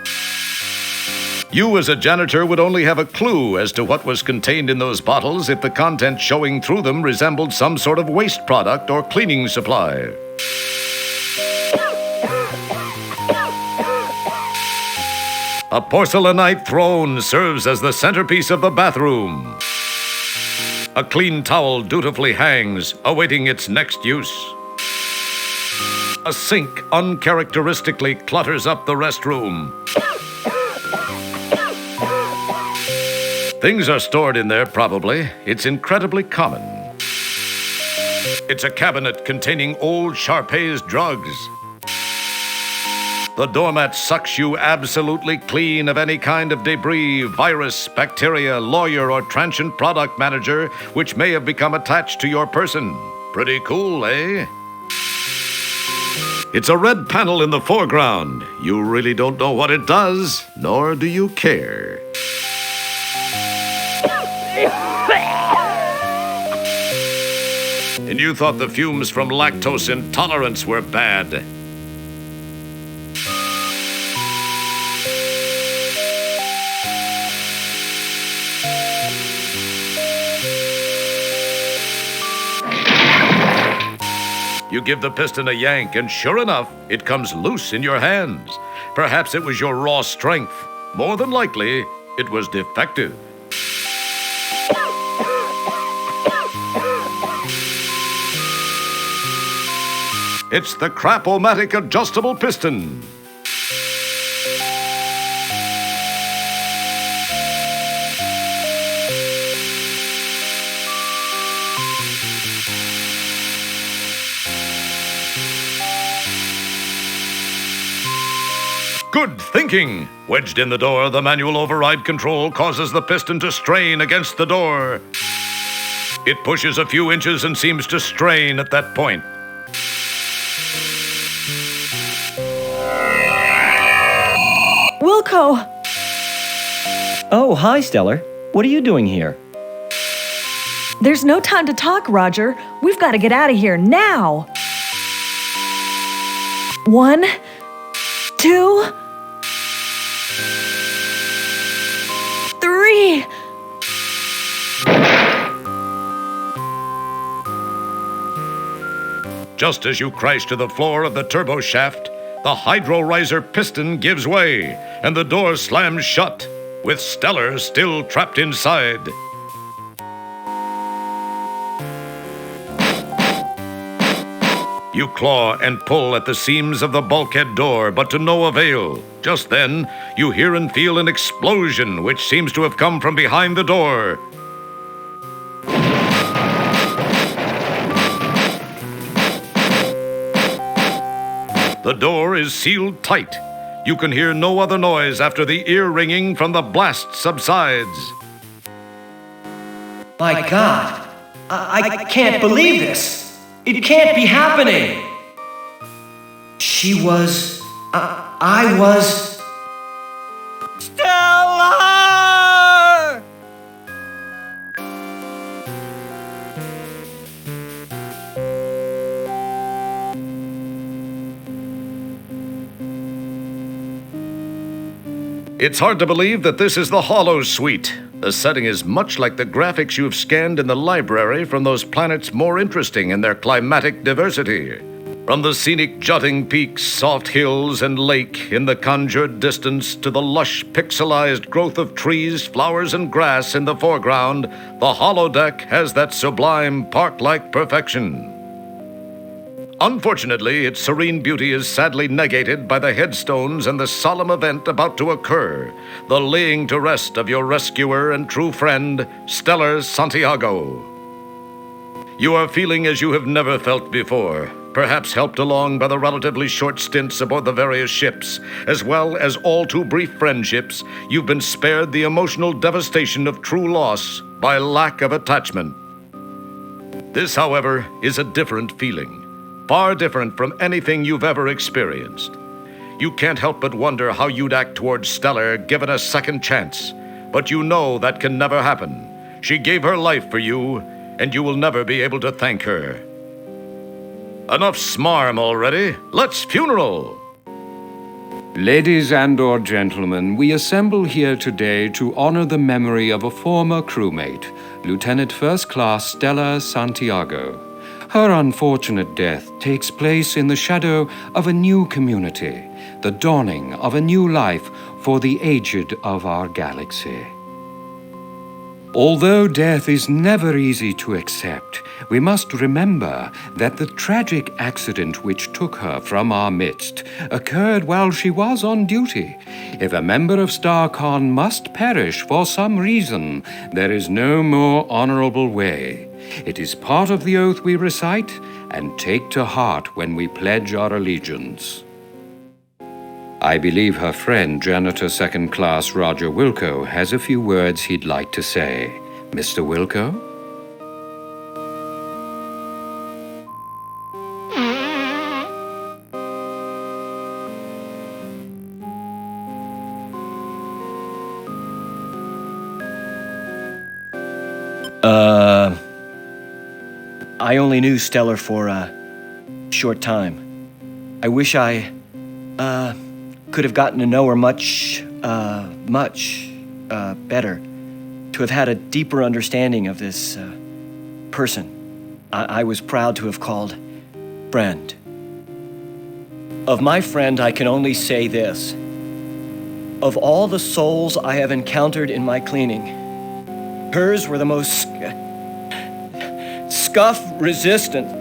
You, as a janitor, would only have a clue as to what was contained in those bottles if the content showing through them resembled some sort of waste product or cleaning supply. A porcelainite throne serves as the centerpiece of the bathroom. A clean towel dutifully hangs, awaiting its next use. A sink uncharacteristically clutters up the restroom. Things are stored in there, probably. It's incredibly common. It's a cabinet containing old Sharpay's drugs. The doormat sucks you absolutely clean of any kind of debris, virus, bacteria, lawyer, or transient product manager which may have become attached to your person. Pretty cool, eh? It's a red panel in the foreground. You really don't know what it does, nor do you care. And you thought the fumes from lactose intolerance were bad. You give the piston a yank, and sure enough, it comes loose in your hands. Perhaps it was your raw strength. More than likely, it was defective. It's the Crap-O-Matic adjustable piston. Good thinking! Wedged in the door, the manual override control causes the piston to strain against the door. It pushes a few inches and seems to strain at that point. Wilco! Oh, hi, Stellar. What are you doing here? There's no time to talk, Roger. We've got to get out of here now. 1, 2, 3. Just as you crash to the floor of the turbo shaft, the hydro riser piston gives way, and the door slams shut, with Stellar still trapped inside. You claw and pull at the seams of the bulkhead door, but to no avail. Just then, you hear and feel an explosion, which seems to have come from behind the door. The door is sealed tight. You can hear no other noise after the ear ringing from the blast subsides. My God, I can't believe this. It can't be happening. She was... I was... Stellar! It's hard to believe that this is the Hollow Suite. The setting is much like the graphics you've scanned in the library from those planets more interesting in their climatic diversity. From the scenic jutting peaks, soft hills, and lake in the conjured distance to the lush, pixelized growth of trees, flowers, and grass in the foreground, the holodeck has that sublime park-like perfection. Unfortunately, its serene beauty is sadly negated by the headstones and the solemn event about to occur, the laying to rest of your rescuer and true friend, Stellar Santiago. You are feeling as you have never felt before, perhaps helped along by the relatively short stints aboard the various ships, as well as all too brief friendships. You've been spared the emotional devastation of true loss by lack of attachment. This, however, is a different feeling. Far different from anything you've ever experienced. You can't help but wonder how you'd act towards Stellar given a second chance, but you know that can never happen. She gave her life for you, and you will never be able to thank her. Enough smarm already. Let's funeral! Ladies and/or gentlemen, we assemble here today to honor the memory of a former crewmate, Lieutenant First Class Stellar Santiago. Her unfortunate death takes place in the shadow of a new community, the dawning of a new life for the aged of our galaxy. Although death is never easy to accept, we must remember that the tragic accident which took her from our midst occurred while she was on duty. If a member of StarCon must perish for some reason, there is no more honorable way. It is part of the oath we recite and take to heart when we pledge our allegiance. I believe her friend, Janitor Second Class Roger Wilco, has a few words he'd like to say. Mr. Wilco? I only knew Stellar for a short time. I wish I, could have gotten to know her much better. To have had a deeper understanding of this person. I was proud to have called friend. Of my friend, I can only say this. Of all the souls I have encountered in my cleaning, hers were the most scuff-resistant.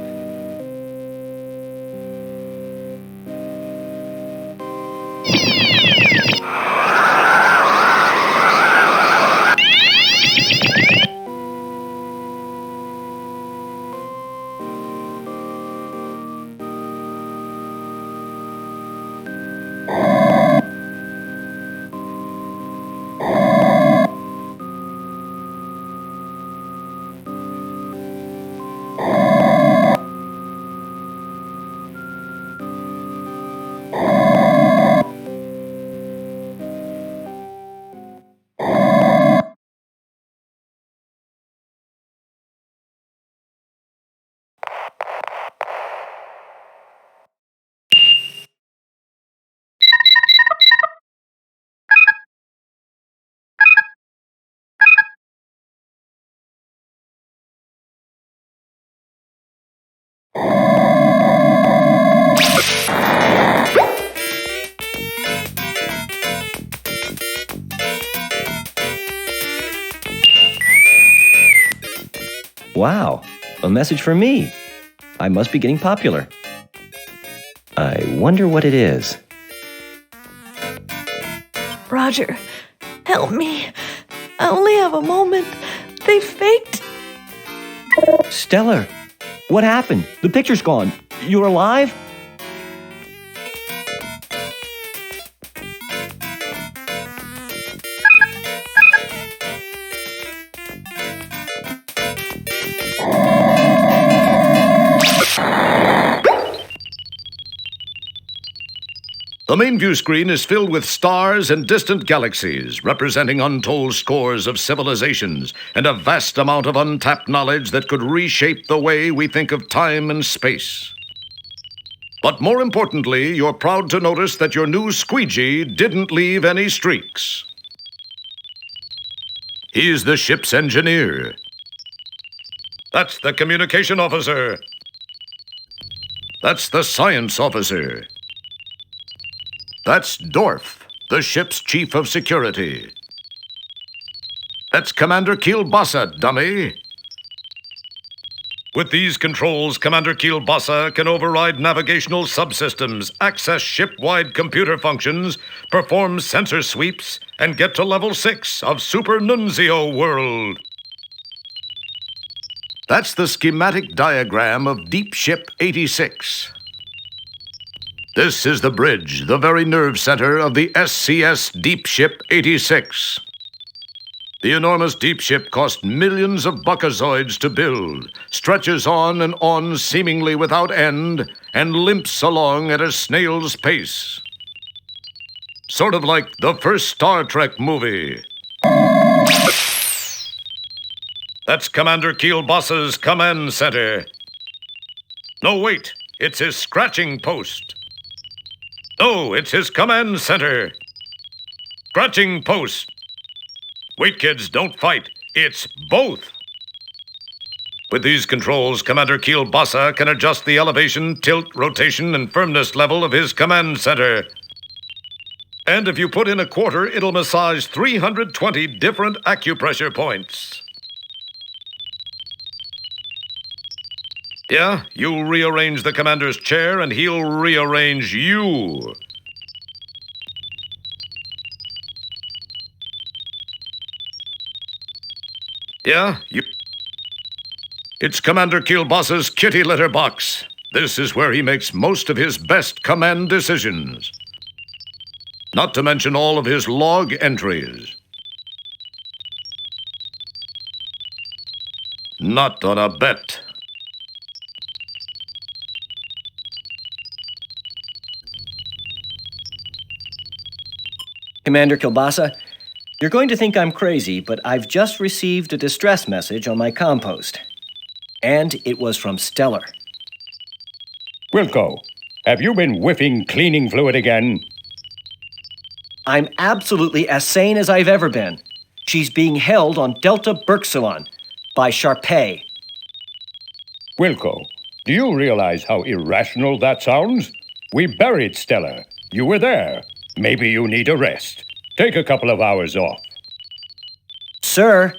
Wow, a message for me. I must be getting popular. I wonder what it is. Roger, help me. I only have a moment. They faked. Stellar, what happened? The picture's gone. You're alive? The main view screen is filled with stars and distant galaxies, representing untold scores of civilizations and a vast amount of untapped knowledge that could reshape the way we think of time and space. But more importantly, you're proud to notice that your new squeegee didn't leave any streaks. He's the ship's engineer. That's the communication officer. That's the science officer. That's Dorf, the ship's chief of security. That's Commander Kielbasa, dummy. With these controls, Commander Kielbasa can override navigational subsystems, access ship-wide computer functions, perform sensor sweeps, and get to level 6 of Super Nunzio World. That's the schematic diagram of Deep Ship 86. This is the bridge, the very nerve center of the SCS Deep Ship 86. The enormous deep ship cost millions of buckazoids to build, stretches on and on seemingly without end, and limps along at a snail's pace. Sort of like the first Star Trek movie. That's Commander Kielbasa's command center. No, wait, it's his scratching post. No, it's his command center. Scratching post. Wait, kids, don't fight. It's both. With these controls, Commander Kielbasa can adjust the elevation, tilt, rotation, and firmness level of his command center. And if you put in a quarter, it'll massage 320 different acupressure points. Yeah, you rearrange the commander's chair and he'll rearrange you. Yeah, you... It's Commander Kielbasa's kitty litter box. This is where he makes most of his best command decisions. Not to mention all of his log entries. Not on a bet. Commander Kielbasa, you're going to think I'm crazy, but I've just received a distress message on my ComPost. And it was from Stellar. Wilco, have you been whiffing cleaning fluid again? I'm absolutely as sane as I've ever been. She's being held on Delta Berxilon by Sharpay. Wilco, Do you realize how irrational that sounds? We buried Stellar. You were there. Maybe you need a rest. Take a couple of hours off. Sir?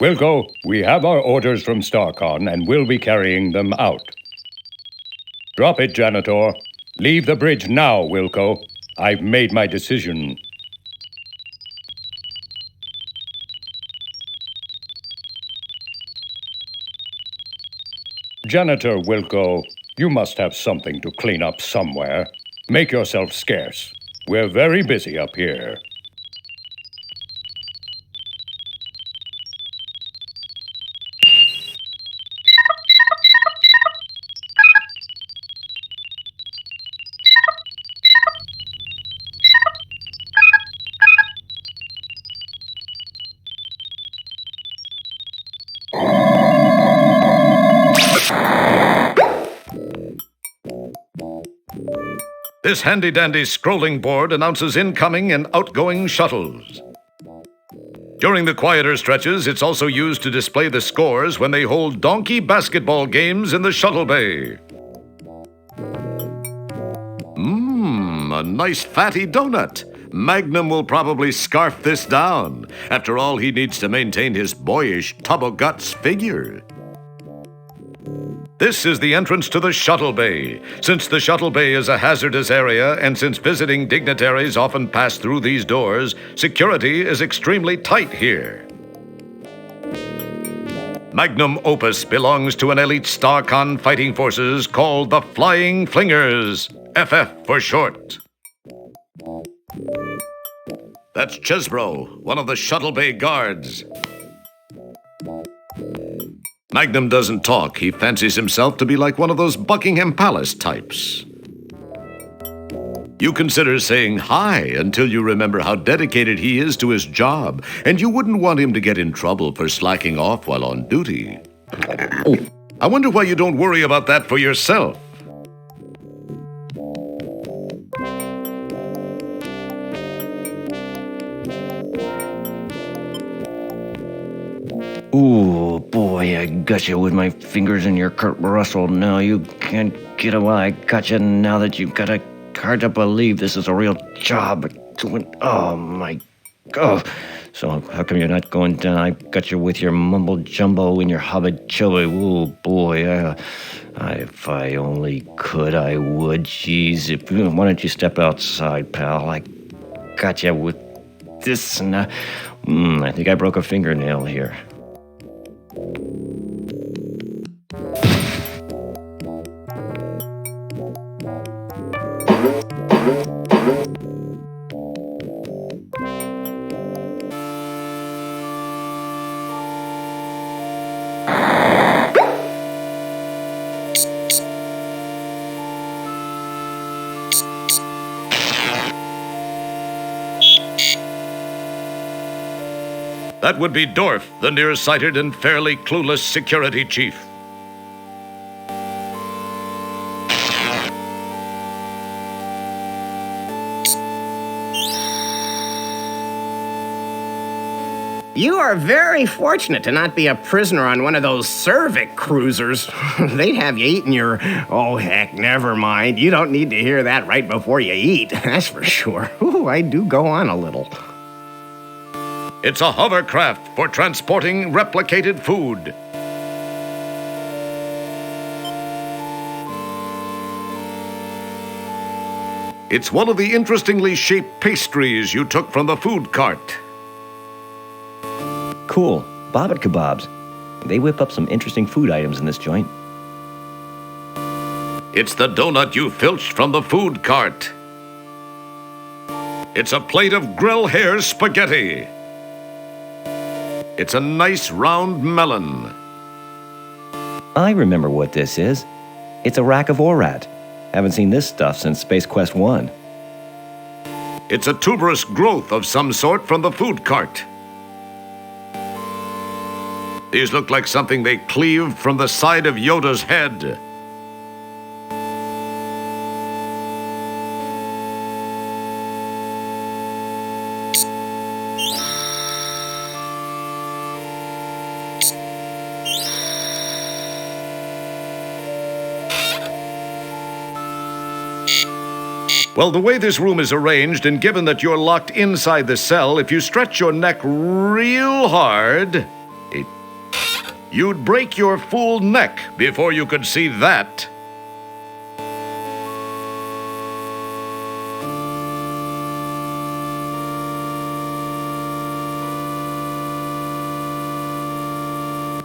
Wilco, we have our orders from StarCon and we'll be carrying them out. Drop it, janitor. Leave the bridge now, Wilco. I've made my decision. Janitor Wilco, you must have something to clean up somewhere. Make yourself scarce. We're very busy up here. This handy-dandy scrolling board announces incoming and outgoing shuttles. During the quieter stretches, it's also used to display the scores when they hold donkey basketball games in the shuttle bay. A nice fatty donut. Magnum will probably scarf this down. After all, he needs to maintain his boyish tub-o'-guts figure. This is the entrance to the shuttle bay. Since the shuttle bay is a hazardous area, and since visiting dignitaries often pass through these doors, security is extremely tight here. Magnum opus belongs to an elite StarCon fighting forces called the Flying Flingers, FF for short. That's Chesbro, one of the shuttle bay guards. Magnum doesn't talk. He fancies himself to be like one of those Buckingham Palace types. You consider saying hi until you remember how dedicated he is to his job, and you wouldn't want him to get in trouble for slacking off while on duty. I wonder why you don't worry about that for yourself. Ooh, boy, I got you with my fingers in your Kurt Russell. Now you can't get away. I got you now that you've got a hard to believe this is a real job. Oh, my God. So how come you're not going down? I got you with your mumble jumbo and your hobbit chubby. Ooh, boy, if I only could, I would. Jeez, why don't you step outside, pal? I got you with this. And, I think I broke a fingernail here. That would be Dorf, the nearsighted and fairly clueless security chief. You are very fortunate to not be a prisoner on one of those Cervic cruisers. They'd have you eating your... Oh, heck, never mind. You don't need to hear that right before you eat, that's for sure. Ooh, I do go on a little. It's a hovercraft for transporting replicated food. It's one of the interestingly shaped pastries you took from the food cart. Cool. Bobbit kebabs. They whip up some interesting food items in this joint. It's the donut you filched from the food cart. It's a plate of grill hair spaghetti. It's a nice round melon. I remember what this is. It's a rack of Orat. Haven't seen this stuff since Space Quest 1. It's a tuberous growth of some sort from the food cart. These look like something they cleaved from the side of Yoda's head. Well, the way this room is arranged, and given that you're locked inside the cell, if you stretch your neck real hard, you'd break your full neck before you could see that.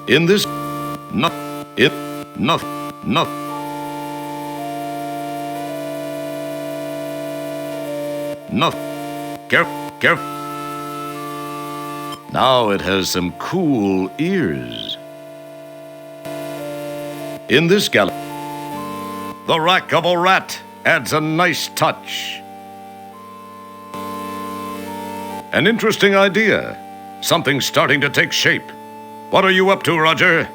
In this, no, careful. Now it has some cool ears. In this gallery, the rack of a rat adds a nice touch. An interesting idea. Something's starting to take shape. What are you up to, Roger?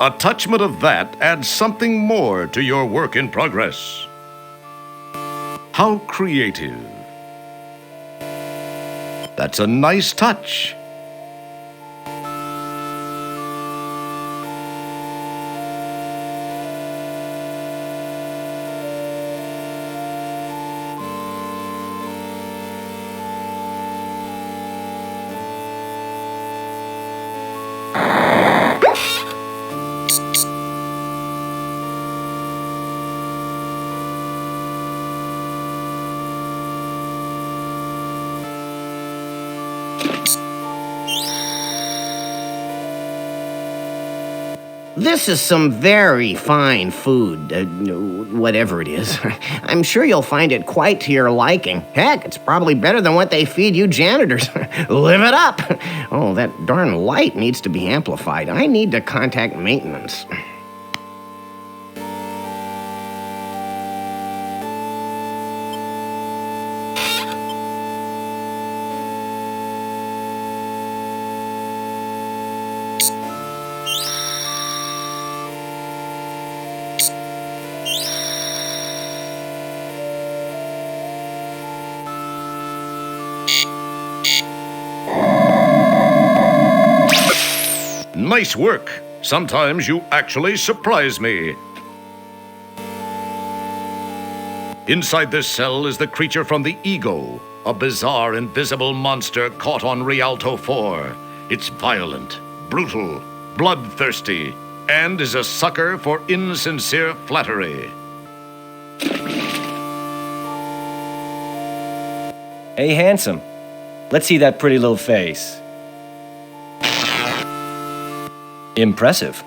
A touchment of that adds something more to your work in progress. How creative. That's a nice touch. This is some very fine food, whatever it is. I'm sure you'll find it quite to your liking. Heck, it's probably better than what they feed you janitors. Live it up! Oh, that darn light needs to be amplified. I need to contact maintenance. Nice work. Sometimes you actually surprise me. Inside this cell is the creature from the Ego, a bizarre invisible monster caught on Rialto 4. It's violent, brutal, bloodthirsty, and is a sucker for insincere flattery. Hey, handsome. Let's see that pretty little face. Impressive.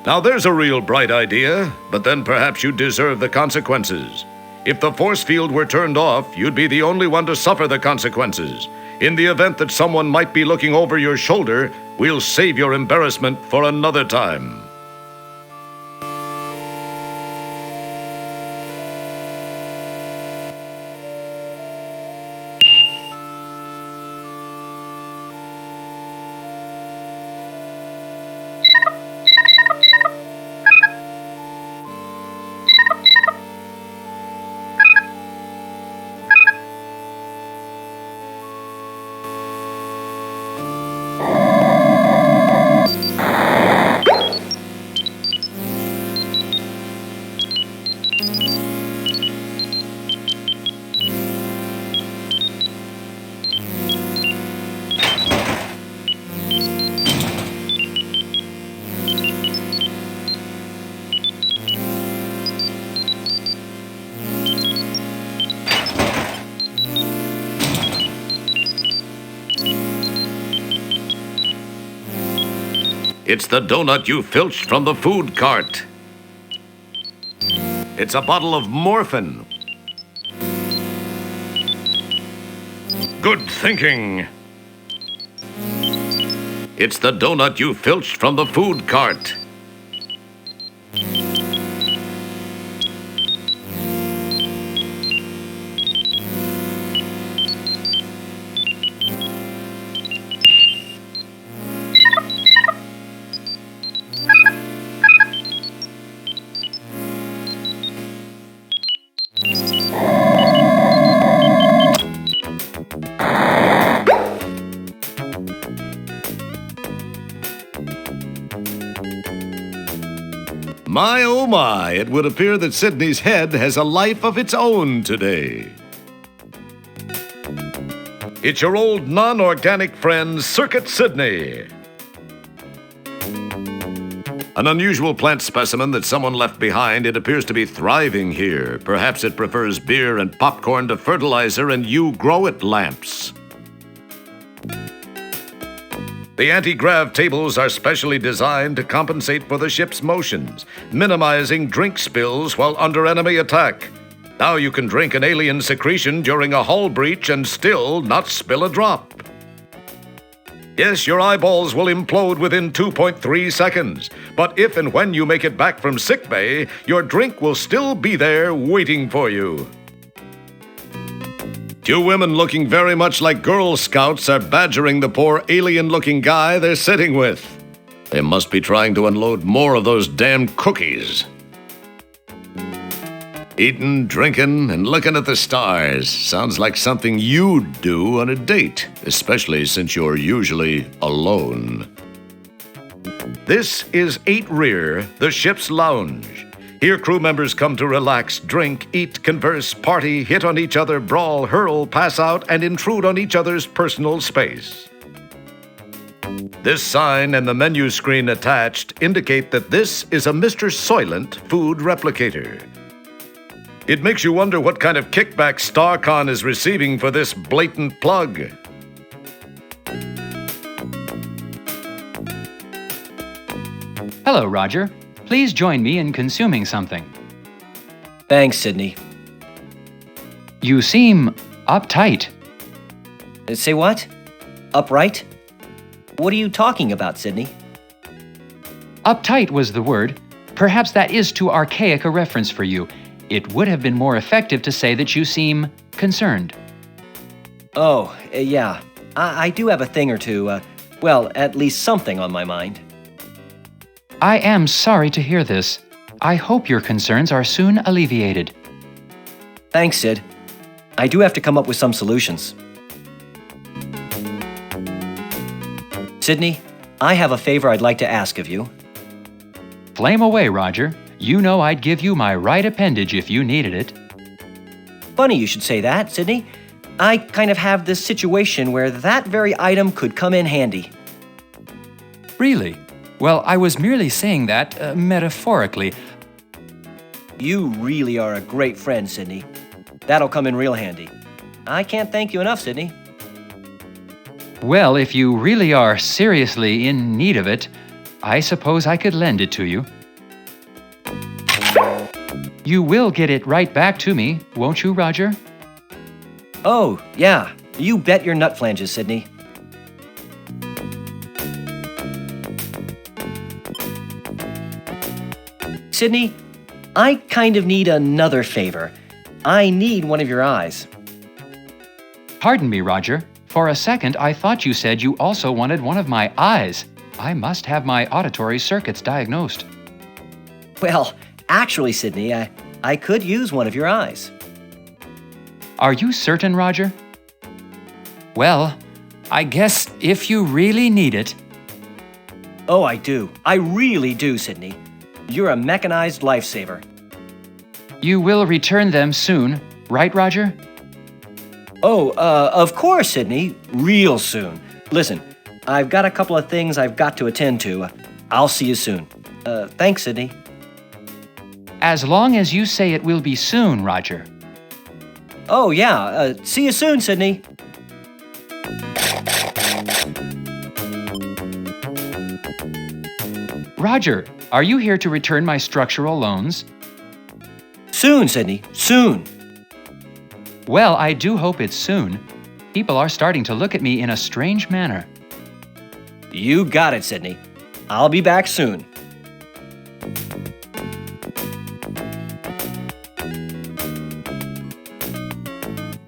Now there's a real bright idea, but then perhaps you deserve the consequences. If the force field were turned off, you'd be the only one to suffer the consequences. In the event that someone might be looking over your shoulder, we'll save your embarrassment for another time. It's the donut you filched from the food cart. It's a bottle of morphine. Good thinking. It's the donut you filched from the food cart. My oh my, it would appear that Sydney's head has a life of its own today. It's your old non-organic friend, Circuit Sydney. An unusual plant specimen that someone left behind, it appears to be thriving here. Perhaps it prefers beer and popcorn to fertilizer and you grow it lamps. The anti-grav tables are specially designed to compensate for the ship's motions, minimizing drink spills while under enemy attack. Now you can drink an alien secretion during a hull breach and still not spill a drop. Yes, your eyeballs will implode within 2.3 seconds, but if and when you make it back from sickbay, your drink will still be there waiting for you. Two women looking very much like Girl Scouts are badgering the poor alien-looking guy they're sitting with. They must be trying to unload more of those damn cookies. Eating, drinking, and looking at the stars sounds like something you'd do on a date, especially since you're usually alone. This is 8 Rear, the ship's lounge. Here crew members come to relax, drink, eat, converse, party, hit on each other, brawl, hurl, pass out, and intrude on each other's personal space. This sign and the menu screen attached indicate that this is a Mr. Soylent food replicator. It makes you wonder what kind of kickback StarCon is receiving for this blatant plug. Hello, Roger. Please join me in consuming something. Thanks, Sydney. You seem uptight. Say what? Upright? What are you talking about, Sydney? Uptight was the word. Perhaps that is too archaic a reference for you. It would have been more effective to say that you seem concerned. Oh, yeah. I do have a thing or two, well, at least something on my mind. I am sorry to hear this. I hope your concerns are soon alleviated. Thanks, Sid. I do have to come up with some solutions. Sydney, I have a favor I'd like to ask of you. Flame away, Roger. You know I'd give you my right appendage if you needed it. Funny you should say that, Sydney. I kind of have this situation where that very item could come in handy. Really? Well, I was merely saying that metaphorically. You really are a great friend, Sydney. That'll come in real handy. I can't thank you enough, Sydney. Well, if you really are seriously in need of it, I suppose I could lend it to you. You will get it right back to me, won't you, Roger? Oh, yeah. You bet your nut flanges, Sydney. Sydney, I kind of need another favor. I need one of your eyes. Pardon me, Roger. For a second, I thought you said you also wanted one of my eyes. I must have my auditory circuits diagnosed. Well, actually, Sydney, I could use one of your eyes. Are you certain, Roger? Well, I guess if you really need it. Oh, I do. I really do, Sydney. You're a mechanized lifesaver. You will return them soon, right, Roger? Oh, of course, Sydney. Real soon. Listen, I've got a couple of things I've got to attend to. I'll see you soon. Thanks, Sydney. As long as you say it will be soon, Roger. Oh, yeah. See you soon, Sydney. Roger, are you here to return my structural loans? Soon, Sydney. Soon. Well, I do hope it's soon. People are starting to look at me in a strange manner. You got it, Sydney. I'll be back soon.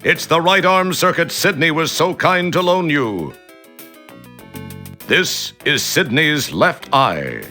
It's the right arm circuit Sydney was so kind to loan you. This is Sydney's left eye.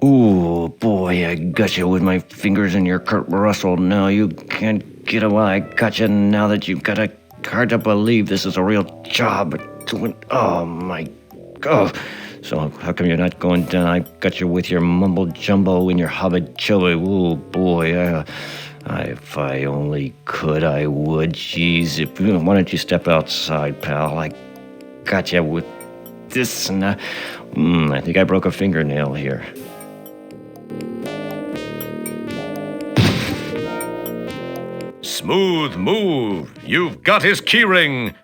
Ooh, boy, I got you with my fingers in your Kurt Russell. Now you can't get away. I got you now that you've got a hard to believe this is a real job. Oh, my God. So how come you're not going down? I got you with your mumble jumbo and your hubba chubba. Ooh, boy, if I only could, I would. Jeez, why don't you step outside, pal? I got you with this, and I think I broke a fingernail here. Smooth move. You've got his keyring.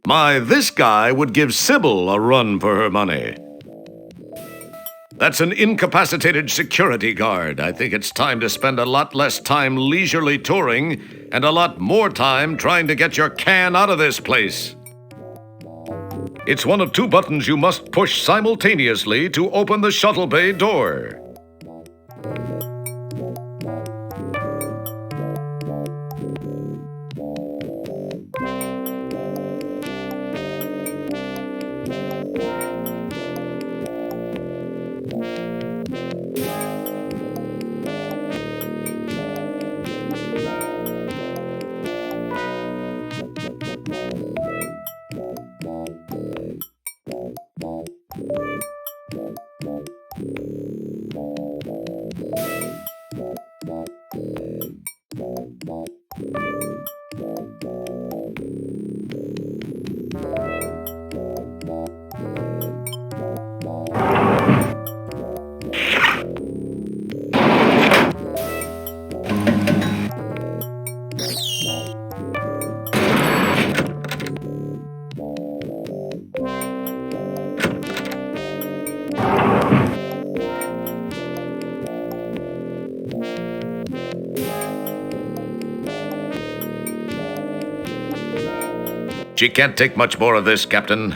My, this guy would give Sybil a run for her money. That's an incapacitated security guard. I think it's time to spend a lot less time leisurely touring and a lot more time trying to get your can out of this place. It's one of two buttons you must push simultaneously to open the shuttle bay door. She can't take much more of this, Captain.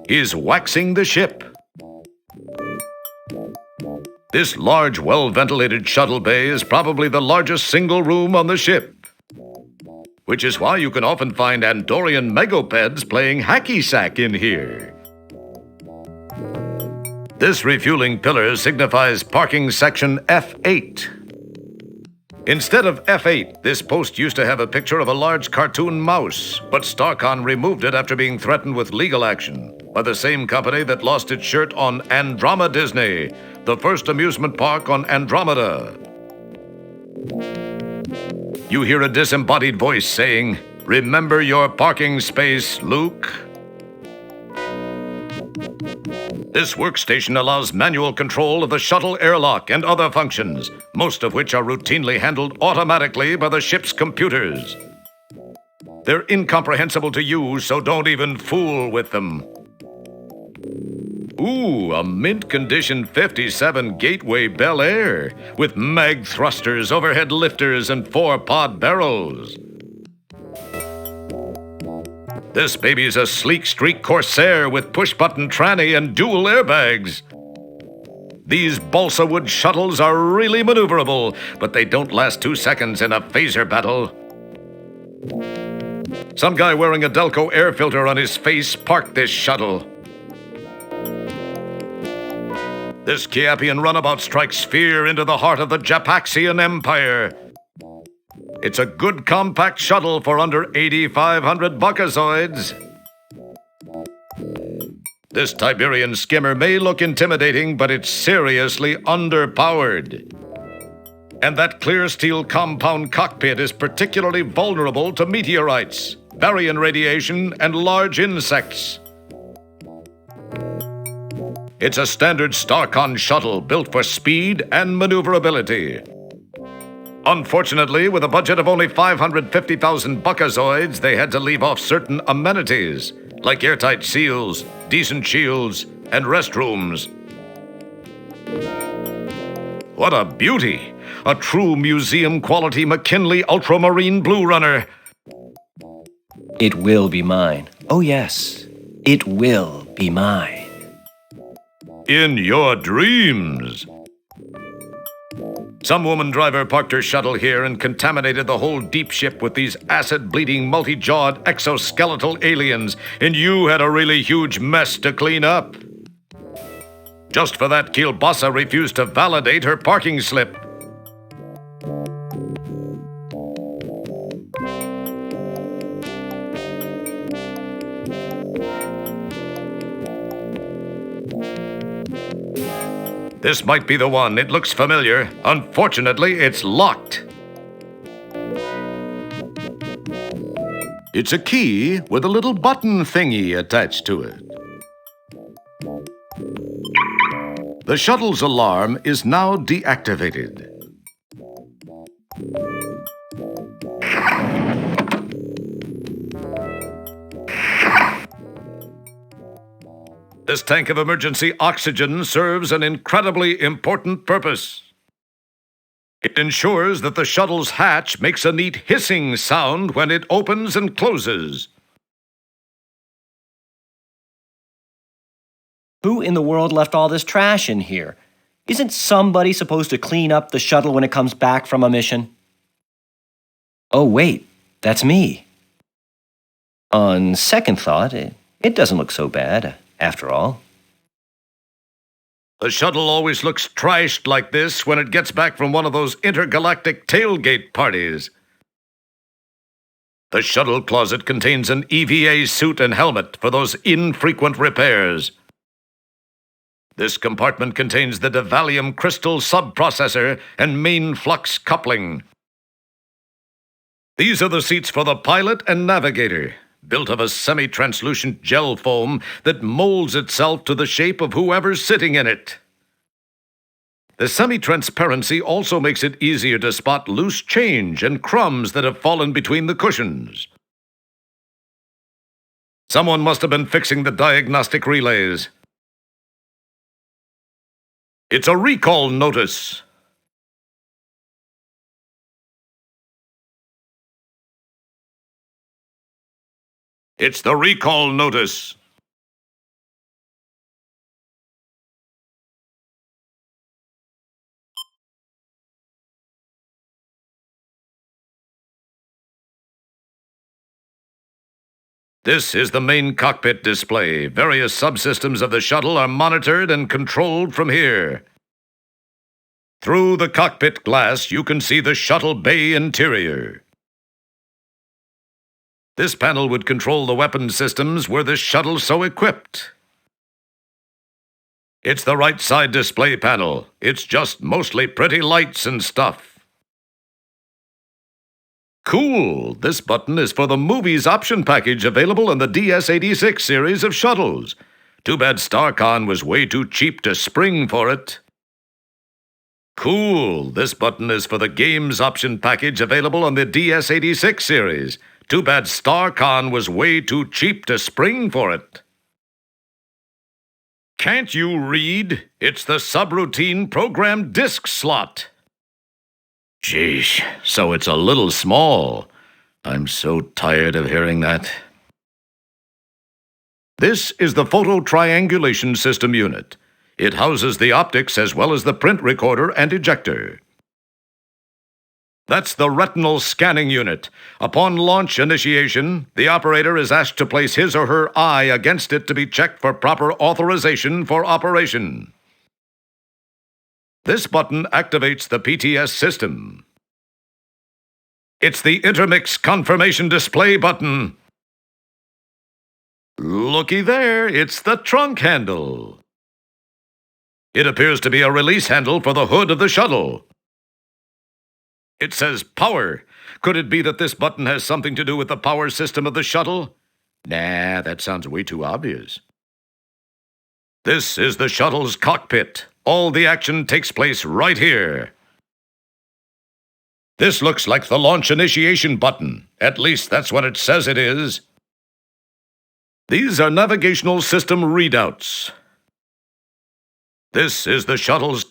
He's waxing the ship. This large, well-ventilated shuttle bay is probably the largest single room on the ship, which is why you can often find Andorian megopeds playing hacky-sack in here. This refueling pillar signifies parking section F8. Instead of F8, this post used to have a picture of a large cartoon mouse, but Starcon removed it after being threatened with legal action by the same company that lost its shirt on Andromeda Disney, the first amusement park on Andromeda. You hear a disembodied voice saying, "Remember your parking space, Luke." This workstation allows manual control of the shuttle airlock and other functions, most of which are routinely handled automatically by the ship's computers. They're incomprehensible to you, so don't even fool with them. Ooh, a mint-condition 57 Gateway Bel Air with mag thrusters, overhead lifters, and 4-pod barrels. This baby's a sleek streak Corsair with push-button tranny and dual airbags. These balsa wood shuttles are really maneuverable, but they don't last 2 seconds in a phaser battle. Some guy wearing a Delco air filter on his face parked this shuttle. This Kiapian runabout strikes fear into the heart of the Japaxian Empire. It's a good compact shuttle for under 8,500 buckazoids. This Tiberian skimmer may look intimidating, but it's seriously underpowered. And that clear steel compound cockpit is particularly vulnerable to meteorites, baryon radiation, and large insects. It's a standard Starcon shuttle built for speed and maneuverability. Unfortunately, with a budget of only 550,000 buckazoids, they had to leave off certain amenities, like airtight seals, decent shields, and restrooms. What a beauty! A true museum-quality McKinley Ultramarine Blue Runner. It will be mine. Oh, yes. It will be mine. In your dreams. Some woman driver parked her shuttle here and contaminated the whole deep ship with these acid-bleeding, multi-jawed exoskeletal aliens, and you had a really huge mess to clean up. Just for that, Kielbasa refused to validate her parking slip. This might be the one. It looks familiar. Unfortunately, it's locked. It's a key with a little button thingy attached to it. The shuttle's alarm is now deactivated. This tank of emergency oxygen serves an incredibly important purpose. It ensures that the shuttle's hatch makes a neat hissing sound when it opens and closes. Who in the world left all this trash in here? Isn't somebody supposed to clean up the shuttle when it comes back from a mission? Oh, wait, that's me. On second thought, it doesn't look so bad, after all. The shuttle always looks trashed like this when it gets back from one of those intergalactic tailgate parties. The shuttle closet contains an EVA suit and helmet for those infrequent repairs. This compartment contains the Devallium crystal subprocessor and main flux coupling. These are the seats for the pilot and navigator, built of a semi-translucent gel foam that molds itself to the shape of whoever's sitting in it. The semi-transparency also makes it easier to spot loose change and crumbs that have fallen between the cushions. Someone must have been fixing the diagnostic relays. It's a recall notice. It's the recall notice. This is the main cockpit display. Various subsystems of the shuttle are monitored and controlled from here. Through the cockpit glass, you can see the shuttle bay interior. This panel would control the weapon systems were this shuttle so equipped. It's the right side display panel. It's just mostly pretty lights and stuff. Cool! This button is for the movies option package available in the DS-86 series of shuttles. Too bad StarCon was way too cheap to spring for it. Cool! This button is for the games option package available on the DS-86 series. Too bad StarCon was way too cheap to spring for it. Can't you read? It's the subroutine program disk slot. Sheesh, so it's a little small. I'm so tired of hearing that. This is the photo triangulation system unit. It houses the optics as well as the print recorder and ejector. That's the retinal scanning unit. Upon launch initiation, the operator is asked to place his or her eye against it to be checked for proper authorization for operation. This button activates the PTS system. It's the intermix confirmation display button. Looky there, it's the trunk handle. It appears to be a release handle for the hood of the shuttle. It says power. Could it be that this button has something to do with the power system of the shuttle? Nah, that sounds way too obvious. This is the shuttle's cockpit. All the action takes place right here. This looks like the launch initiation button. At least that's what it says it is. These are navigational system readouts. This is the shuttle's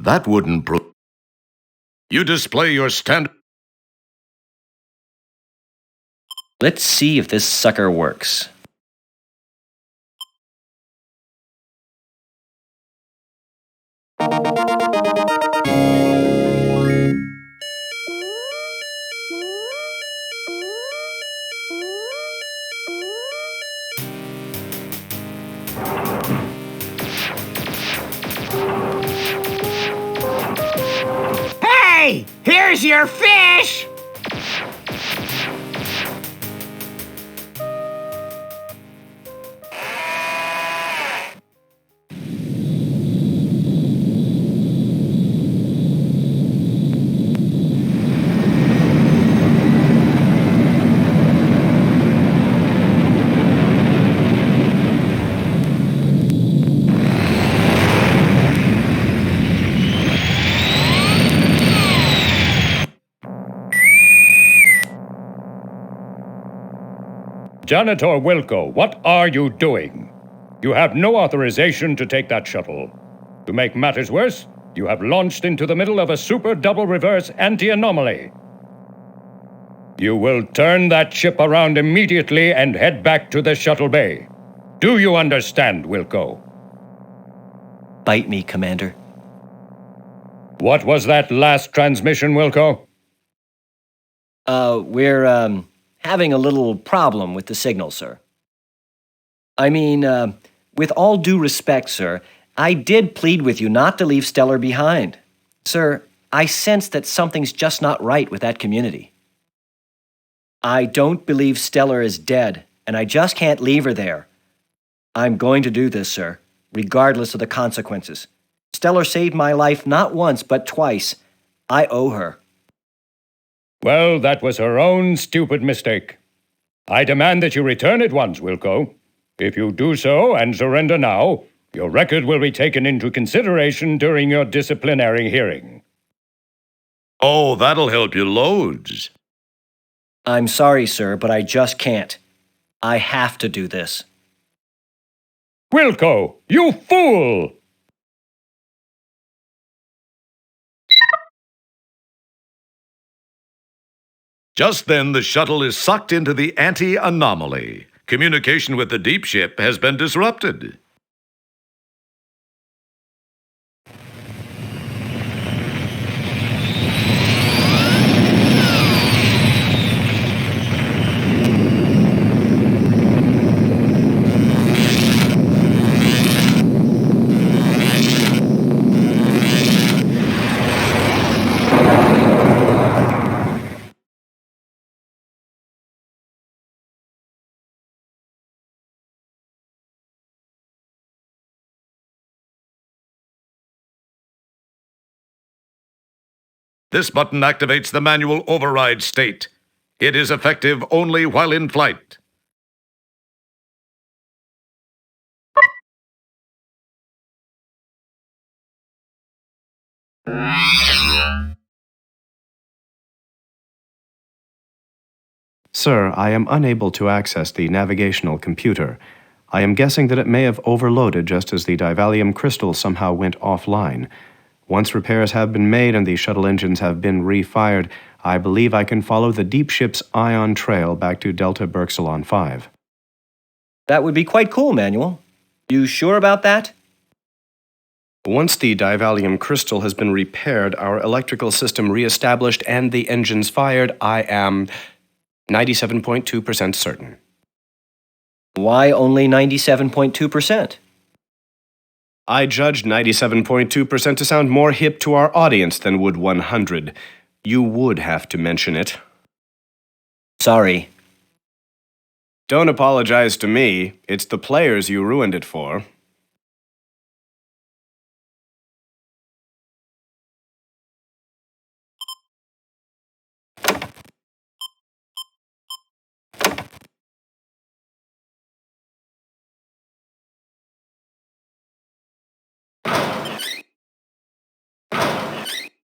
That wouldn't prove. You display your standard. Let's see if this sucker works. Hey, here's your fish! Janitor Wilco, what are you doing? You have no authorization to take that shuttle. To make matters worse, you have launched into the middle of a super double reverse anti-anomaly. You will turn that ship around immediately and head back to the shuttle bay. Do you understand, Wilco? Bite me, Commander. What was that last transmission, Wilco? We're having a little problem with the signal, sir. I mean, with all due respect, sir, I did plead with you not to leave Stellar behind. Sir, I sense that something's just not right with that community. I don't believe Stellar is dead, and I just can't leave her there. I'm going to do this, sir, regardless of the consequences. Stellar saved my life not once, but twice. I owe her. Well, that was her own stupid mistake. I demand that you return at once, Wilco. If you do so and surrender now, your record will be taken into consideration during your disciplinary hearing. Oh, that'll help you loads. I'm sorry, sir, but I just can't. I have to do this. Wilco, you fool! Just then, the shuttle is sucked into the anti-anomaly. Communication with the deep ship has been disrupted. This button activates the manual override state. It is effective only while in flight. Sir, I am unable to access the navigational computer. I am guessing that it may have overloaded just as the divalium crystal somehow went offline. Once repairs have been made and the shuttle engines have been refired, I believe I can follow the deep ship's ion trail back to Delta Berxilon 5. That would be quite cool, Manuel. You sure about that? Once the divalium crystal has been repaired, our electrical system reestablished, and the engines fired, I am 97.2% certain. Why only 97.2%? I judged 97.2% to sound more hip to our audience than would 100. You would have to mention it. Sorry. Don't apologize to me. It's the players you ruined it for.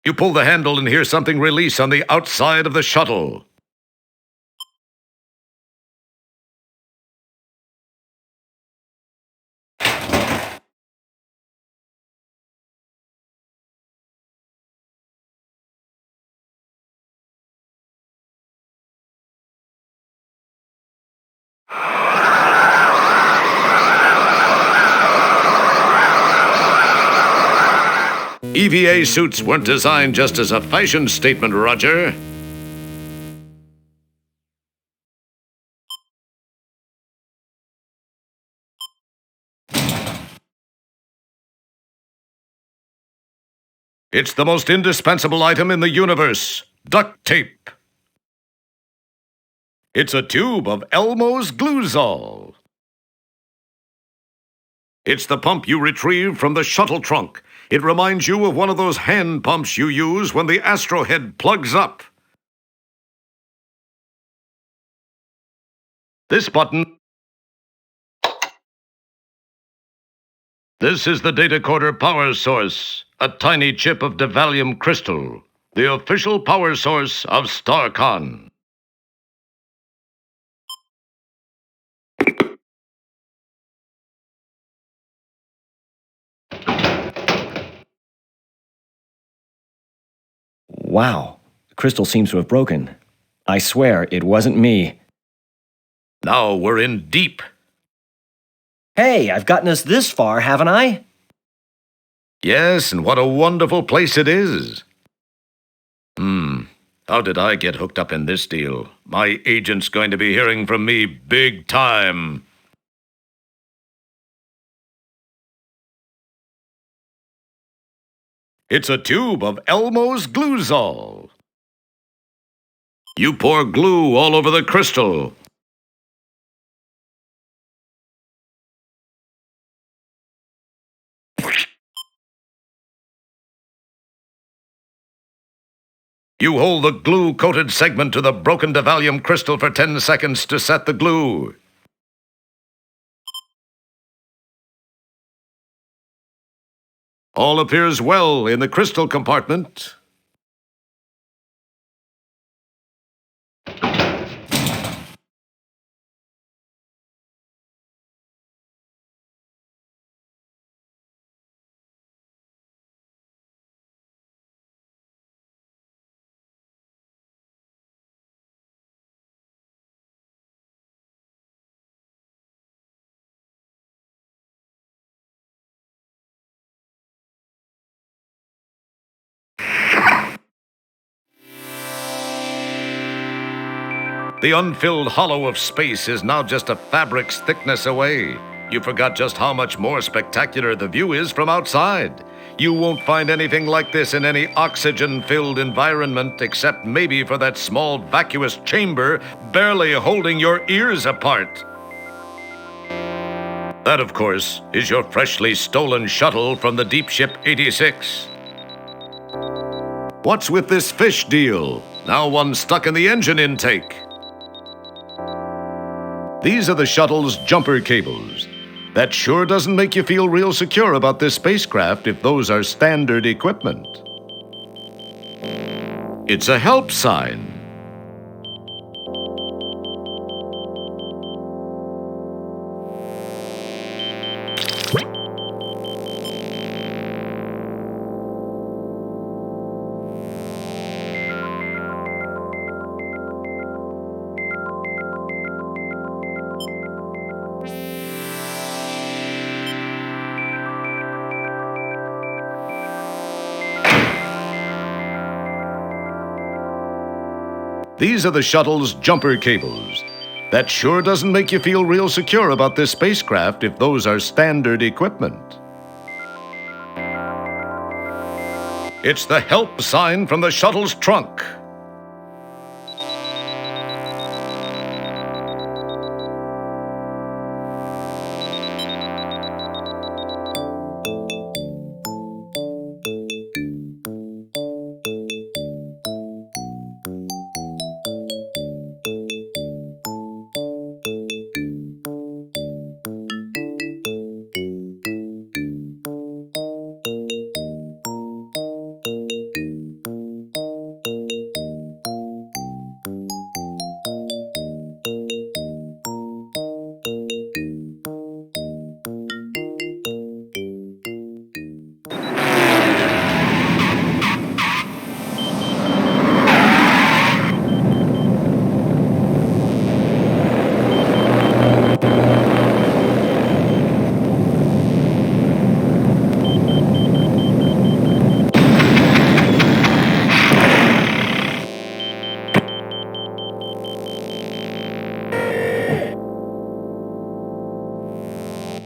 You pull the handle and hear something release on the outside of the shuttle. EVA suits weren't designed just as a fashion statement, Roger. It's the most indispensable item in the universe, duct tape. It's a tube of Elmo's Gluezol. It's the pump you retrieve from the shuttle trunk. It reminds you of one of those hand pumps you use when the astrohead plugs up. This button. This is the data decoder power source, a tiny chip of Devalium crystal, the official power source of StarCon. Wow, the crystal seems to have broken. I swear it wasn't me. Now we're in deep. Hey, I've gotten us this far, haven't I? Yes, and what a wonderful place it is. How did I get hooked up in this deal? My agent's going to be hearing from me big time. It's a tube of Elmo's Gluezol. You pour glue all over the crystal. You hold the glue-coated segment to the broken Devalium crystal for 10 seconds to set the glue. All appears well in the crystal compartment. The unfilled hollow of space is now just a fabric's thickness away. You forgot just how much more spectacular the view is from outside. You won't find anything like this in any oxygen-filled environment except maybe for that small vacuous chamber barely holding your ears apart. That, of course, is your freshly stolen shuttle from the Deep Ship 86. What's with this fish deal? Now one stuck in the engine intake. These are the shuttle's jumper cables. That sure doesn't make you feel real secure about this spacecraft if those are standard equipment. It's a help sign. These are the shuttle's jumper cables. That sure doesn't make you feel real secure about this spacecraft if those are standard equipment. It's the help sign from the shuttle's trunk.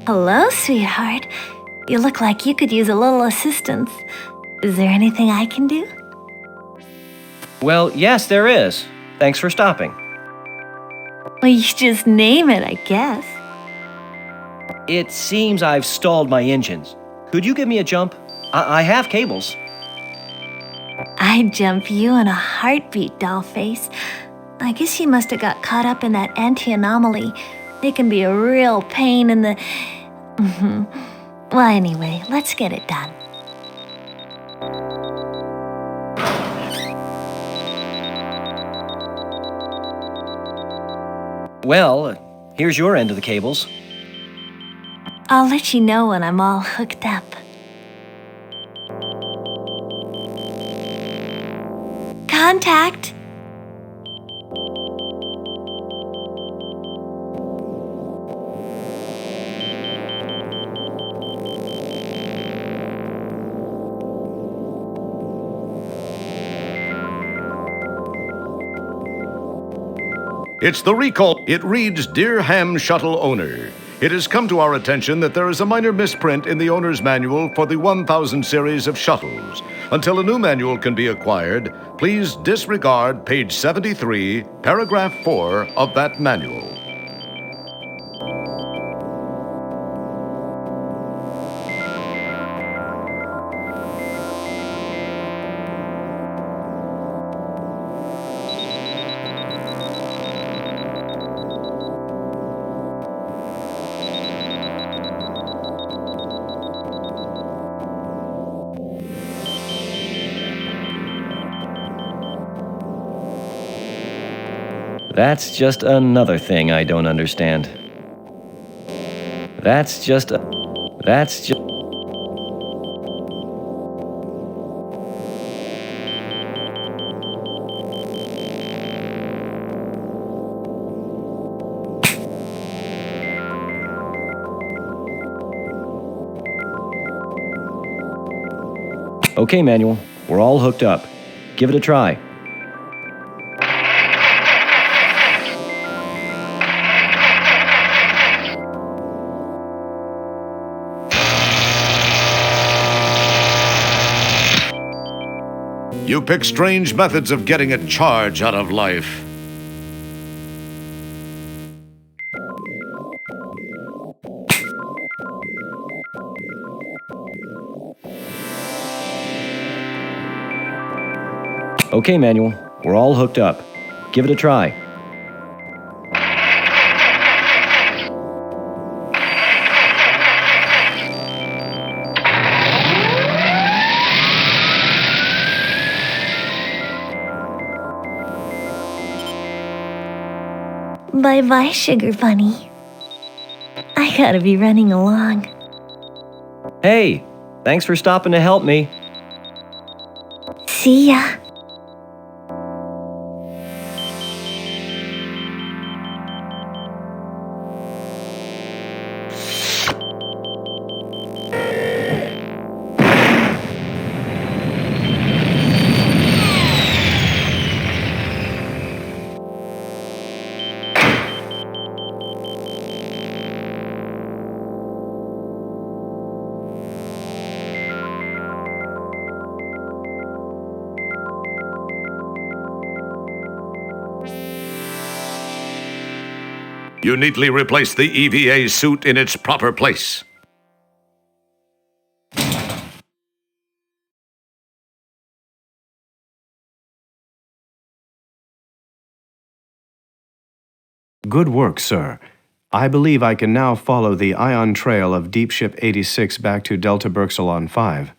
Hello, sweetheart. You look like you could use a little assistance. Is there anything I can do? Well, yes, there is. Thanks for stopping. Well, you just name it, I guess. It seems I've stalled my engines. Could you give me a jump? I have cables. I'd jump you in a heartbeat, dollface. I guess you must have got caught up in that anti-anomaly. It can be a real pain in the... Well, anyway, let's get it done. Well, here's your end of the cables. I'll let you know when I'm all hooked up. Contact! It's the recall. It reads, Dear Ham Shuttle Owner. It has come to our attention that there is a minor misprint in the owner's manual for the 1000 series of shuttles. Until a new manual can be acquired, please disregard page 73, paragraph 4 of that manual. That's just another thing I don't understand. That's just... Okay, Manual. We're all hooked up. Give it a try. You pick strange methods of getting a charge out of life. Okay, Manual. We're all hooked up. Give it a try. Bye-bye, Sugar Bunny. I gotta be running along. Hey, thanks for stopping to help me. See ya. You neatly replace the EVA suit in its proper place. Good work, sir. I believe I can now follow the ion trail of Deep Ship 86 back to Delta Berxalon 5.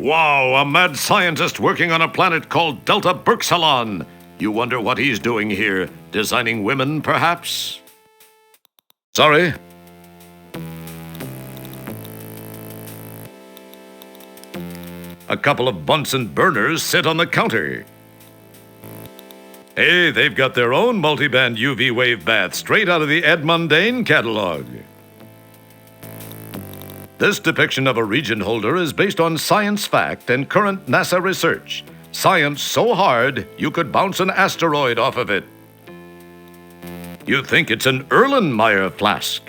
Wow, a mad scientist working on a planet called Delta Berxalon. You wonder what he's doing here? Designing women, perhaps? Sorry? A couple of Bunsen burners sit on the counter. Hey, they've got their own multiband UV wave bath straight out of the Ed Mundane catalog. This depiction of a region holder is based on science fact and current NASA research. Science so hard, you could bounce an asteroid off of it. You think it's an Erlenmeyer flask.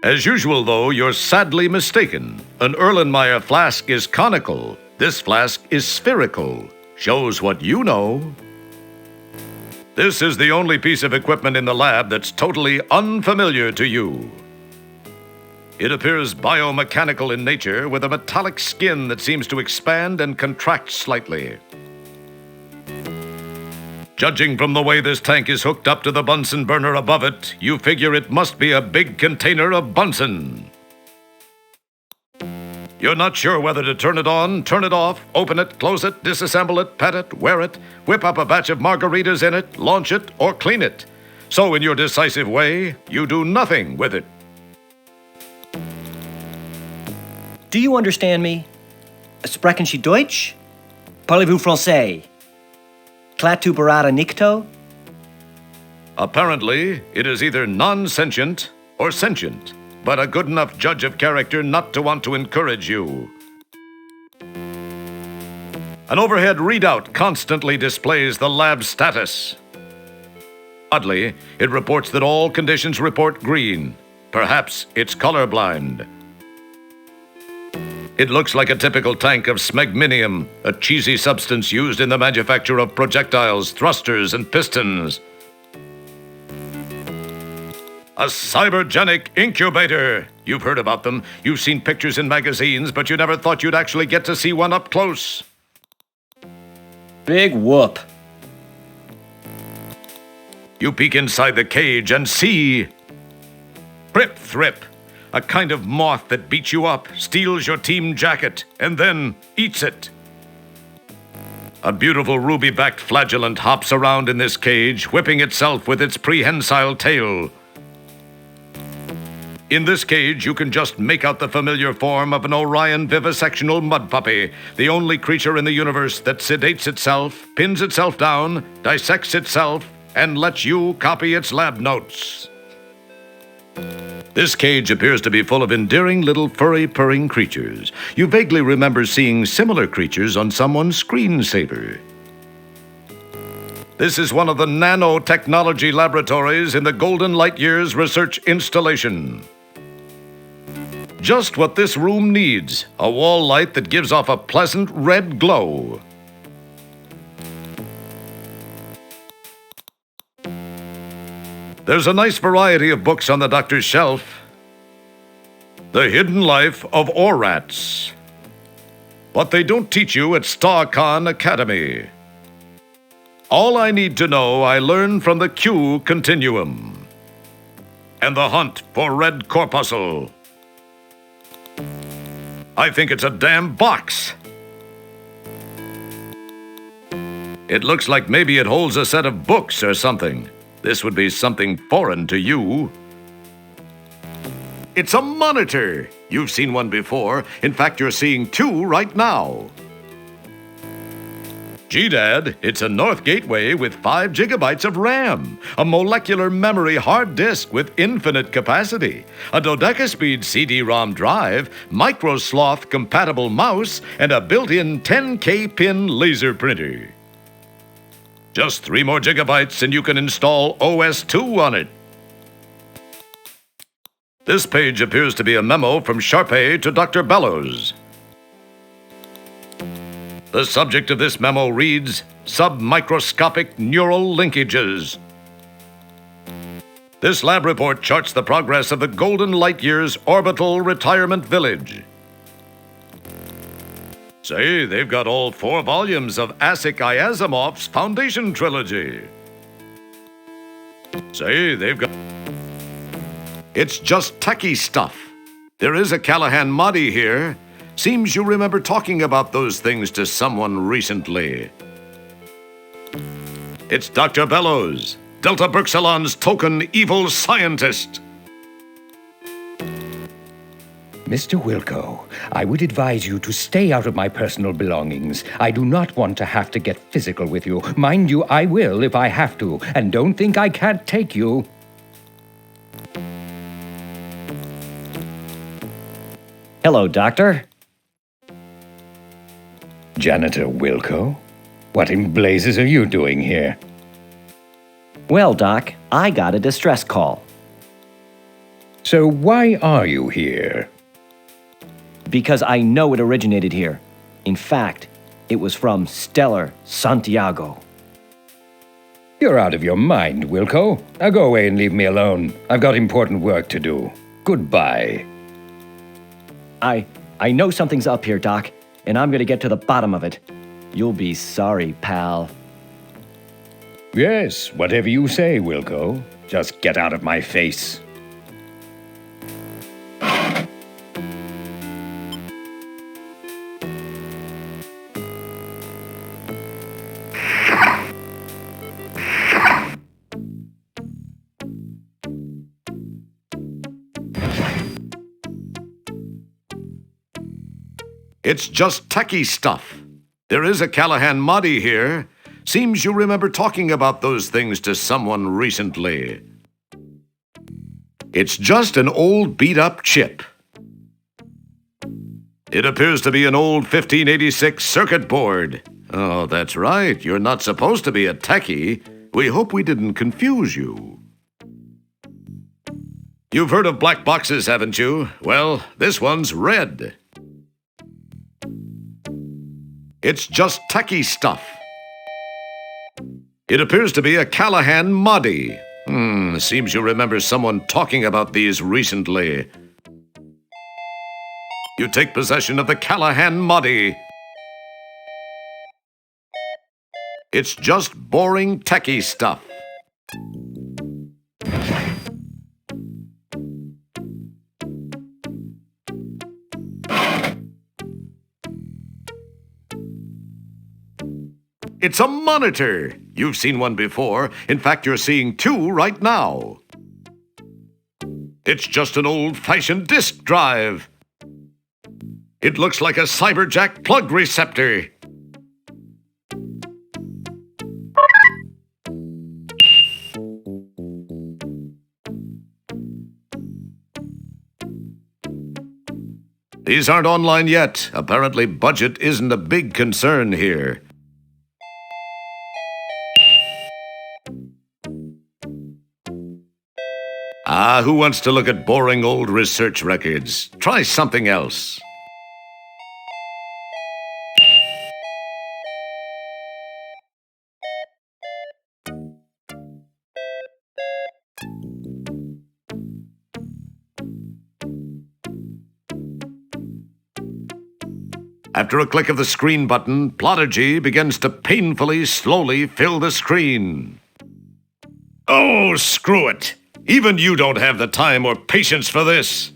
As usual, though, you're sadly mistaken. An Erlenmeyer flask is conical. This flask is spherical. Shows what you know. This is the only piece of equipment in the lab that's totally unfamiliar to you. It appears biomechanical in nature with a metallic skin that seems to expand and contract slightly. Judging from the way this tank is hooked up to the Bunsen burner above it, you figure it must be a big container of Bunsen. You're not sure whether to turn it on, turn it off, open it, close it, disassemble it, pet it, wear it, whip up a batch of margaritas in it, launch it, or clean it. So in your decisive way, you do nothing with it. Do you understand me? Sprechen Sie Deutsch? Parlez-vous français? Klaatu barada nikto? Apparently, it is either non-sentient or sentient, but a good enough judge of character not to want to encourage you. An overhead readout constantly displays the lab status. Oddly, it reports that all conditions report green. Perhaps it's colorblind. It looks like a typical tank of smegminium, a cheesy substance used in the manufacture of projectiles, thrusters, and pistons. A cybergenic incubator. You've heard about them. You've seen pictures in magazines, but you never thought you'd actually get to see one up close. Big whoop. You peek inside the cage and see... Prip Thrip. A kind of moth that beats you up, steals your team jacket, and then eats it. A beautiful ruby-backed flagellant hops around in this cage, whipping itself with its prehensile tail. In this cage, you can just make out the familiar form of an Orion vivisectional mud puppy, the only creature in the universe that sedates itself, pins itself down, dissects itself, and lets you copy its lab notes. This cage appears to be full of endearing little furry purring creatures. You vaguely remember seeing similar creatures on someone's screensaver. This is one of the nanotechnology laboratories in the Golden Light Years research installation. Just what this room needs, a wall light that gives off a pleasant red glow. There's a nice variety of books on the doctor's shelf. The Hidden Life of Orats. What they don't teach you at StarCon Academy. All I need to know I learned from the Q Continuum. And the Hunt for Red Corpuscle. I think it's a damn box. It looks like maybe it holds a set of books or something. This would be something foreign to you. It's a monitor. You've seen one before. In fact, you're seeing two right now. Gee, Dad, it's a North Gateway with 5 gigabytes of RAM, a molecular memory hard disk with infinite capacity, a dodecaspeed CD-ROM drive, micro-sloth compatible mouse, and a built-in 10K pin laser printer. Just 3 more gigabytes and you can install OS 2 on it. This page appears to be a memo from Sharpay to Dr. Bellows. The subject of this memo reads, Submicroscopic Neural Linkages. This lab report charts the progress of the Golden Light Years Orbital Retirement Village. Say, they've got all 4 volumes of Asik Asimov's Foundation Trilogy. Say, they've got... It's just techie stuff. There is a Callahan Mahdi here. Seems you remember talking about those things to someone recently. It's Dr. Bellows, Delta Berxalon's token evil scientist. Mr. Wilco, I would advise you to stay out of my personal belongings. I do not want to have to get physical with you. Mind you, I will if I have to, and don't think I can't take you. Hello, Doctor. Janitor Wilco? What in blazes are you doing here? Well, Doc, I got a distress call. So why are you here? Because I know it originated here. In fact, it was from Stellar Santiago. You're out of your mind, Wilco. Now go away and leave me alone. I've got important work to do. Goodbye. I know something's up here, Doc, and I'm gonna get to the bottom of it. You'll be sorry, pal. Yes, whatever you say, Wilco. Just get out of my face. It's just techie stuff. There is a Callahan Mahdi here. Seems you remember talking about those things to someone recently. It's just an old beat-up chip. It appears to be an old 1586 circuit board. Oh, that's right. You're not supposed to be a techie. We hope we didn't confuse you. You've heard of black boxes, haven't you? Well, this one's red. It's just techie stuff. It appears to be a Callahan Mahdi. Seems you remember someone talking about these recently. You take possession of the Callahan Mahdi. It's just boring techie stuff. It's a monitor. You've seen one before. In fact, you're seeing two right now. It's just an old-fashioned disk drive. It looks like a cyberjack plug receptor. These aren't online yet. Apparently, budget isn't a big concern here. Who wants to look at boring old research records? Try something else. After a click of the screen button, Plotagy begins to painfully, slowly fill the screen. Oh, screw it! Even you don't have the time or patience for this.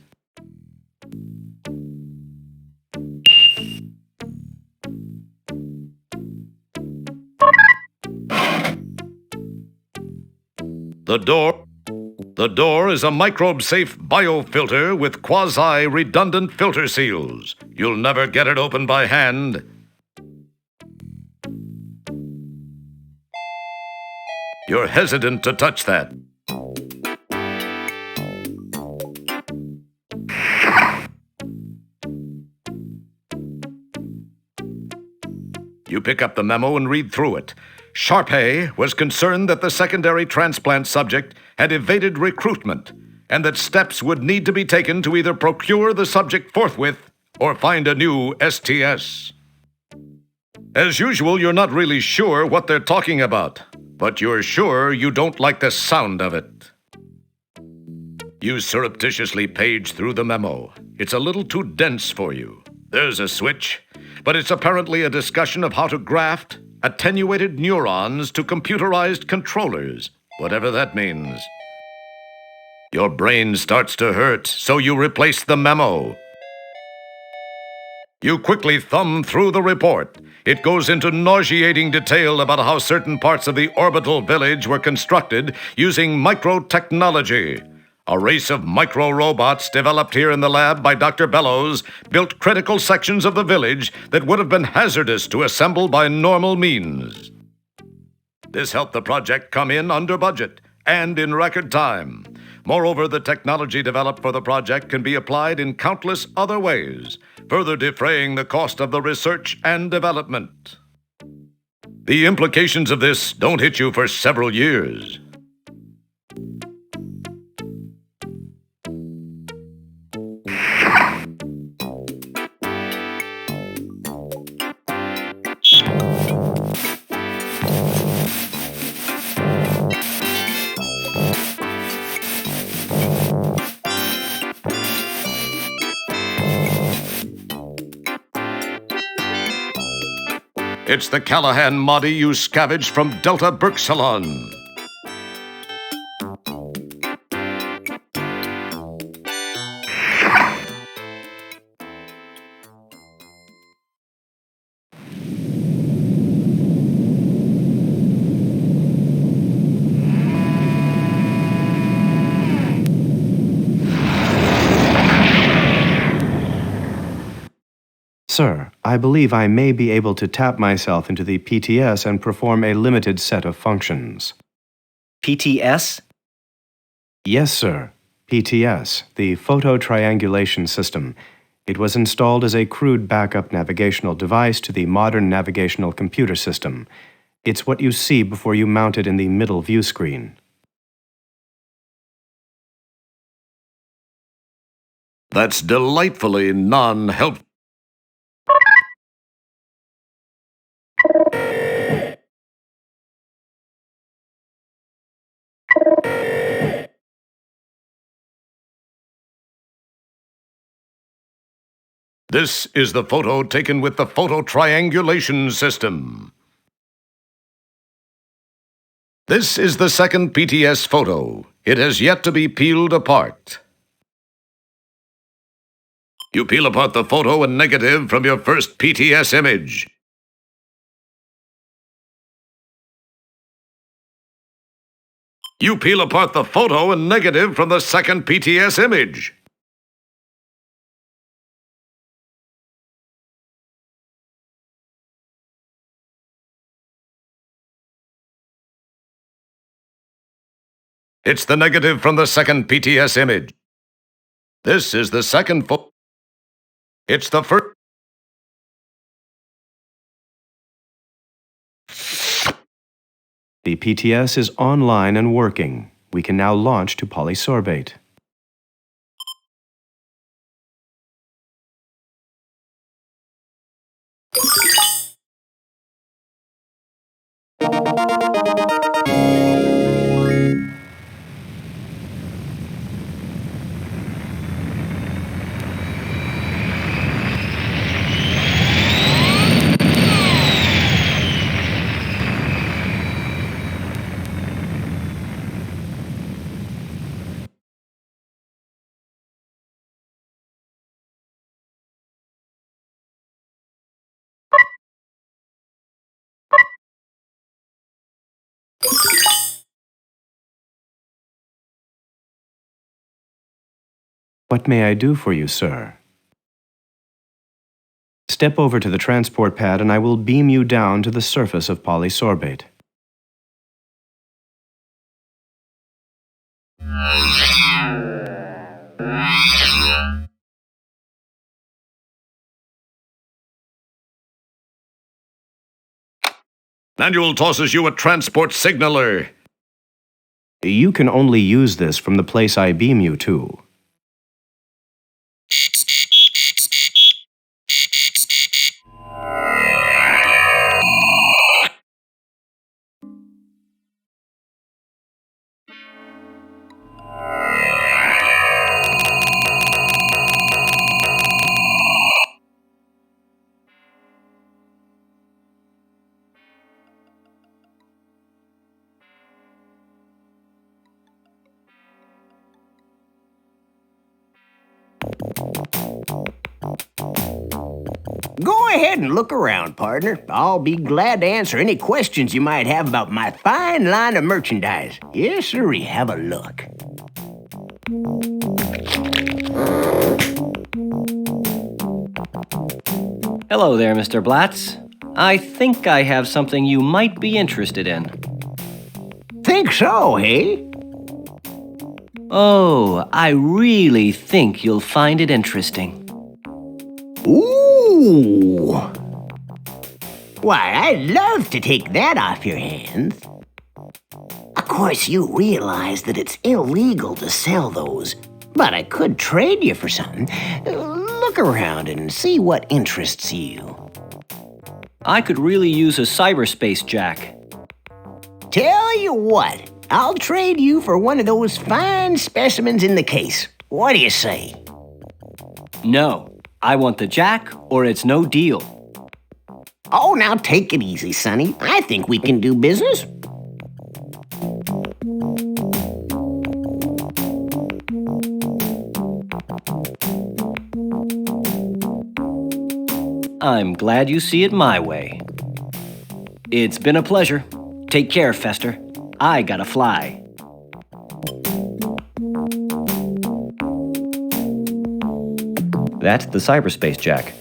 The door is a microbe-safe biofilter with quasi-redundant filter seals. You'll never get it open by hand. You're hesitant to touch that. You pick up the memo and read through it. Sharpay was concerned that the secondary transplant subject had evaded recruitment and that steps would need to be taken to either procure the subject forthwith or find a new STS. As usual, you're not really sure what they're talking about, but you're sure you don't like the sound of it. You surreptitiously page through the memo. It's a little too dense for you. There's a switch, but it's apparently a discussion of how to graft attenuated neurons to computerized controllers, whatever that means. Your brain starts to hurt, so you replace the memo. You quickly thumb through the report. It goes into nauseating detail about how certain parts of the orbital village were constructed using microtechnology. A race of micro-robots developed here in the lab by Dr. Bellows built critical sections of the village that would have been hazardous to assemble by normal means. This helped the project come in under budget and in record time. Moreover, the technology developed for the project can be applied in countless other ways, further defraying the cost of the research and development. The implications of this don't hit you for several years. It's the Callahan Modi you scavenged from Delta Berksalon. Sir, I believe I may be able to tap myself into the PTS and perform a limited set of functions. PTS? Yes, sir. PTS, the photo triangulation system. It was installed as a crude backup navigational device to the modern navigational computer system. It's what you see before you mount it in the middle view screen. That's delightfully non-helpful. This is the photo taken with the photo triangulation system. This is the second PTS photo. It has yet to be peeled apart. You peel apart the photo and negative from your first PTS image. You peel apart the photo and negative from the second PTS image. It's the negative from the second PTS image. This is the second photo. It's the first. The PTS is online and working. We can now launch to polysorbate. What may I do for you, sir? Step over to the transport pad and I will beam you down to the surface of polysorbate. Manual tosses you a transport signaler. You can only use this from the place I beam you to. Go ahead and look around, partner. I'll be glad to answer any questions you might have about my fine line of merchandise. Yes, sirree, have a look. Hello there, Mr. Blatz. I think I have something you might be interested in. Think so, hey? Oh, I really think you'll find it interesting. Ooh! Why, I'd love to take that off your hands. Of course, you realize that it's illegal to sell those, but I could trade you for something. Look around and see what interests you. I could really use a cyberspace jack. Tell you what, I'll trade you for one of those fine specimens in the case. What do you say? No, I want the jack or it's no deal. Oh, now take it easy, Sonny. I think we can do business. I'm glad you see it my way. It's been a pleasure. Take care, Fester. I gotta fly. That's the cyberspace jack.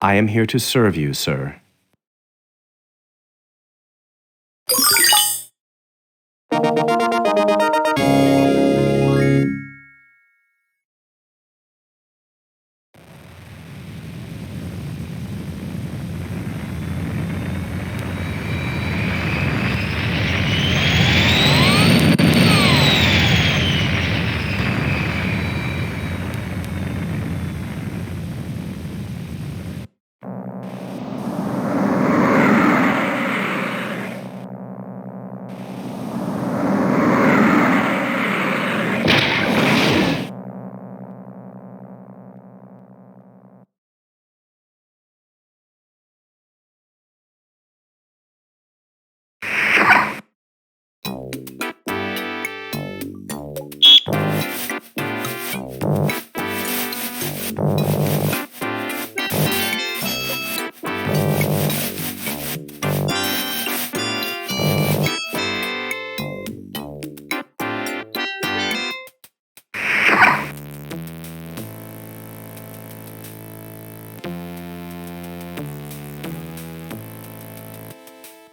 I am here to serve you, sir.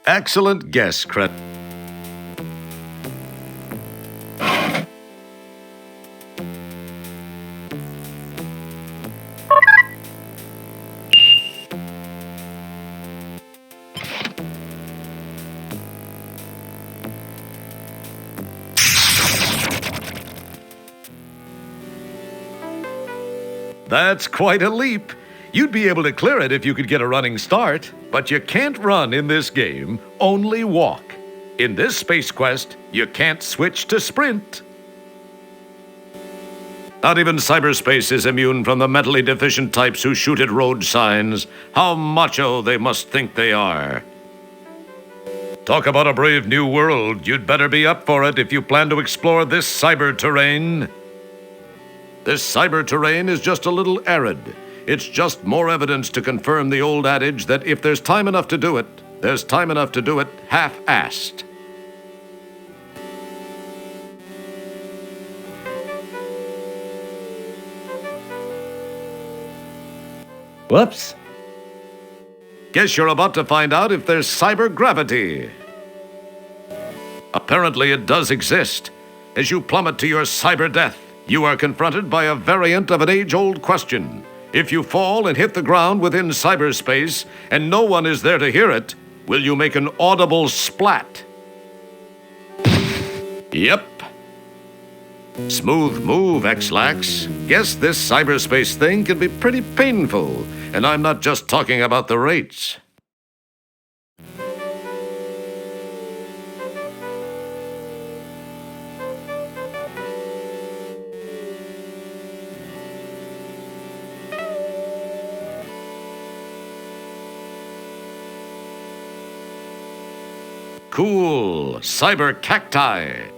Excellent guess, Cret. That's quite a leap. You'd be able to clear it if you could get a running start, but you can't run in this game, only walk. In this space quest, you can't switch to sprint. Not even cyberspace is immune from the mentally deficient types who shoot at road signs. How macho they must think they are. Talk about a brave new world. You'd better be up for it if you plan to explore this cyber terrain. This cyber terrain is just a little arid. It's just more evidence to confirm the old adage that if there's time enough to do it, there's time enough to do it half-assed. Whoops. Guess you're about to find out if there's cyber gravity. Apparently it does exist. As you plummet to your cyber death, you are confronted by a variant of an age-old question. If you fall and hit the ground within cyberspace and no one is there to hear it, will you make an audible splat? Yep. Smooth move, X-Lax. Guess this cyberspace thing can be pretty painful, and I'm not just talking about the rates. Cool cyber cacti.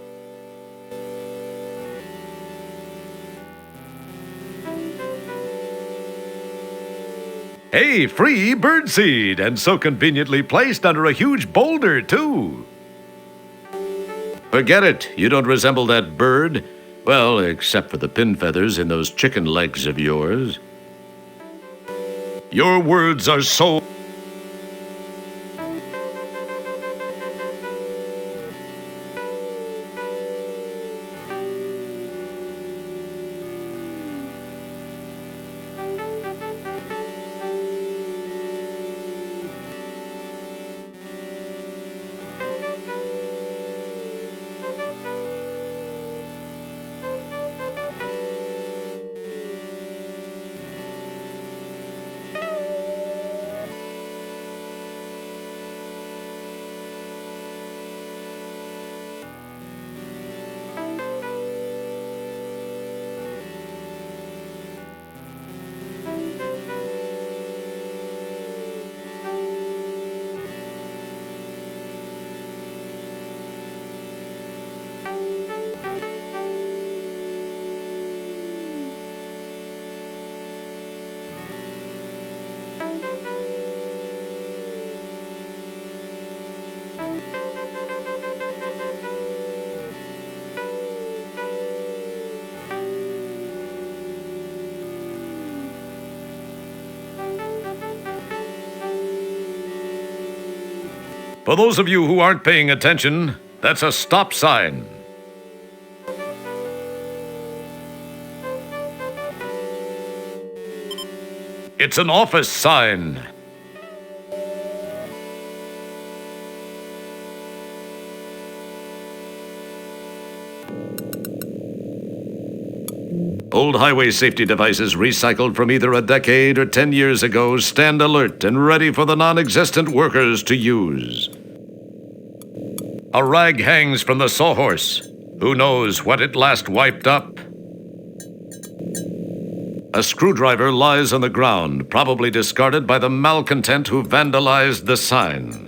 Hey, free birdseed, and so conveniently placed under a huge boulder, too. Forget it, you don't resemble that bird. Well, except for the pin feathers in those chicken legs of yours. Your words are so... For those of you who aren't paying attention, that's a stop sign. It's an office sign. Old highway safety devices recycled from either a decade or 10 years ago stand alert and ready for the non-existent workers to use. A rag hangs from the sawhorse. Who knows what it last wiped up? A screwdriver lies on the ground, probably discarded by the malcontent who vandalized the sign.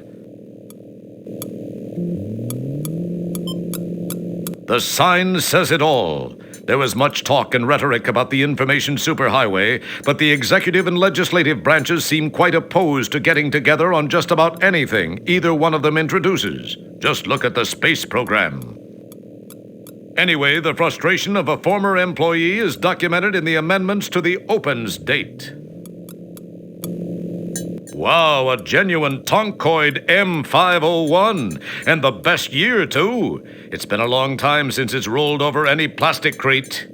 The sign says it all. There was much talk and rhetoric about the information superhighway, but the executive and legislative branches seem quite opposed to getting together on just about anything either one of them introduces. Just look at the space program. Anyway, the frustration of a former employee is documented in the amendments to the opens date. Wow, a genuine Tonkoid M501, and the best year, too. It's been a long time since it's rolled over any plastic crate.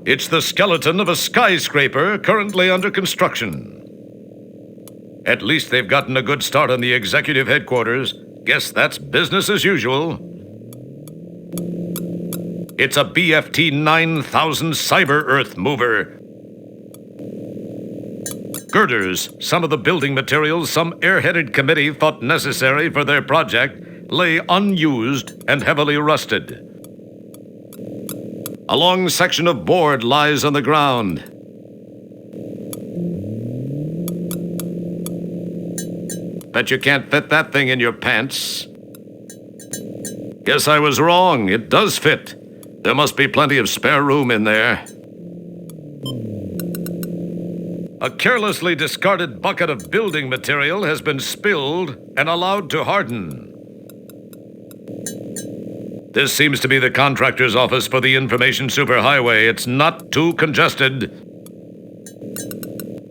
It's the skeleton of a skyscraper currently under construction. At least they've gotten a good start on the executive headquarters. Guess that's business as usual. It's a BFT 9000 Cyber Earth mover. Girders, some of the building materials some airheaded committee thought necessary for their project, lay unused and heavily rusted. A long section of board lies on the ground. Bet you can't fit that thing in your pants. Guess I was wrong. It does fit. There must be plenty of spare room in there. A carelessly discarded bucket of building material has been spilled and allowed to harden. This seems to be the contractor's office for the information superhighway. It's not too congested.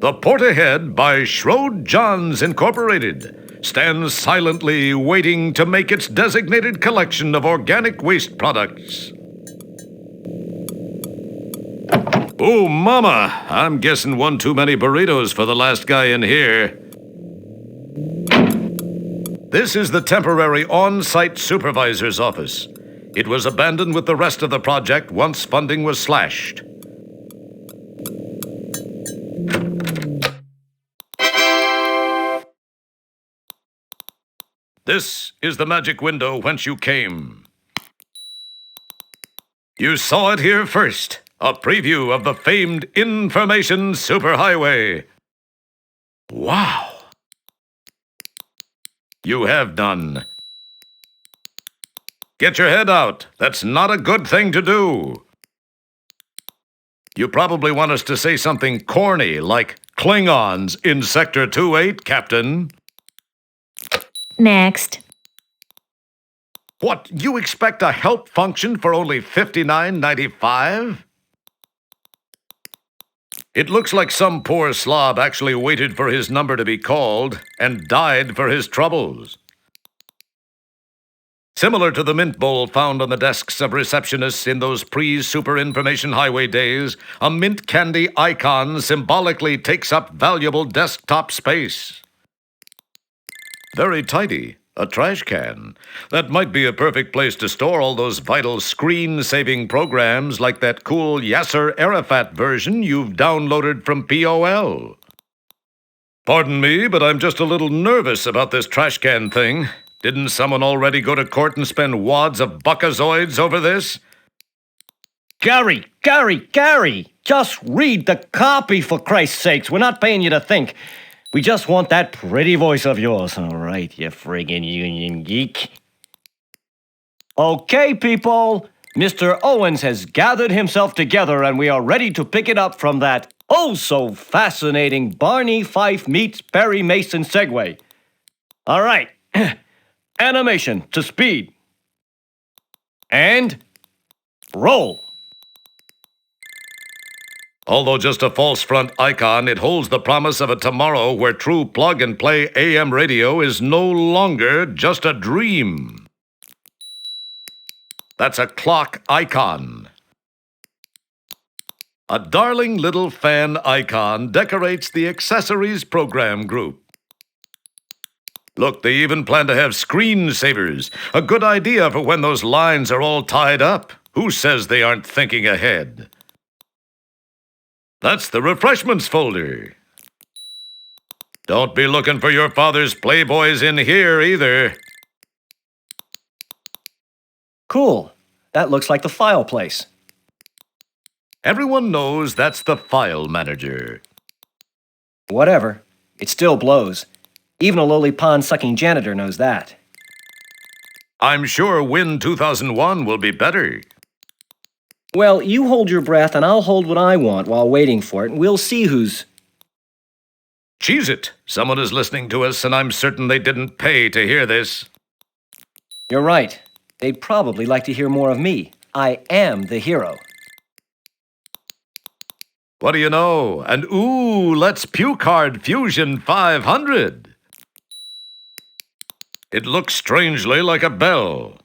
The Port Ahead by Schroed Johns Incorporated stands silently waiting to make its designated collection of organic waste products. Oh, mama, I'm guessing one too many burritos for the last guy in here. This is the temporary on-site supervisor's office. It was abandoned with the rest of the project once funding was slashed. This is the magic window whence you came. You saw it here first. A preview of the famed information superhighway. Wow. You have done. Get your head out. That's not a good thing to do. You probably want us to say something corny like Klingons in Sector 28, Captain. Next. What, you expect a help function for only $59.95? It looks like some poor slob actually waited for his number to be called and died for his troubles. Similar to the mint bowl found on the desks of receptionists in those pre-super information highway days, a mint candy icon symbolically takes up valuable desktop space. Very tidy. A trash can. That might be a perfect place to store all those vital screen-saving programs like that cool Yasser Arafat version you've downloaded from POL. Pardon me, but I'm just a little nervous about this trash can thing. Didn't someone already go to court and spend wads of buckazoids over this? Gary! Just read the copy, for Christ's sakes. We're not paying you to think. We just want that pretty voice of yours, all right, you friggin' union geek. Okay, people. Mr. Owens has gathered himself together, and we are ready to pick it up from that oh-so-fascinating Barney Fife meets Perry Mason segue. All right. Animation to speed. And roll. Although just a false front icon, it holds the promise of a tomorrow where true plug-and-play AM radio is no longer just a dream. That's a clock icon. A darling little fan icon decorates the accessories program group. Look, they even plan to have screensavers. A good idea for when those lines are all tied up. Who says they aren't thinking ahead? That's the refreshments folder. Don't be looking for your father's Playboys in here either. Cool. That looks like the file place. Everyone knows that's the file manager. Whatever. It still blows. Even a lowly pond-sucking janitor knows that. I'm sure Win 2001 will be better. Well, you hold your breath and I'll hold what I want while waiting for it, and we'll see who's... Cheese it! Someone is listening to us, and I'm certain they didn't pay to hear this. You're right. They'd probably like to hear more of me. I am the hero. What do you know? And ooh, let's puke hard Fusion 500. It looks strangely like a bell.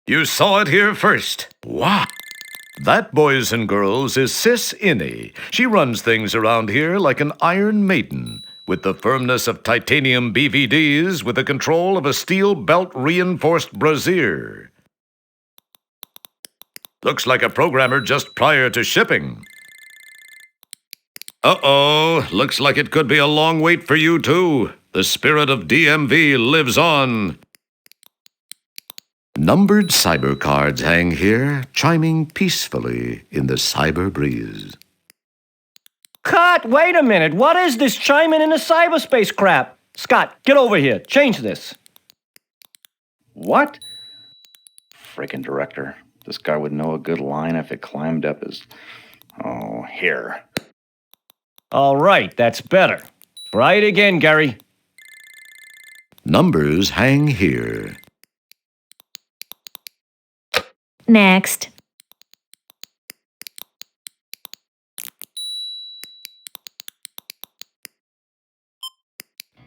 You saw it here first. Wow. That, boys and girls, is Sis Innie. She runs things around here like an Iron Maiden, with the firmness of titanium BVDs with the control of a steel belt-reinforced brassiere. Looks like a programmer just prior to shipping. Uh-oh, looks like it could be a long wait for you too. The spirit of DMV lives on. Numbered cyber cards hang here, chiming peacefully in the cyber breeze. Cut! Wait a minute. What is this chiming in the cyberspace crap? Scott, get over here. Change this. What? Frickin' director. This guy would know a good line if it climbed up his... Oh, here. All right, that's better. Try it again, Gary. Numbers hang here. Next.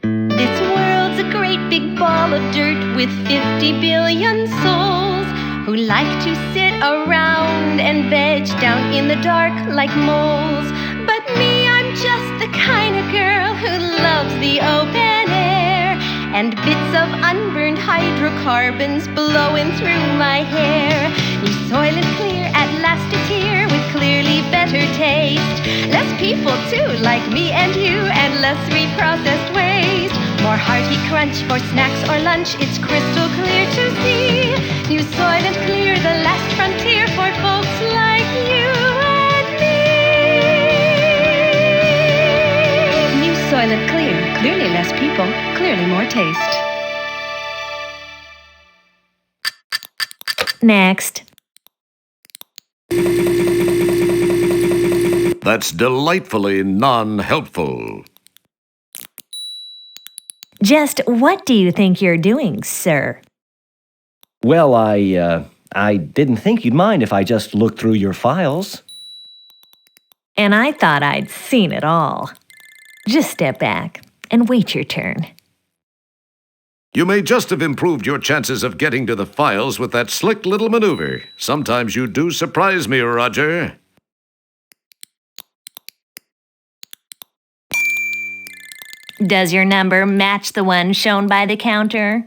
This world's a great big ball of dirt with 50 billion souls who like to sit around and veg down in the dark like moles. But me, I'm just the kind of girl who loves the open air. and bits of unburned hydrocarbons blowing through my hair. New soil and clear, at last it's here with clearly better taste. Less people too, like me and you, and less reprocessed waste. More hearty crunch for snacks or lunch, it's crystal clear to see. New soil and clear, the last frontier for folks like you and me. New soil and clear, clearly less people, clearly more taste. Next. That's delightfully non-helpful. Just what do you think you're doing, sir? Well, I didn't think you'd mind if I just looked through your files. And I thought I'd seen it all. Just step back and wait your turn. You may just have improved your chances of getting to the files with that slick little maneuver. Sometimes you do surprise me, Roger. Does your number match the one shown by the counter?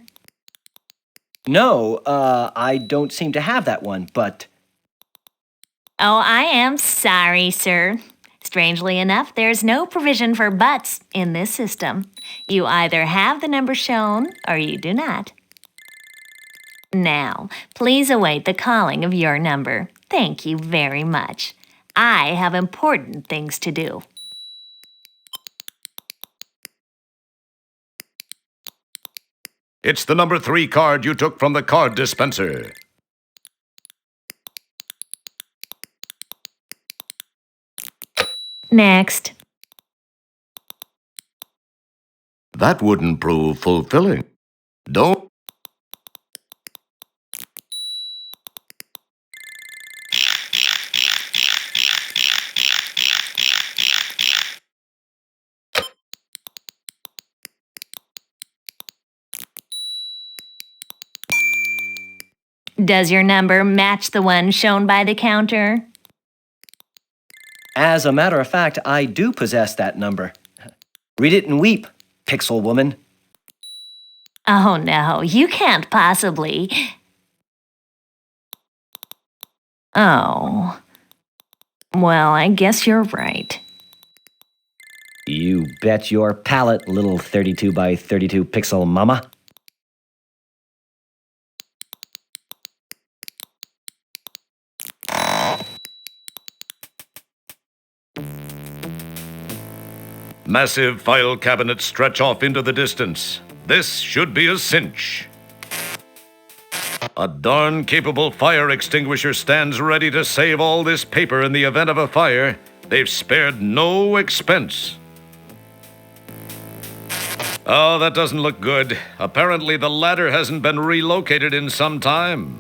No, I don't seem to have that one, but... Oh, I am sorry, sir. Strangely enough, there's no provision for buts in this system. You either have the number shown or you do not. Now, please await the calling of your number. Thank you very much. I have important things to do. It's the number 3 card you took from the card dispenser. Next. That wouldn't prove fulfilling. Don't. Does your number match the one shown by the counter? As a matter of fact, I do possess that number. Read it and weep, Pixel Woman. Oh no, you can't possibly. Oh. Well, I guess you're right. You bet your palate, little 32 by 32 pixel mama. Massive file cabinets stretch off into the distance. This should be a cinch. A darn capable fire extinguisher stands ready to save all this paper in the event of a fire. They've spared no expense. Oh, that doesn't look good. Apparently the ladder hasn't been relocated in some time.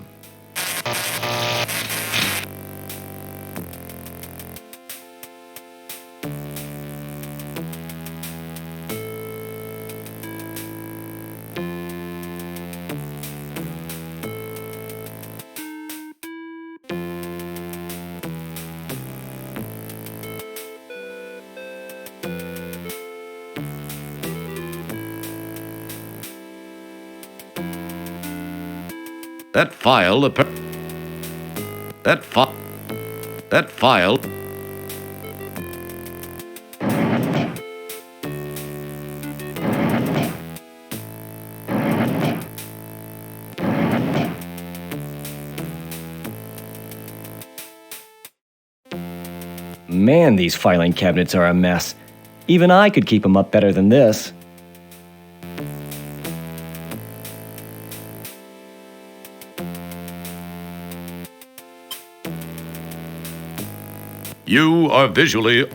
That file. Man, these filing cabinets are a mess. Even I could keep them up better than this. You are visually...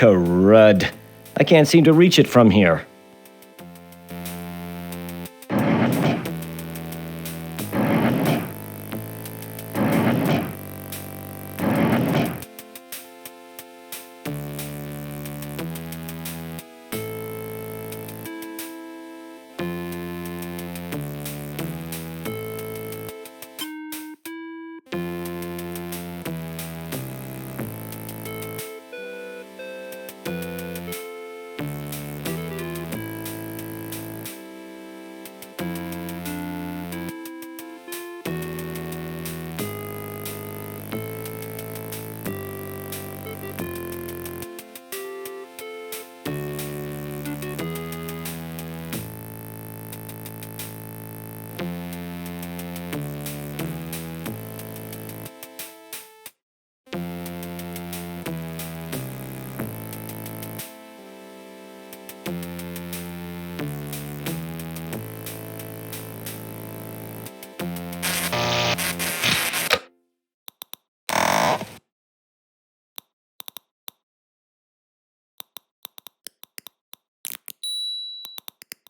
Crud. I can't seem to reach it from here.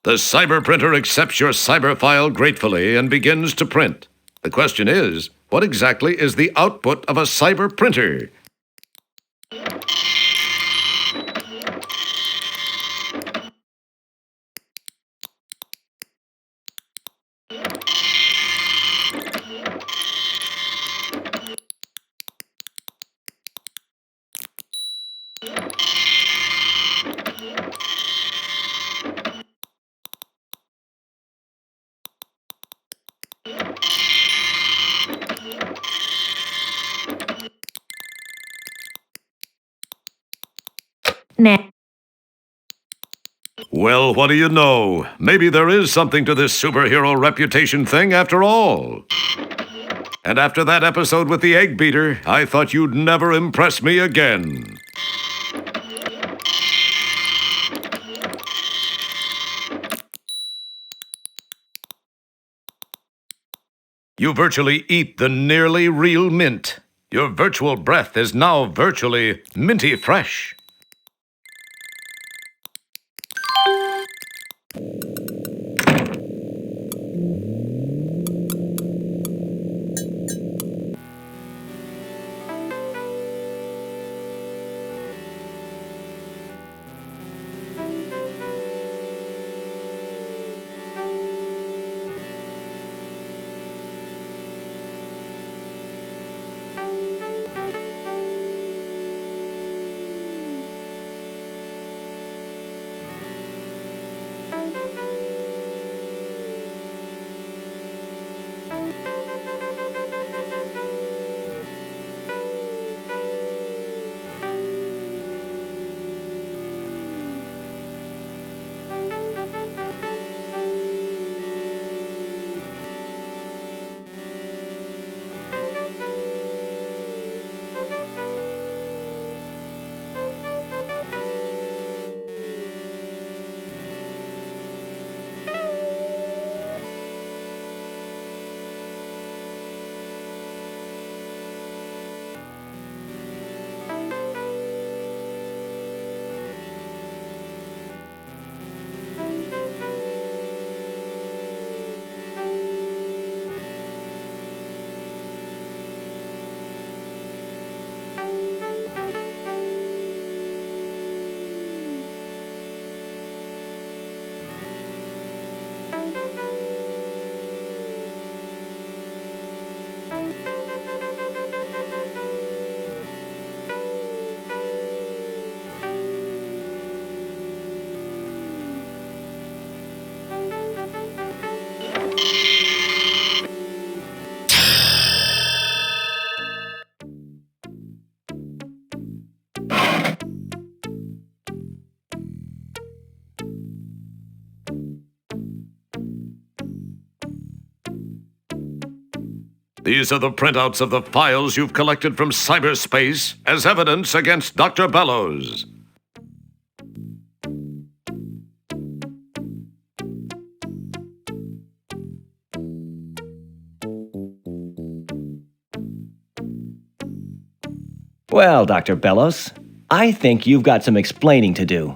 The cyber printer accepts your cyber file gratefully and begins to print. The question is, what exactly is the output of a cyber printer? Nah. Well, what do you know? Maybe there is something to this superhero reputation thing after all. And after that episode with the egg beater, I thought you'd never impress me again. You virtually eat the nearly real mint. Your virtual breath is now virtually minty fresh. These are the printouts of the files you've collected from cyberspace as evidence against Dr. Bellows. Well, Dr. Bellows, I think you've got some explaining to do.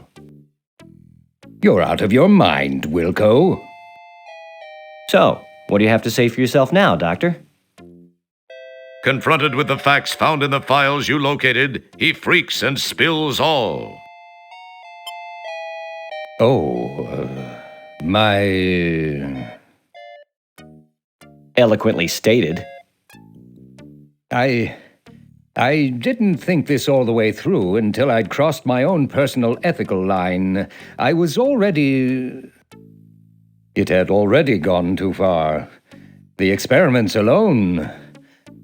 You're out of your mind, Wilco. So, what do you have to say for yourself now, Doctor? Confronted with the facts found in the files you located, he freaks and spills all. My... Eloquently stated. I didn't think this all the way through until I'd crossed my own personal ethical line. I was already... It had already gone too far. The experiments alone...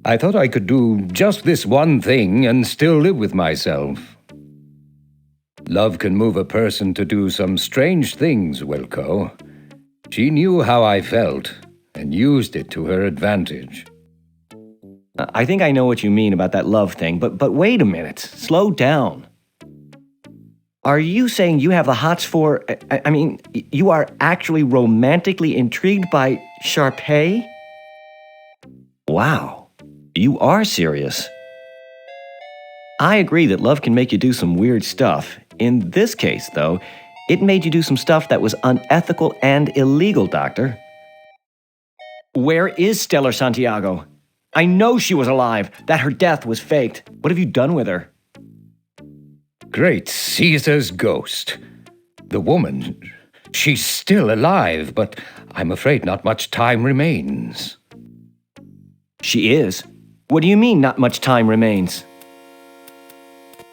I thought I could do just this one thing and still live with myself. Love can move a person to do some strange things, Wilco. She knew how I felt and used it to her advantage. I think I know what you mean about that love thing, but wait a minute. Slow down. Are you saying you have the hots for... I mean, you are actually romantically intrigued by Sharpay? Wow. You are serious. I agree that love can make you do some weird stuff. In this case, though, it made you do some stuff that was unethical and illegal, Doctor. Where is Stellar Santiago? I know she was alive, that her death was faked. What have you done with her? Great Caesar's ghost. The woman, she's still alive, but I'm afraid not much time remains. She is? What do you mean, not much time remains?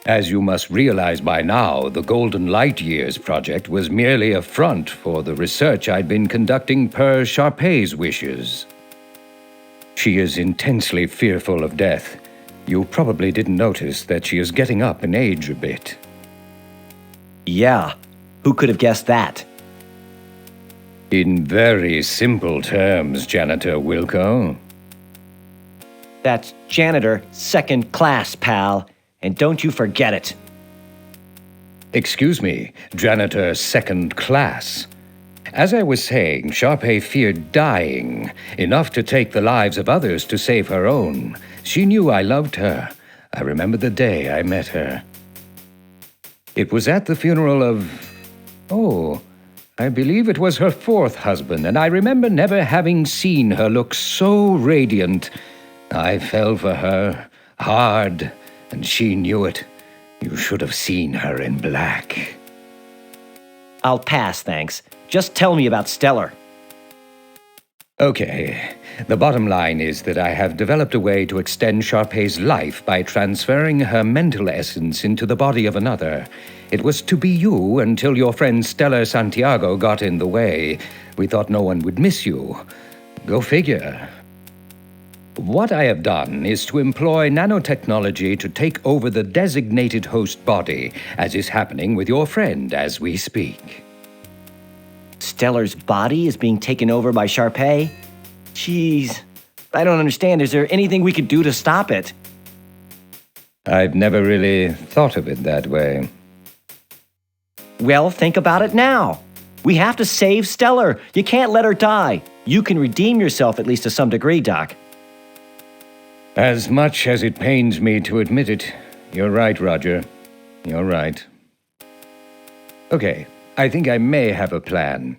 As you must realize by now, the Golden Light Years project was merely a front for the research I'd been conducting per Sharpay's wishes. She is intensely fearful of death. You probably didn't notice that she is getting up in age a bit. Yeah, who could have guessed that? In very simple terms, Janitor Wilco. That's janitor second class, pal. And don't you forget it. Excuse me, janitor second class. As I was saying, Sharpay feared dying, enough to take the lives of others to save her own. She knew I loved her. I remember the day I met her. It was at the funeral of... I believe it was her fourth husband, and I remember never having seen her look so radiant. I fell for her, hard, and she knew it. You should have seen her in black. I'll pass, thanks. Just tell me about Stellar. Okay. The bottom line is that I have developed a way to extend Sharpay's life by transferring her mental essence into the body of another. It was to be you until your friend Stellar Santiago got in the way. We thought no one would miss you. Go figure. What I have done is to employ nanotechnology to take over the designated host body, as is happening with your friend as we speak. Stellar's body is being taken over by Sharpay? Jeez, I don't understand. Is there anything we could do to stop it? I've never really thought of it that way. Well, think about it now. We have to save Stellar. You can't let her die. You can redeem yourself, at least to some degree, Doc. As much as it pains me to admit it, you're right, Roger. You're right. Okay, I think I may have a plan.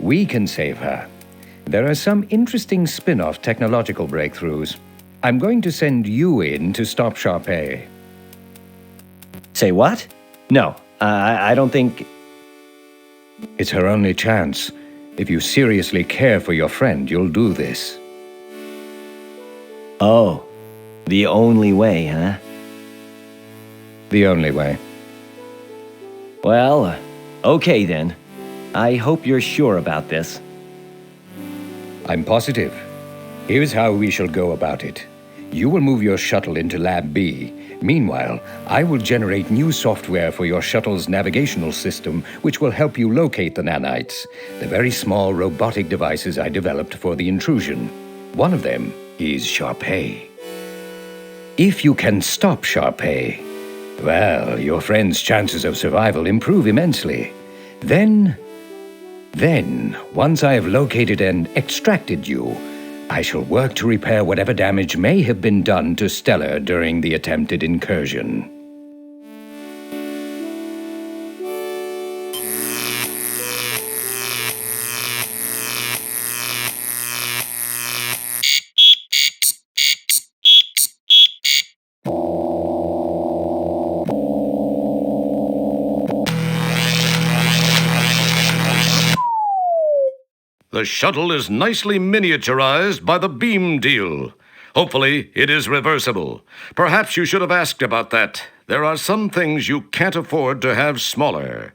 We can save her. There are some interesting spin-off technological breakthroughs. I'm going to send you in to stop Sharpay. Say what? No, I don't think... It's her only chance. If you seriously care for your friend, you'll do this. Oh, the only way, huh? The only way. Well, okay then. I hope you're sure about this. I'm positive. Here's how we shall go about it. You will move your shuttle into Lab B. Meanwhile, I will generate new software for your shuttle's navigational system, which will help you locate the nanites, the very small robotic devices I developed for the intrusion. One of them He's Sharpay. If you can stop Sharpay, well, your friend's chances of survival improve immensely. Then, once I have located and extracted you, I shall work to repair whatever damage may have been done to Stellar during the attempted incursion. The shuttle is nicely miniaturized by the beam deal. Hopefully, it is reversible. Perhaps you should have asked about that. There are some things you can't afford to have smaller.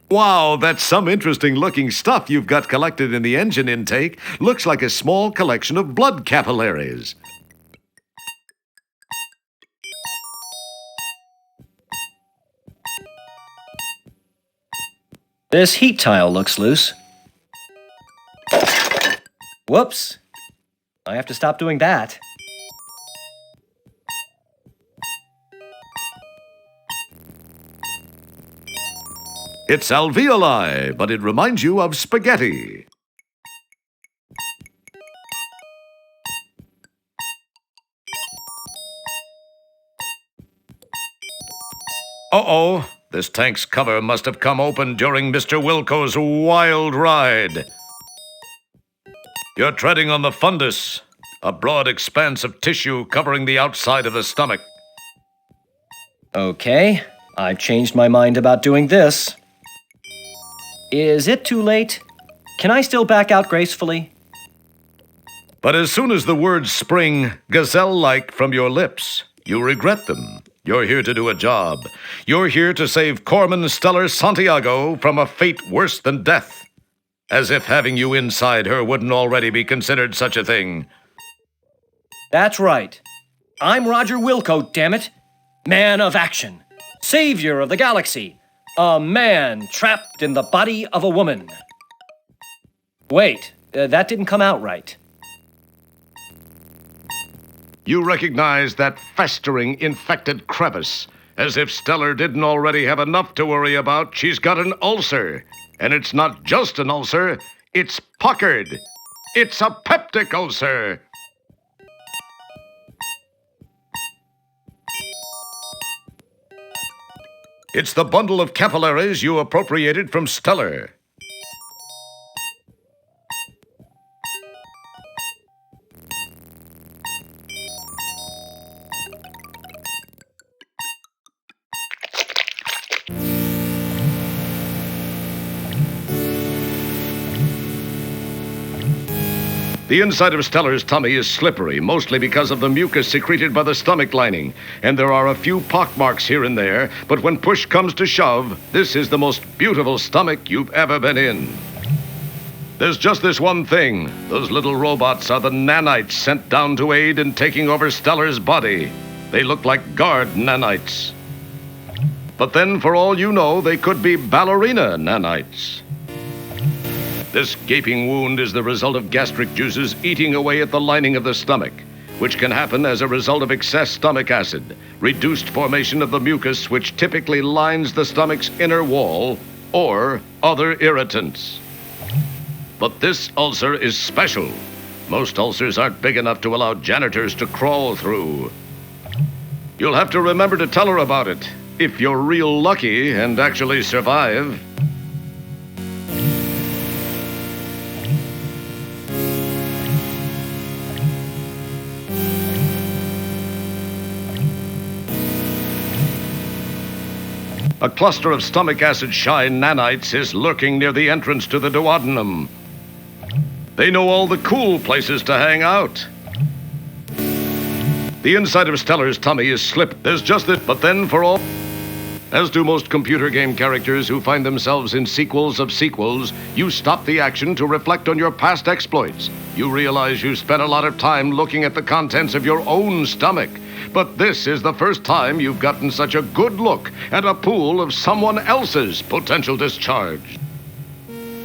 Wow, that's some interesting looking stuff you've got collected in the engine intake. Looks like a small collection of blood capillaries. This heat tile looks loose. Whoops. I have to stop doing that. It's alveoli, but it reminds you of spaghetti. Uh-oh, this tank's cover must have come open during Mr. Wilco's wild ride. You're treading on the fundus, a broad expanse of tissue covering the outside of the stomach. Okay, I've changed my mind about doing this. Is it too late? Can I still back out gracefully? But as soon as the words spring gazelle-like from your lips, you regret them. You're here to do a job. You're here to save Corman Stellar Santiago from a fate worse than death. As if having you inside her wouldn't already be considered such a thing. That's right. I'm Roger Wilco, damn it. Man of action. Savior of the galaxy. A man trapped in the body of a woman. Wait, that didn't come out right. You recognize that festering, infected crevice As if Stellar didn't already have enough to worry about, she's got an ulcer. And it's not just an ulcer, it's puckered. It's a peptic ulcer. It's the bundle of capillaries you appropriated from Stellar. The inside of Stellar's tummy is slippery, mostly because of the mucus secreted by the stomach lining, and there are a few pockmarks here and there, but when push comes to shove, this is the most beautiful stomach you've ever been in. There's just this one thing. Those little robots are the nanites sent down to aid in taking over Stellar's body. They look like guard nanites. But then, for all you know, they could be ballerina nanites. This gaping wound is the result of gastric juices eating away at the lining of the stomach, which can happen as a result of excess stomach acid, reduced formation of the mucus which typically lines the stomach's inner wall, or other irritants. But this ulcer is special. Most ulcers aren't big enough to allow janitors to crawl through. You'll have to remember to tell her about it, if you're real lucky and actually survive. A cluster of stomach acid-shy nanites is lurking near the entrance to the duodenum. They know all the cool places to hang out. The inside of Stellar's tummy is slipped. There's just this, but then for all... As do most computer game characters who find themselves in sequels of sequels, you stop the action to reflect on your past exploits. You realize you spent a lot of time looking at the contents of your own stomach. But this is the first time you've gotten such a good look at a pool of someone else's potential discharge.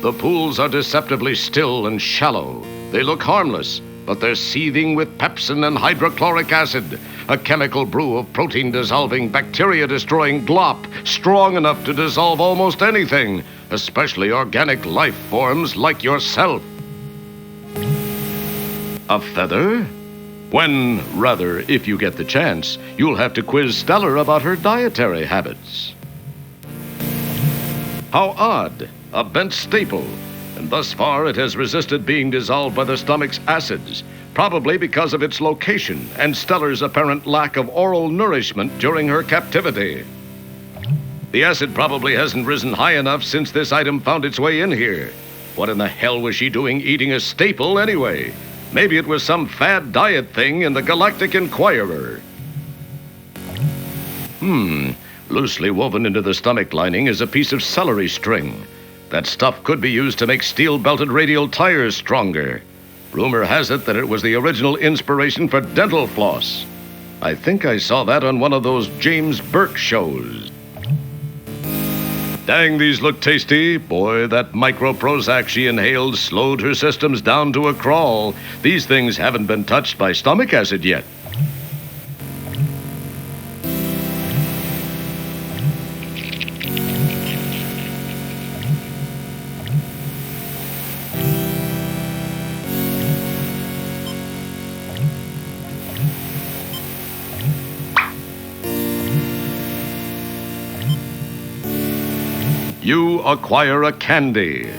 The pools are deceptively still and shallow. They look harmless, but they're seething with pepsin and hydrochloric acid, a chemical brew of protein-dissolving, bacteria-destroying glop, strong enough to dissolve almost anything, especially organic life forms like yourself. A feather? When, rather, if you get the chance, you'll have to quiz Stellar about her dietary habits. How odd, a bent staple, and thus far it has resisted being dissolved by the stomach's acids, probably because of its location and Stellar's apparent lack of oral nourishment during her captivity. The acid probably hasn't risen high enough since this item found its way in here. What in the hell was she doing eating a staple anyway? Maybe it was some fad diet thing in the Galactic Inquirer. Loosely woven into the stomach lining is a piece of celery string. That stuff could be used to make steel-belted radial tires stronger. Rumor has it that it was the original inspiration for dental floss. I think I saw that on one of those James Burke shows. Dang, these look tasty. Boy, that micro Prozac she inhaled slowed her systems down to a crawl. These things haven't been touched by stomach acid yet. You acquire a candy.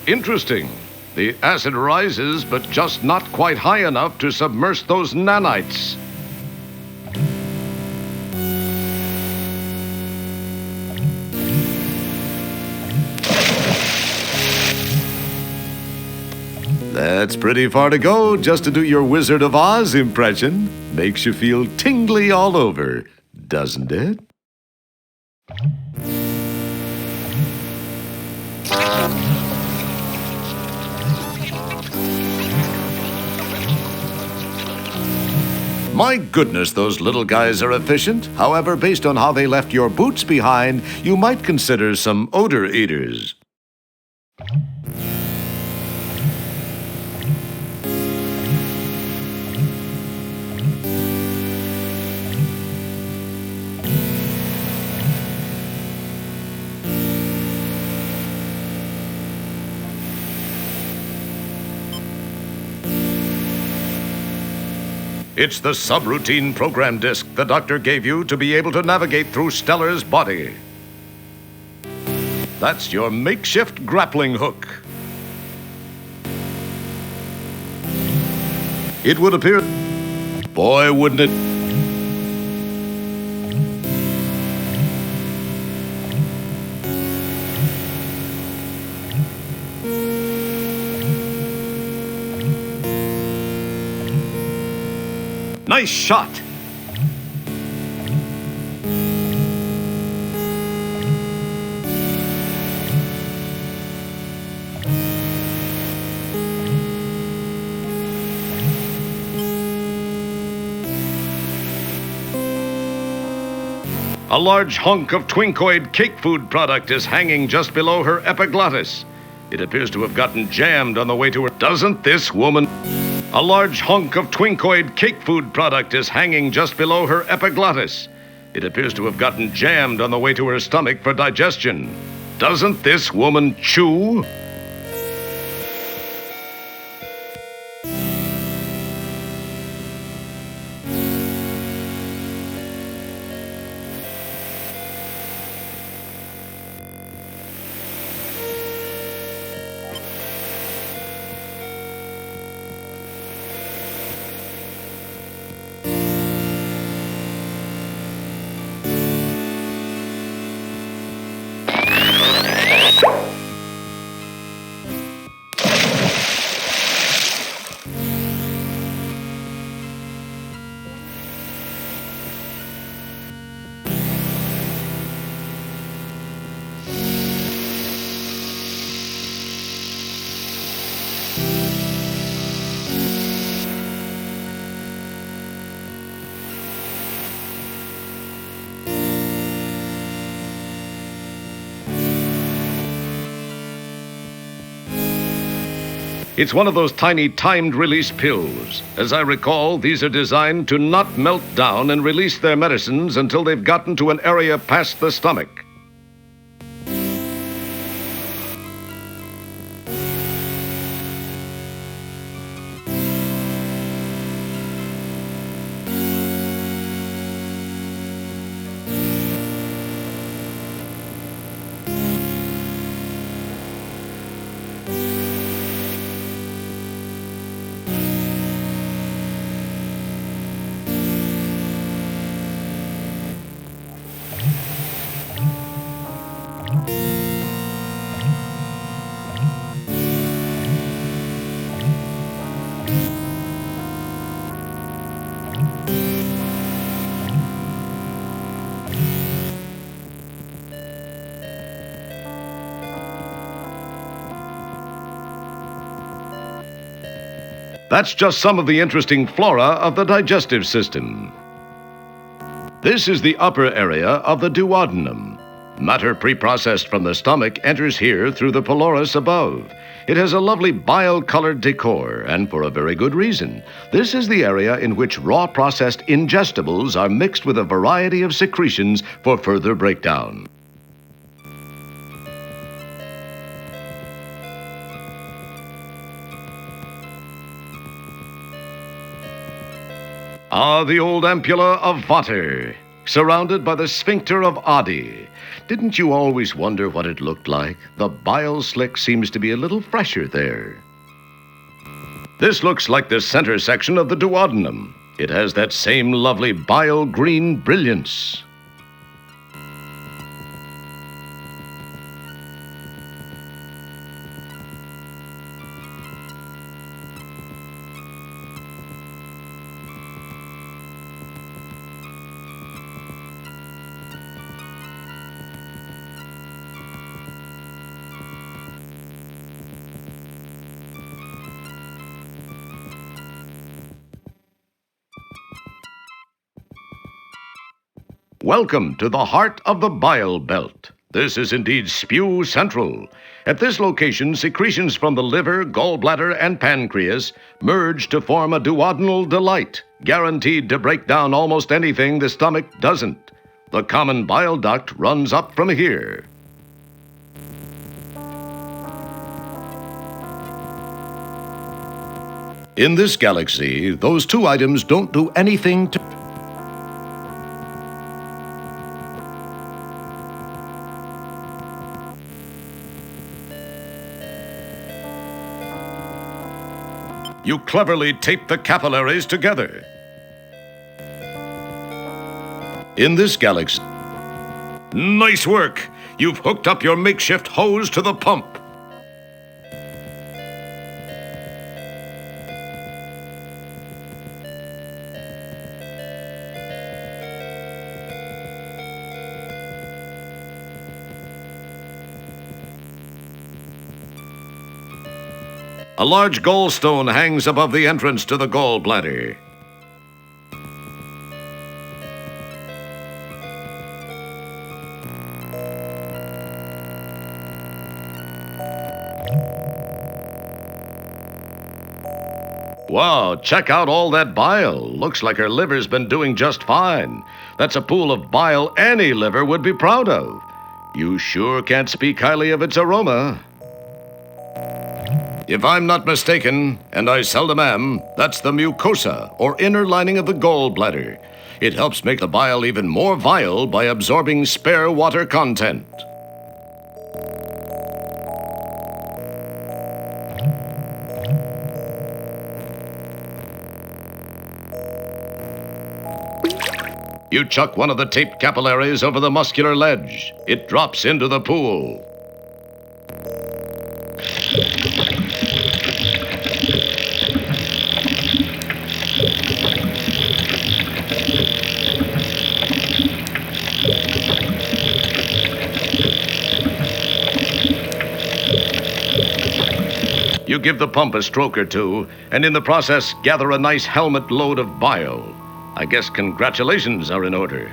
Interesting. The acid rises, but just not quite high enough to submerge those nanites. That's pretty far to go just to do your Wizard of Oz impression. Makes you feel tingly all over, doesn't it? My goodness, those little guys are efficient. However, based on how they left your boots behind, you might consider some odor eaters. It's the subroutine program disk the doctor gave you to be able to navigate through Stellar's body. That's your makeshift grappling hook. It would appear... Boy, wouldn't it... Nice shot! A large hunk of twinkoid cake food product is hanging just below her epiglottis. It appears to have gotten jammed on the way to her... Doesn't this woman... A large hunk of twinkoid cake food product is hanging just below her epiglottis. It appears to have gotten jammed on the way to her stomach for digestion. Doesn't this woman chew? It's one of those tiny timed-release pills. As I recall, these are designed to not melt down and release their medicines until they've gotten to an area past the stomach. That's just some of the interesting flora of the digestive system. This is the upper area of the duodenum. Matter preprocessed from the stomach enters here through the pylorus above. It has a lovely bile-colored decor, and for a very good reason. This is the area in which raw processed ingestibles are mixed with a variety of secretions for further breakdown. Ah, the old ampulla of Vater, surrounded by the sphincter of Adi. Didn't you always wonder what it looked like? The bile slick seems to be a little fresher there. This looks like the center section of the duodenum. It has that same lovely bile green brilliance. Welcome to the heart of the bile belt. This is indeed Spew Central. At this location, secretions from the liver, gallbladder, and pancreas merge to form a duodenal delight, guaranteed to break down almost anything the stomach doesn't. The common bile duct runs up from here. In this galaxy, those two items don't do anything to... You cleverly tape the capillaries together. In this galaxy... Nice work! You've hooked up your makeshift hose to the pump. A large gallstone hangs above the entrance to the gallbladder. Wow, check out all that bile. Looks like her liver's been doing just fine. That's a pool of bile any liver would be proud of. You sure can't speak highly of its aroma. If I'm not mistaken, and I seldom am, that's the mucosa, or inner lining of the gallbladder. It helps make the bile even more vile by absorbing spare water content. You chuck one of the taped capillaries over the muscular ledge. It drops into the pool. You give the pump a stroke or two, and in the process gather a nice helmet load of bile. I guess congratulations are in order.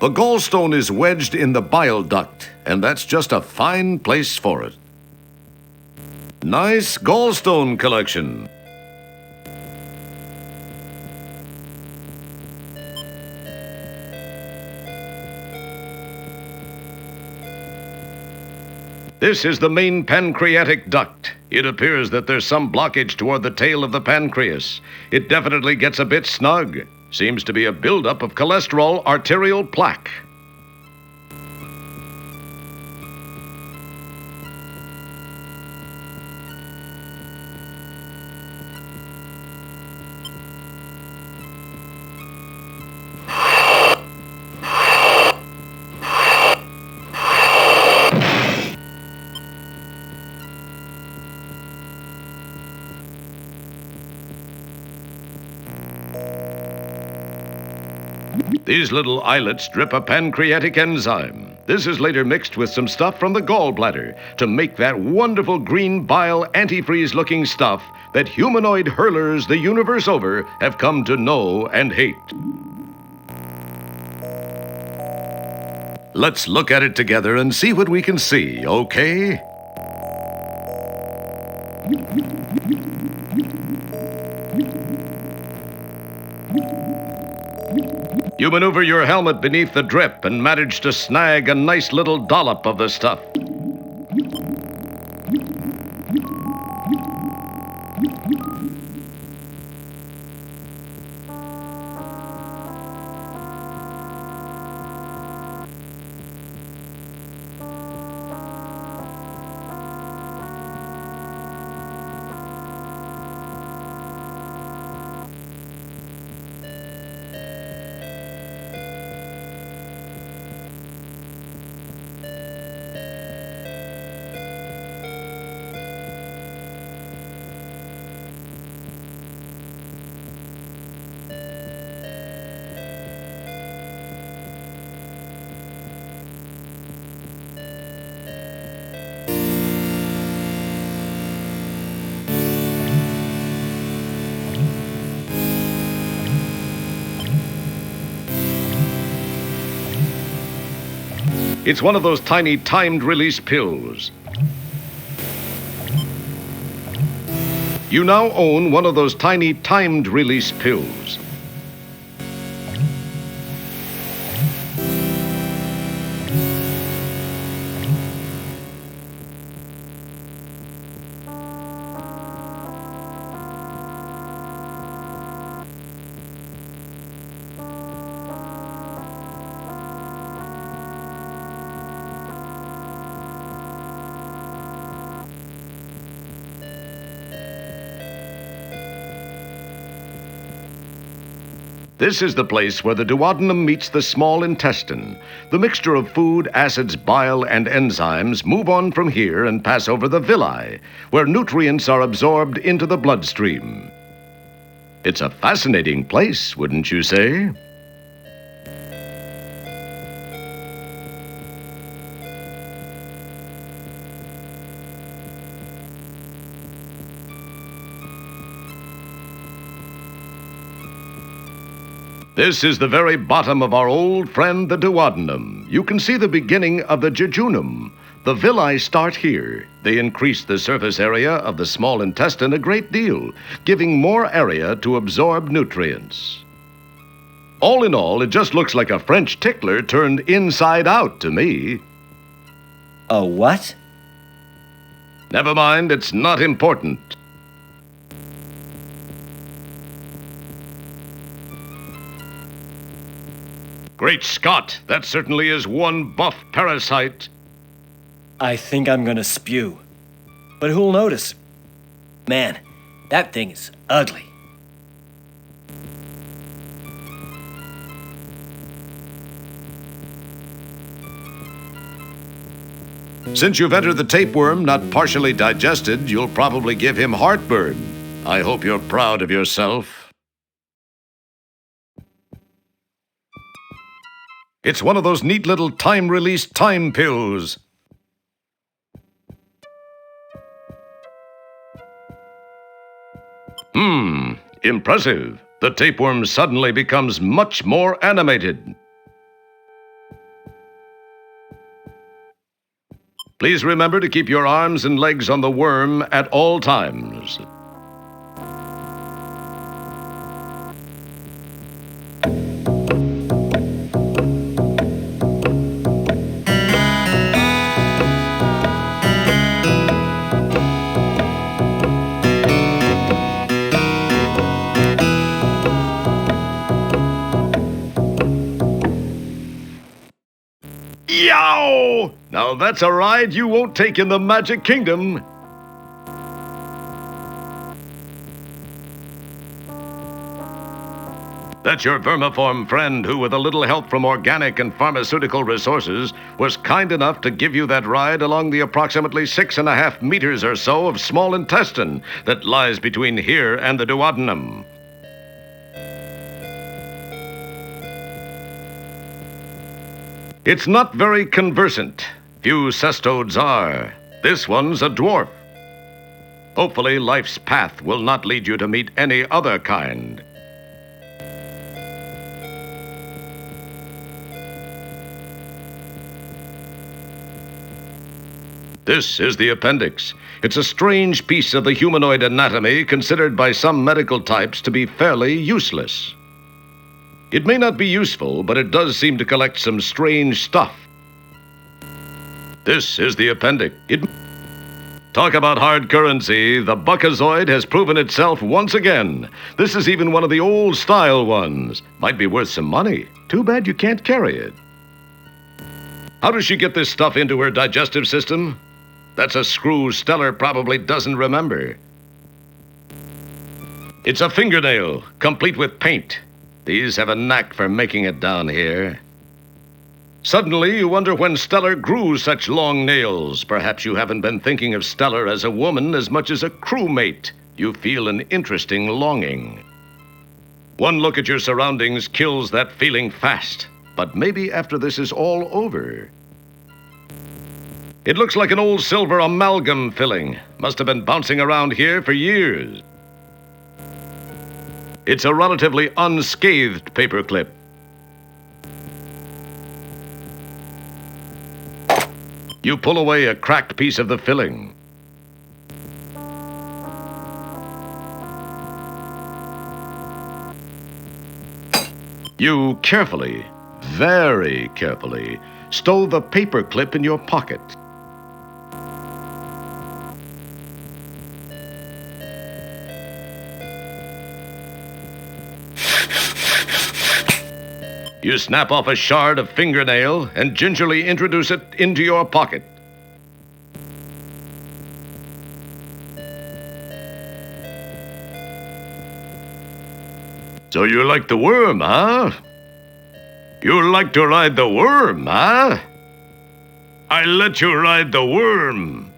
The gallstone is wedged in the bile duct, and that's just a fine place for it. Nice gallstone collection. This is the main pancreatic duct. It appears that there's some blockage toward the tail of the pancreas. It definitely gets a bit snug. Seems to be a buildup of cholesterol arterial plaque. These little islets drip a pancreatic enzyme. This is later mixed with some stuff from the gallbladder to make that wonderful green bile antifreeze-looking stuff that humanoid hurlers the universe over have come to know and hate. Let's look at it together and see what we can see, okay? You maneuver your helmet beneath the drip and manage to snag a nice little dollop of the stuff. It's one of those tiny timed release pills. You now own one of those tiny timed release pills. This is the place where the duodenum meets the small intestine. The mixture of food, acids, bile, and enzymes move on from here and pass over the villi, where nutrients are absorbed into the bloodstream. It's a fascinating place, wouldn't you say? This is the very bottom of our old friend, the duodenum. You can see the beginning of the jejunum. The villi start here. They increase the surface area of the small intestine a great deal, giving more area to absorb nutrients. All in all, it just looks like a French tickler turned inside out to me. A what? Never mind, it's not important. Great Scott, that certainly is one buff parasite. I think I'm gonna spew. But who'll notice? Man, that thing is ugly. Since you've entered the tapeworm not partially digested, you'll probably give him heartburn. I hope you're proud of yourself. It's one of those neat little time-release time pills. Impressive. The tapeworm suddenly becomes much more animated. Please remember to keep your arms and legs on the worm at all times. Yow! Now that's a ride you won't take in the Magic Kingdom. That's your vermiform friend who, with a little help from organic and pharmaceutical resources, was kind enough to give you that ride along the approximately 6.5 meters or so of small intestine that lies between here and the duodenum. It's not very conversant. Few cestodes are. This one's a dwarf. Hopefully, life's path will not lead you to meet any other kind. This is the appendix. It's a strange piece of the humanoid anatomy considered by some medical types to be fairly useless. It may not be useful, but it does seem to collect some strange stuff. This is the appendix. Talk about hard currency. The buckazoid has proven itself once again. This is even one of the old-style ones. Might be worth some money. Too bad you can't carry it. How does she get this stuff into her digestive system? That's a screw Stellar probably doesn't remember. It's a fingernail, complete with paint. These have a knack for making it down here. Suddenly, you wonder when Stellar grew such long nails. Perhaps you haven't been thinking of Stellar as a woman as much as a crewmate. You feel an interesting longing. One look at your surroundings kills that feeling fast. But maybe after this is all over. It looks like an old silver amalgam filling. Must have been bouncing around here for years. It's a relatively unscathed paperclip. You pull away a cracked piece of the filling. You carefully, very carefully, stow the paper clip in your pocket. You snap off a shard of fingernail and gingerly introduce it into your pocket. So you like the worm, huh? You like to ride the worm, huh? I let you ride the worm.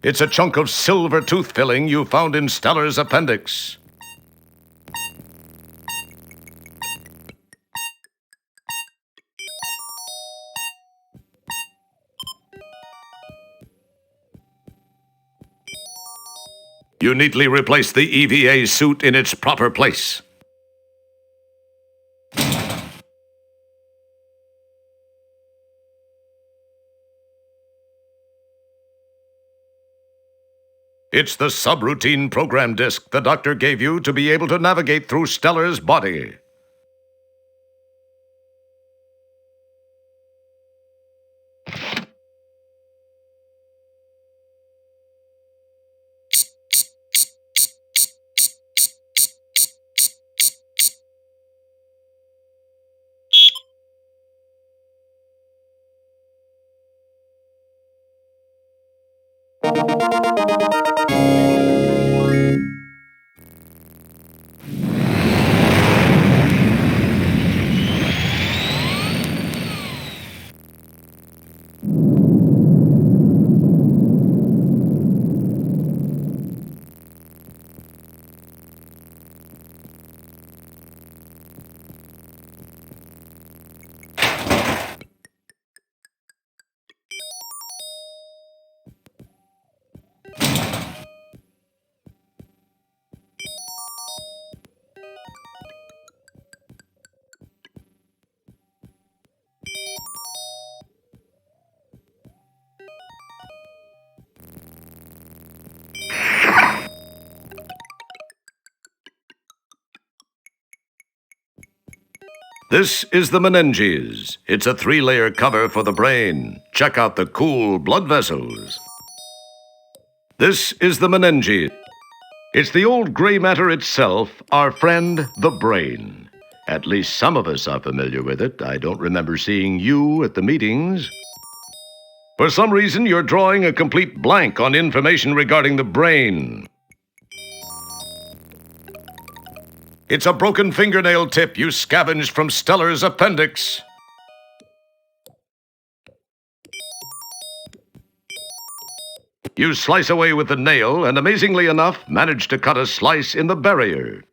It's a chunk of silver tooth filling you found in Stellar's appendix. You neatly replace the EVA suit in its proper place. It's the subroutine program disk the doctor gave you to be able to navigate through Stellar's body. This is the meninges. It's a 3-layer cover for the brain. Check out the cool blood vessels. This is the meninges. It's the old gray matter itself, our friend, the brain. At least some of us are familiar with it. I don't remember seeing you at the meetings. For some reason, you're drawing a complete blank on information regarding the brain. It's a broken fingernail tip you scavenged from Stellar's appendix. You slice away with the nail and, amazingly enough, manage to cut a slice in the barrier.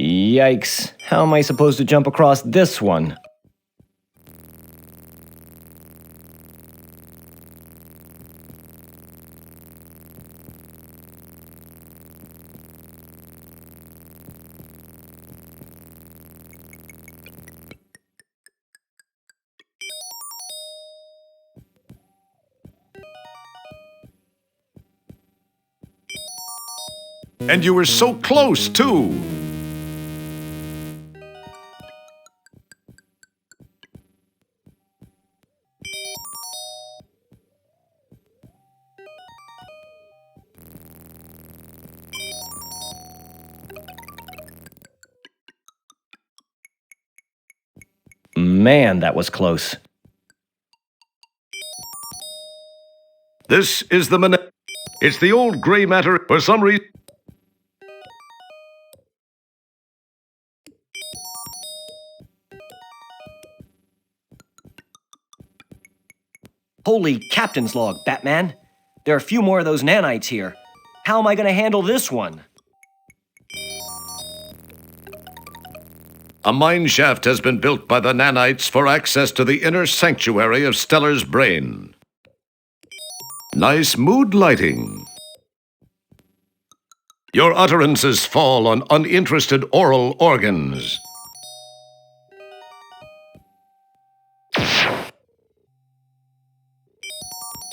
Yikes. How am I supposed to jump across this one? And you were so close, too. Man, that was close. This is the It's the old gray matter for some reason. Holy captain's log, Batman. There are a few more of those nanites here. How am I going to handle this one? A mine shaft has been built by the nanites for access to the inner sanctuary of Stellar's brain. Nice mood lighting. Your utterances fall on uninterested oral organs.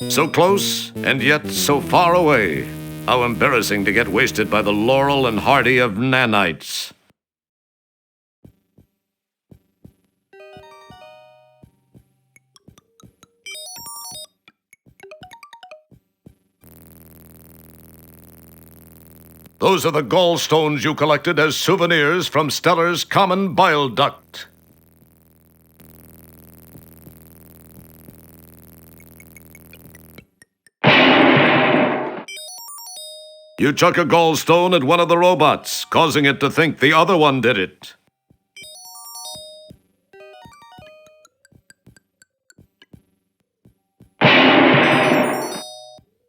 So close, and yet so far away. How embarrassing to get wasted by the Laurel and Hardy of nanites. Those are the gallstones you collected as souvenirs from Stellar's common bile duct. You chuck a gallstone at one of the robots, causing it to think the other one did it.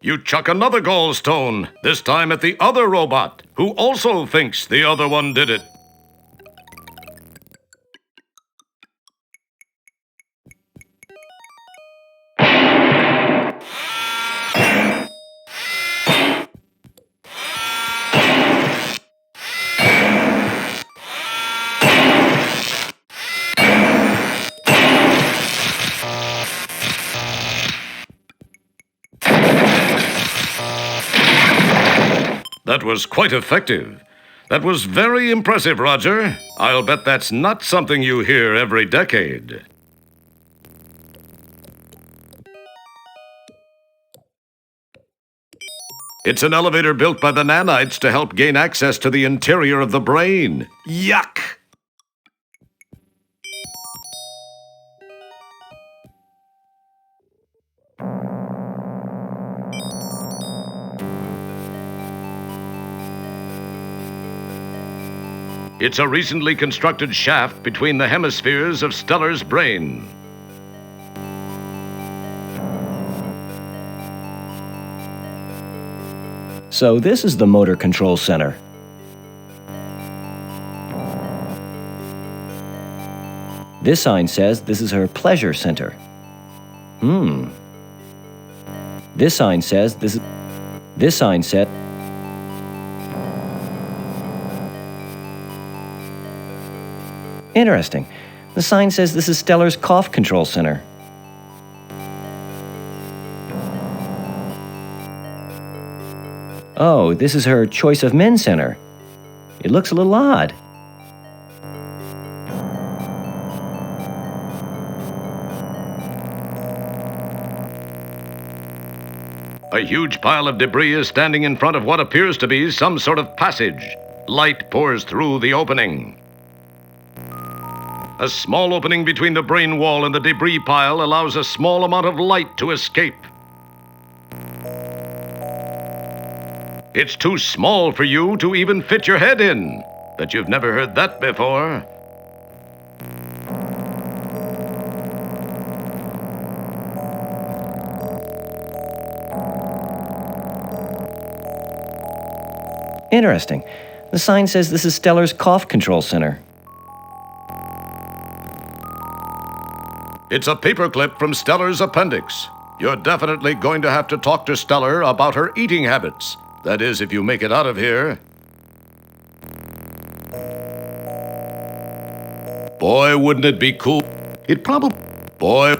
You chuck another gallstone, this time at the other robot, who also thinks the other one did it. That was quite effective. That was very impressive, Roger. I'll bet that's not something you hear every decade. It's an elevator built by the nanites to help gain access to the interior of the brain. Yuck! It's a recently constructed shaft between the hemispheres of Stellar's brain. So this is the motor control center. This sign says this is her pleasure center. This sign says this sign said Interesting. The sign says this is Stellar's cough control center. Oh, this is her choice of men center. It looks a little odd. A huge pile of debris is standing in front of what appears to be some sort of passage. Light pours through the opening. A small opening between the brain wall and the debris pile allows a small amount of light to escape. It's too small for you to even fit your head in. Bet you've never heard that before. Interesting. The sign says this is Stellar's cough control center. It's a paperclip from Stellar's appendix. You're definitely going to have to talk to Stellar about her eating habits. That is, if you make it out of here. Boy, wouldn't it be cool? It probably... Boy...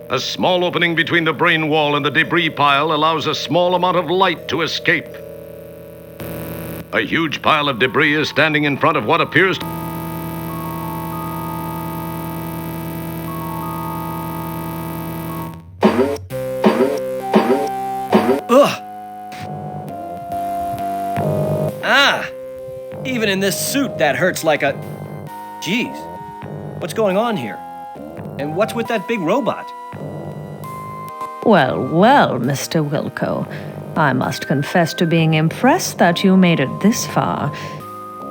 A small opening between the brain wall and the debris pile allows a small amount of light to escape. A huge pile of debris is standing in front of what appears to... Ugh! Ah! Even in this suit, that hurts like a... Jeez. What's going on here? And what's with that big robot? Well, well, Mr. Wilco, I must confess to being impressed that you made it this far.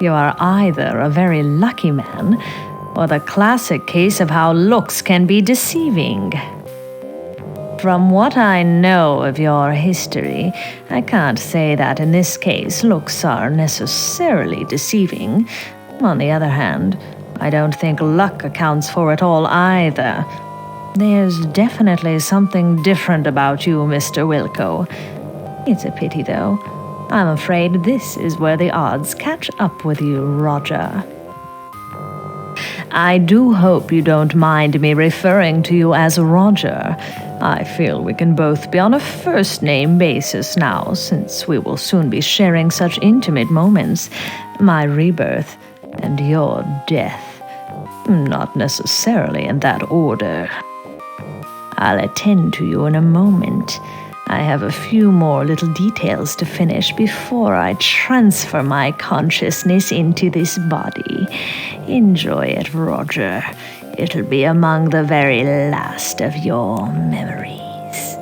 You are either a very lucky man, or the classic case of how looks can be deceiving. From what I know of your history, I can't say that in this case looks are necessarily deceiving. On the other hand, I don't think luck accounts for it all either. There's definitely something different about you, Mr. Wilco. It's a pity, though. I'm afraid this is where the odds catch up with you, Roger. I do hope you don't mind me referring to you as Roger. I feel we can both be on a first-name basis now, since we will soon be sharing such intimate moments. My rebirth and your death. Not necessarily in that order. I'll attend to you in a moment. I have a few more little details to finish before I transfer my consciousness into this body. Enjoy it, Roger. It'll be among the very last of your memories.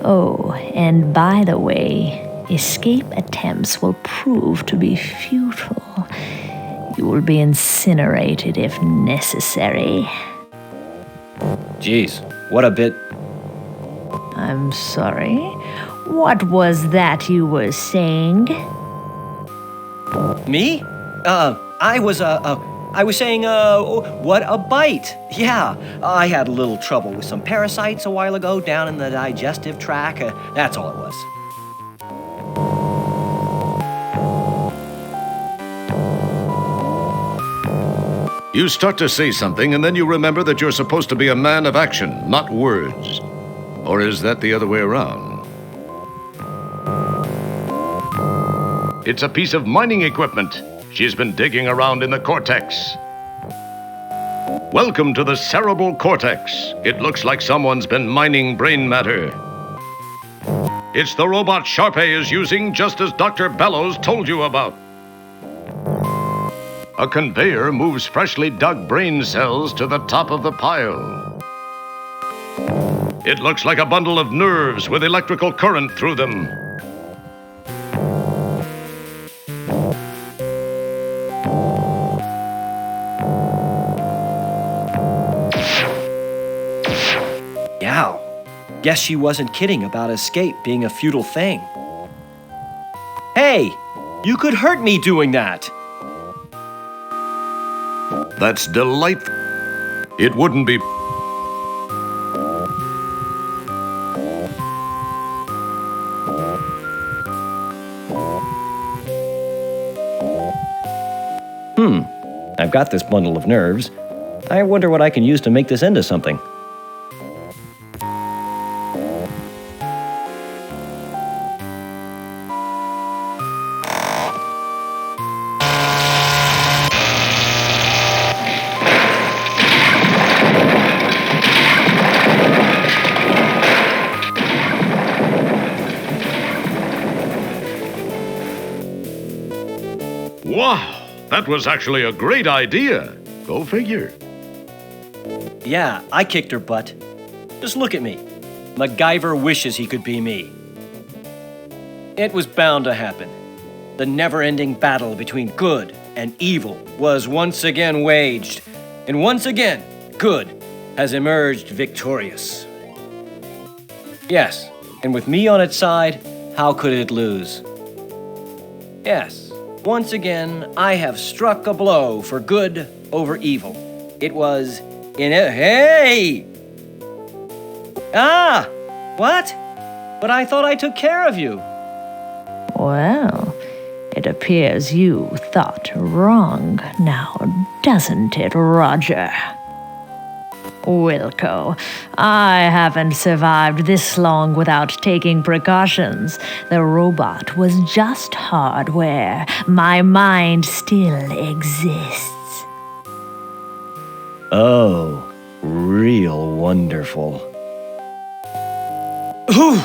Oh, and by the way, escape attempts will prove to be futile. You will be incinerated if necessary. Jeez, what a bit... I'm sorry. What was that you were saying? Me? I was saying, what a bite. Yeah, I had a little trouble with some parasites a while ago down in the digestive tract. That's all it was. You start to say something, and then you remember that you're supposed to be a man of action, not words. Or is that the other way around? It's a piece of mining equipment. She's been digging around in the cortex. Welcome to the cerebral cortex. It looks like someone's been mining brain matter. It's the robot Sharpay is using, just as Dr. Bellows told you about. A conveyor moves freshly dug brain cells to the top of the pile. It looks like a bundle of nerves with electrical current through them. Yow. Guess she wasn't kidding about escape being a futile thing. Hey, you could hurt me doing that. That's delightful. It wouldn't be... I've got this bundle of nerves. I wonder what I can use to make this into something. Wow! That was actually a great idea. Go figure. Yeah, I kicked her butt. Just look at me. MacGyver wishes he could be me. It was bound to happen. The never-ending battle between good and evil was once again waged, and once again, good has emerged victorious. Yes, and with me on its side, how could it lose? Yes, once again, I have struck a blow for good over evil. It was in a... Hey! Ah! What? But I thought I took care of you. Well, it appears you thought wrong now, doesn't it, Roger? Wilco, I haven't survived this long without taking precautions. The robot was just hardware. My mind still exists. Oh, real wonderful. Ooh!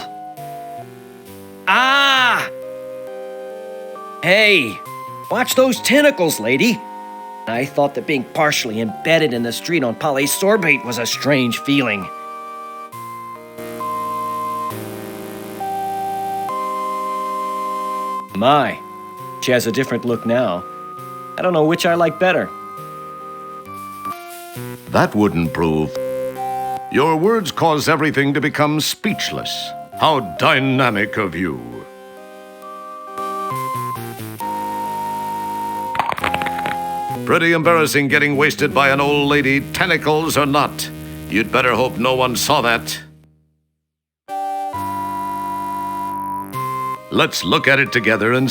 Ah! Hey, watch those tentacles, lady. I thought that being partially embedded in the street on polysorbate was a strange feeling. My, she has a different look now. I don't know which I like better. That wouldn't prove. Your words cause everything to become speechless. How dynamic of you. Pretty embarrassing getting wasted by an old lady, tentacles or not. You'd better hope no one saw that. Let's look at it together and...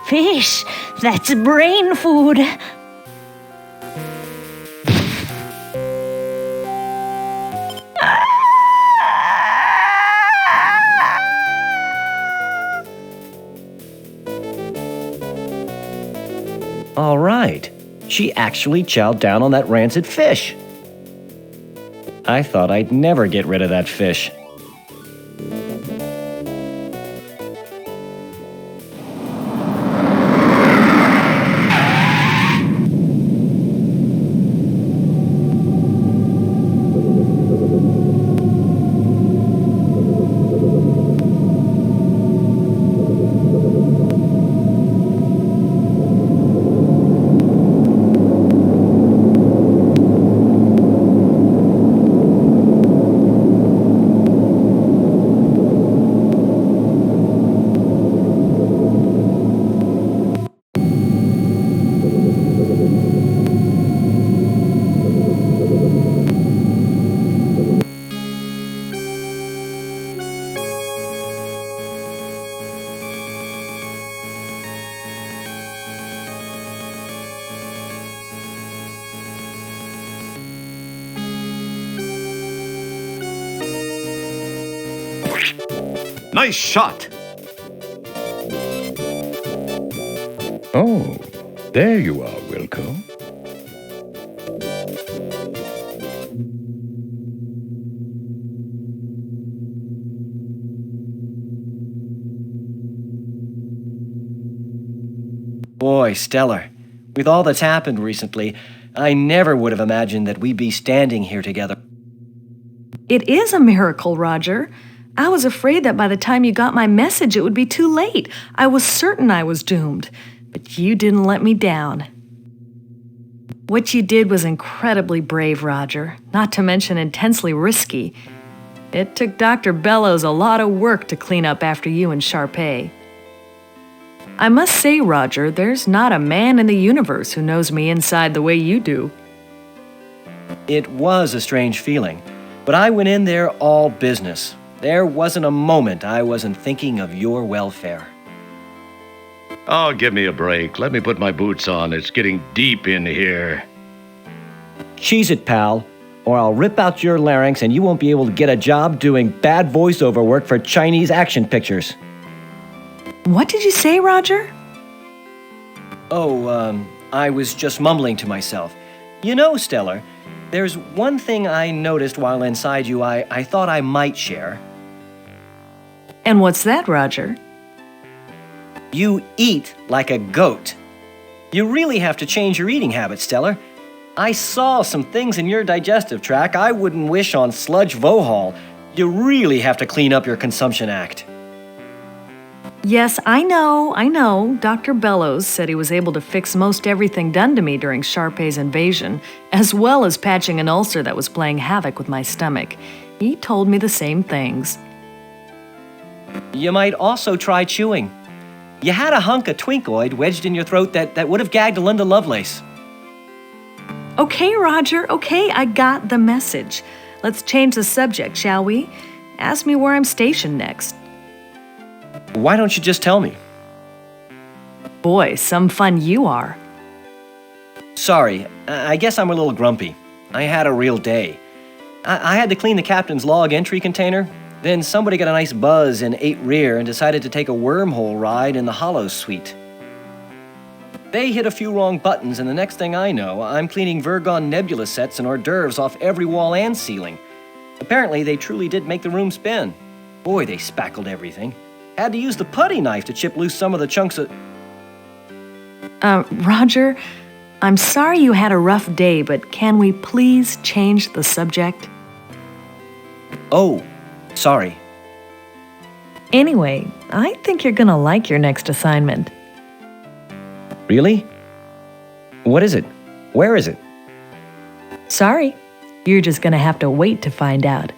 Fish, that's brain food. All right, she actually chowed down on that rancid fish. I thought I'd never get rid of that fish. Nice shot! Oh, there you are, Wilco. Boy, Stellar, with all that's happened recently, I never would have imagined that we'd be standing here together. It is a miracle, Roger. I was afraid that by the time you got my message, it would be too late. I was certain I was doomed. But you didn't let me down. What you did was incredibly brave, Roger, not to mention intensely risky. It took Dr. Bellows a lot of work to clean up after you and Sharpay. I must say, Roger, there's not a man in the universe who knows me inside the way you do. It was a strange feeling, but I went in there all business. There wasn't a moment I wasn't thinking of your welfare. Oh, give me a break. Let me put my boots on. It's getting deep in here. Cheese it, pal, or I'll rip out your larynx and you won't be able to get a job doing bad voiceover work for Chinese action pictures. What did you say, Roger? Oh, I was just mumbling to myself. You know, Stellar, there's one thing I noticed while inside you I thought I might share. And what's that, Roger? You eat like a goat. You really have to change your eating habits, Stellar. I saw some things in your digestive tract I wouldn't wish on Sludge Vohall. You really have to clean up your consumption act. Yes, I know. Dr. Bellows said he was able to fix most everything done to me during Sharpay's invasion, as well as patching an ulcer that was playing havoc with my stomach. He told me the same things. You might also try chewing. You had a hunk of twinkoid wedged in your throat that would have gagged Linda Lovelace. Okay, Roger, okay, I got the message. Let's change the subject, shall we? Ask me where I'm stationed next. Why don't you just tell me? Boy, some fun you are. Sorry, I guess I'm a little grumpy. I had a real day. I had to clean the captain's log entry container. Then somebody got a nice buzz in 8 rear and decided to take a wormhole ride in the Hollow Suite. They hit a few wrong buttons, and the next thing I know, I'm cleaning Virgon nebula sets and hors d'oeuvres off every wall and ceiling. Apparently, they truly did make the room spin. Boy, they spackled everything. Had to use the putty knife to chip loose some of the chunks of... Roger, I'm sorry you had a rough day, but can we please change the subject? Oh, sorry. Anyway, I think you're gonna like your next assignment. Really? What is it? Where is it? Sorry, you're just gonna have to wait to find out.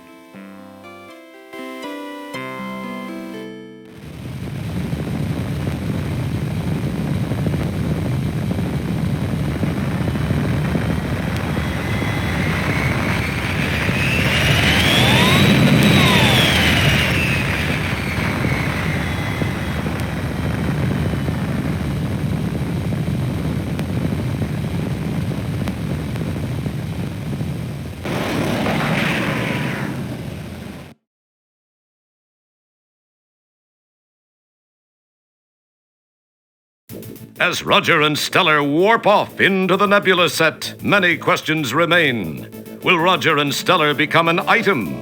As Roger and Stellar warp off into the nebula set, many questions remain. Will Roger and Stellar become an item?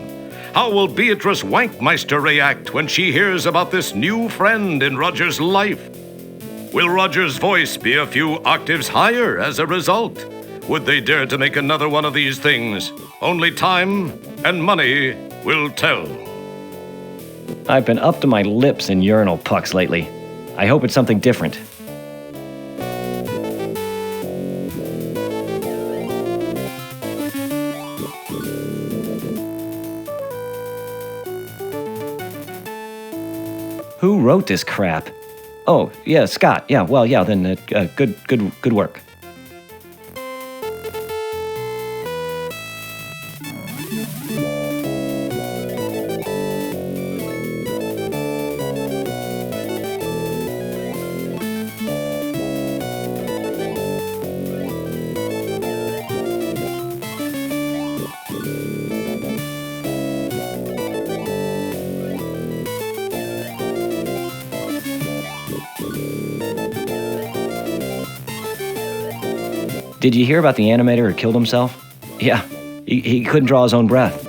How will Beatrice Wankmeister react when she hears about this new friend in Roger's life? Will Roger's voice be a few octaves higher as a result? Would they dare to make another one of these things? Only time and money will tell. I've been up to my lips in urinal pucks lately. I hope it's something different. Who wrote this crap? Oh, yeah, Scott. Yeah, well, yeah, then good work. Did you hear about the animator who killed himself? Yeah, he couldn't draw his own breath.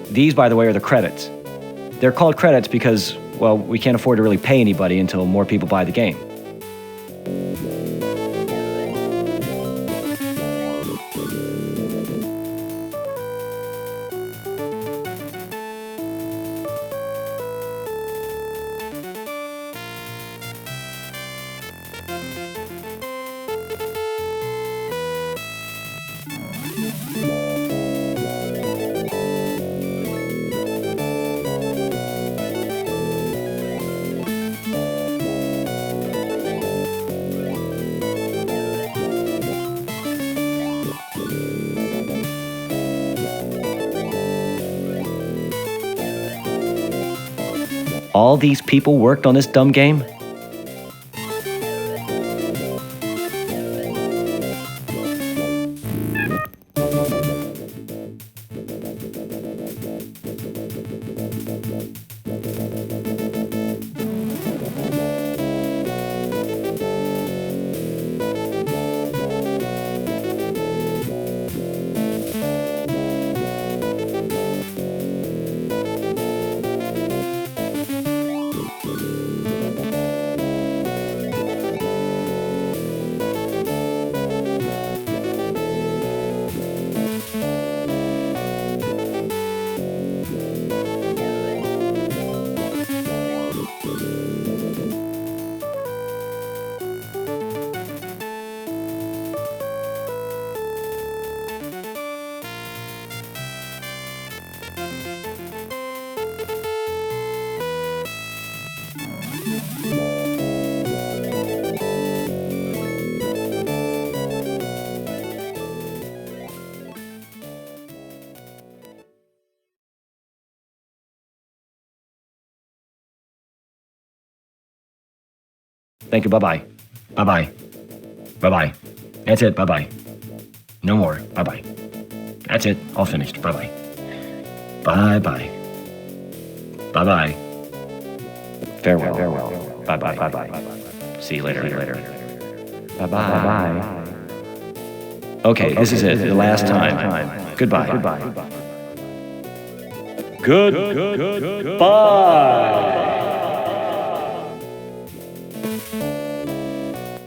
These, by the way, are the credits. They're called credits because, well, we can't afford to really pay anybody until more people buy the game. All these people worked on this dumb game? Thank you. Bye-bye. Bye-bye. Bye-bye. That's it. Bye-bye. No more. Bye-bye. That's it. All finished. Bye-bye. Bye-bye. Bye-bye. Farewell. Farewell. Bye-bye. Bye-bye. See you later. Bye-bye. Okay, this is it. The last time. Goodbye. Goodbye.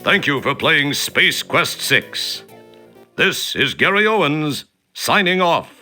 Thank you for playing Space Quest 6. This is Gary Owens, signing off.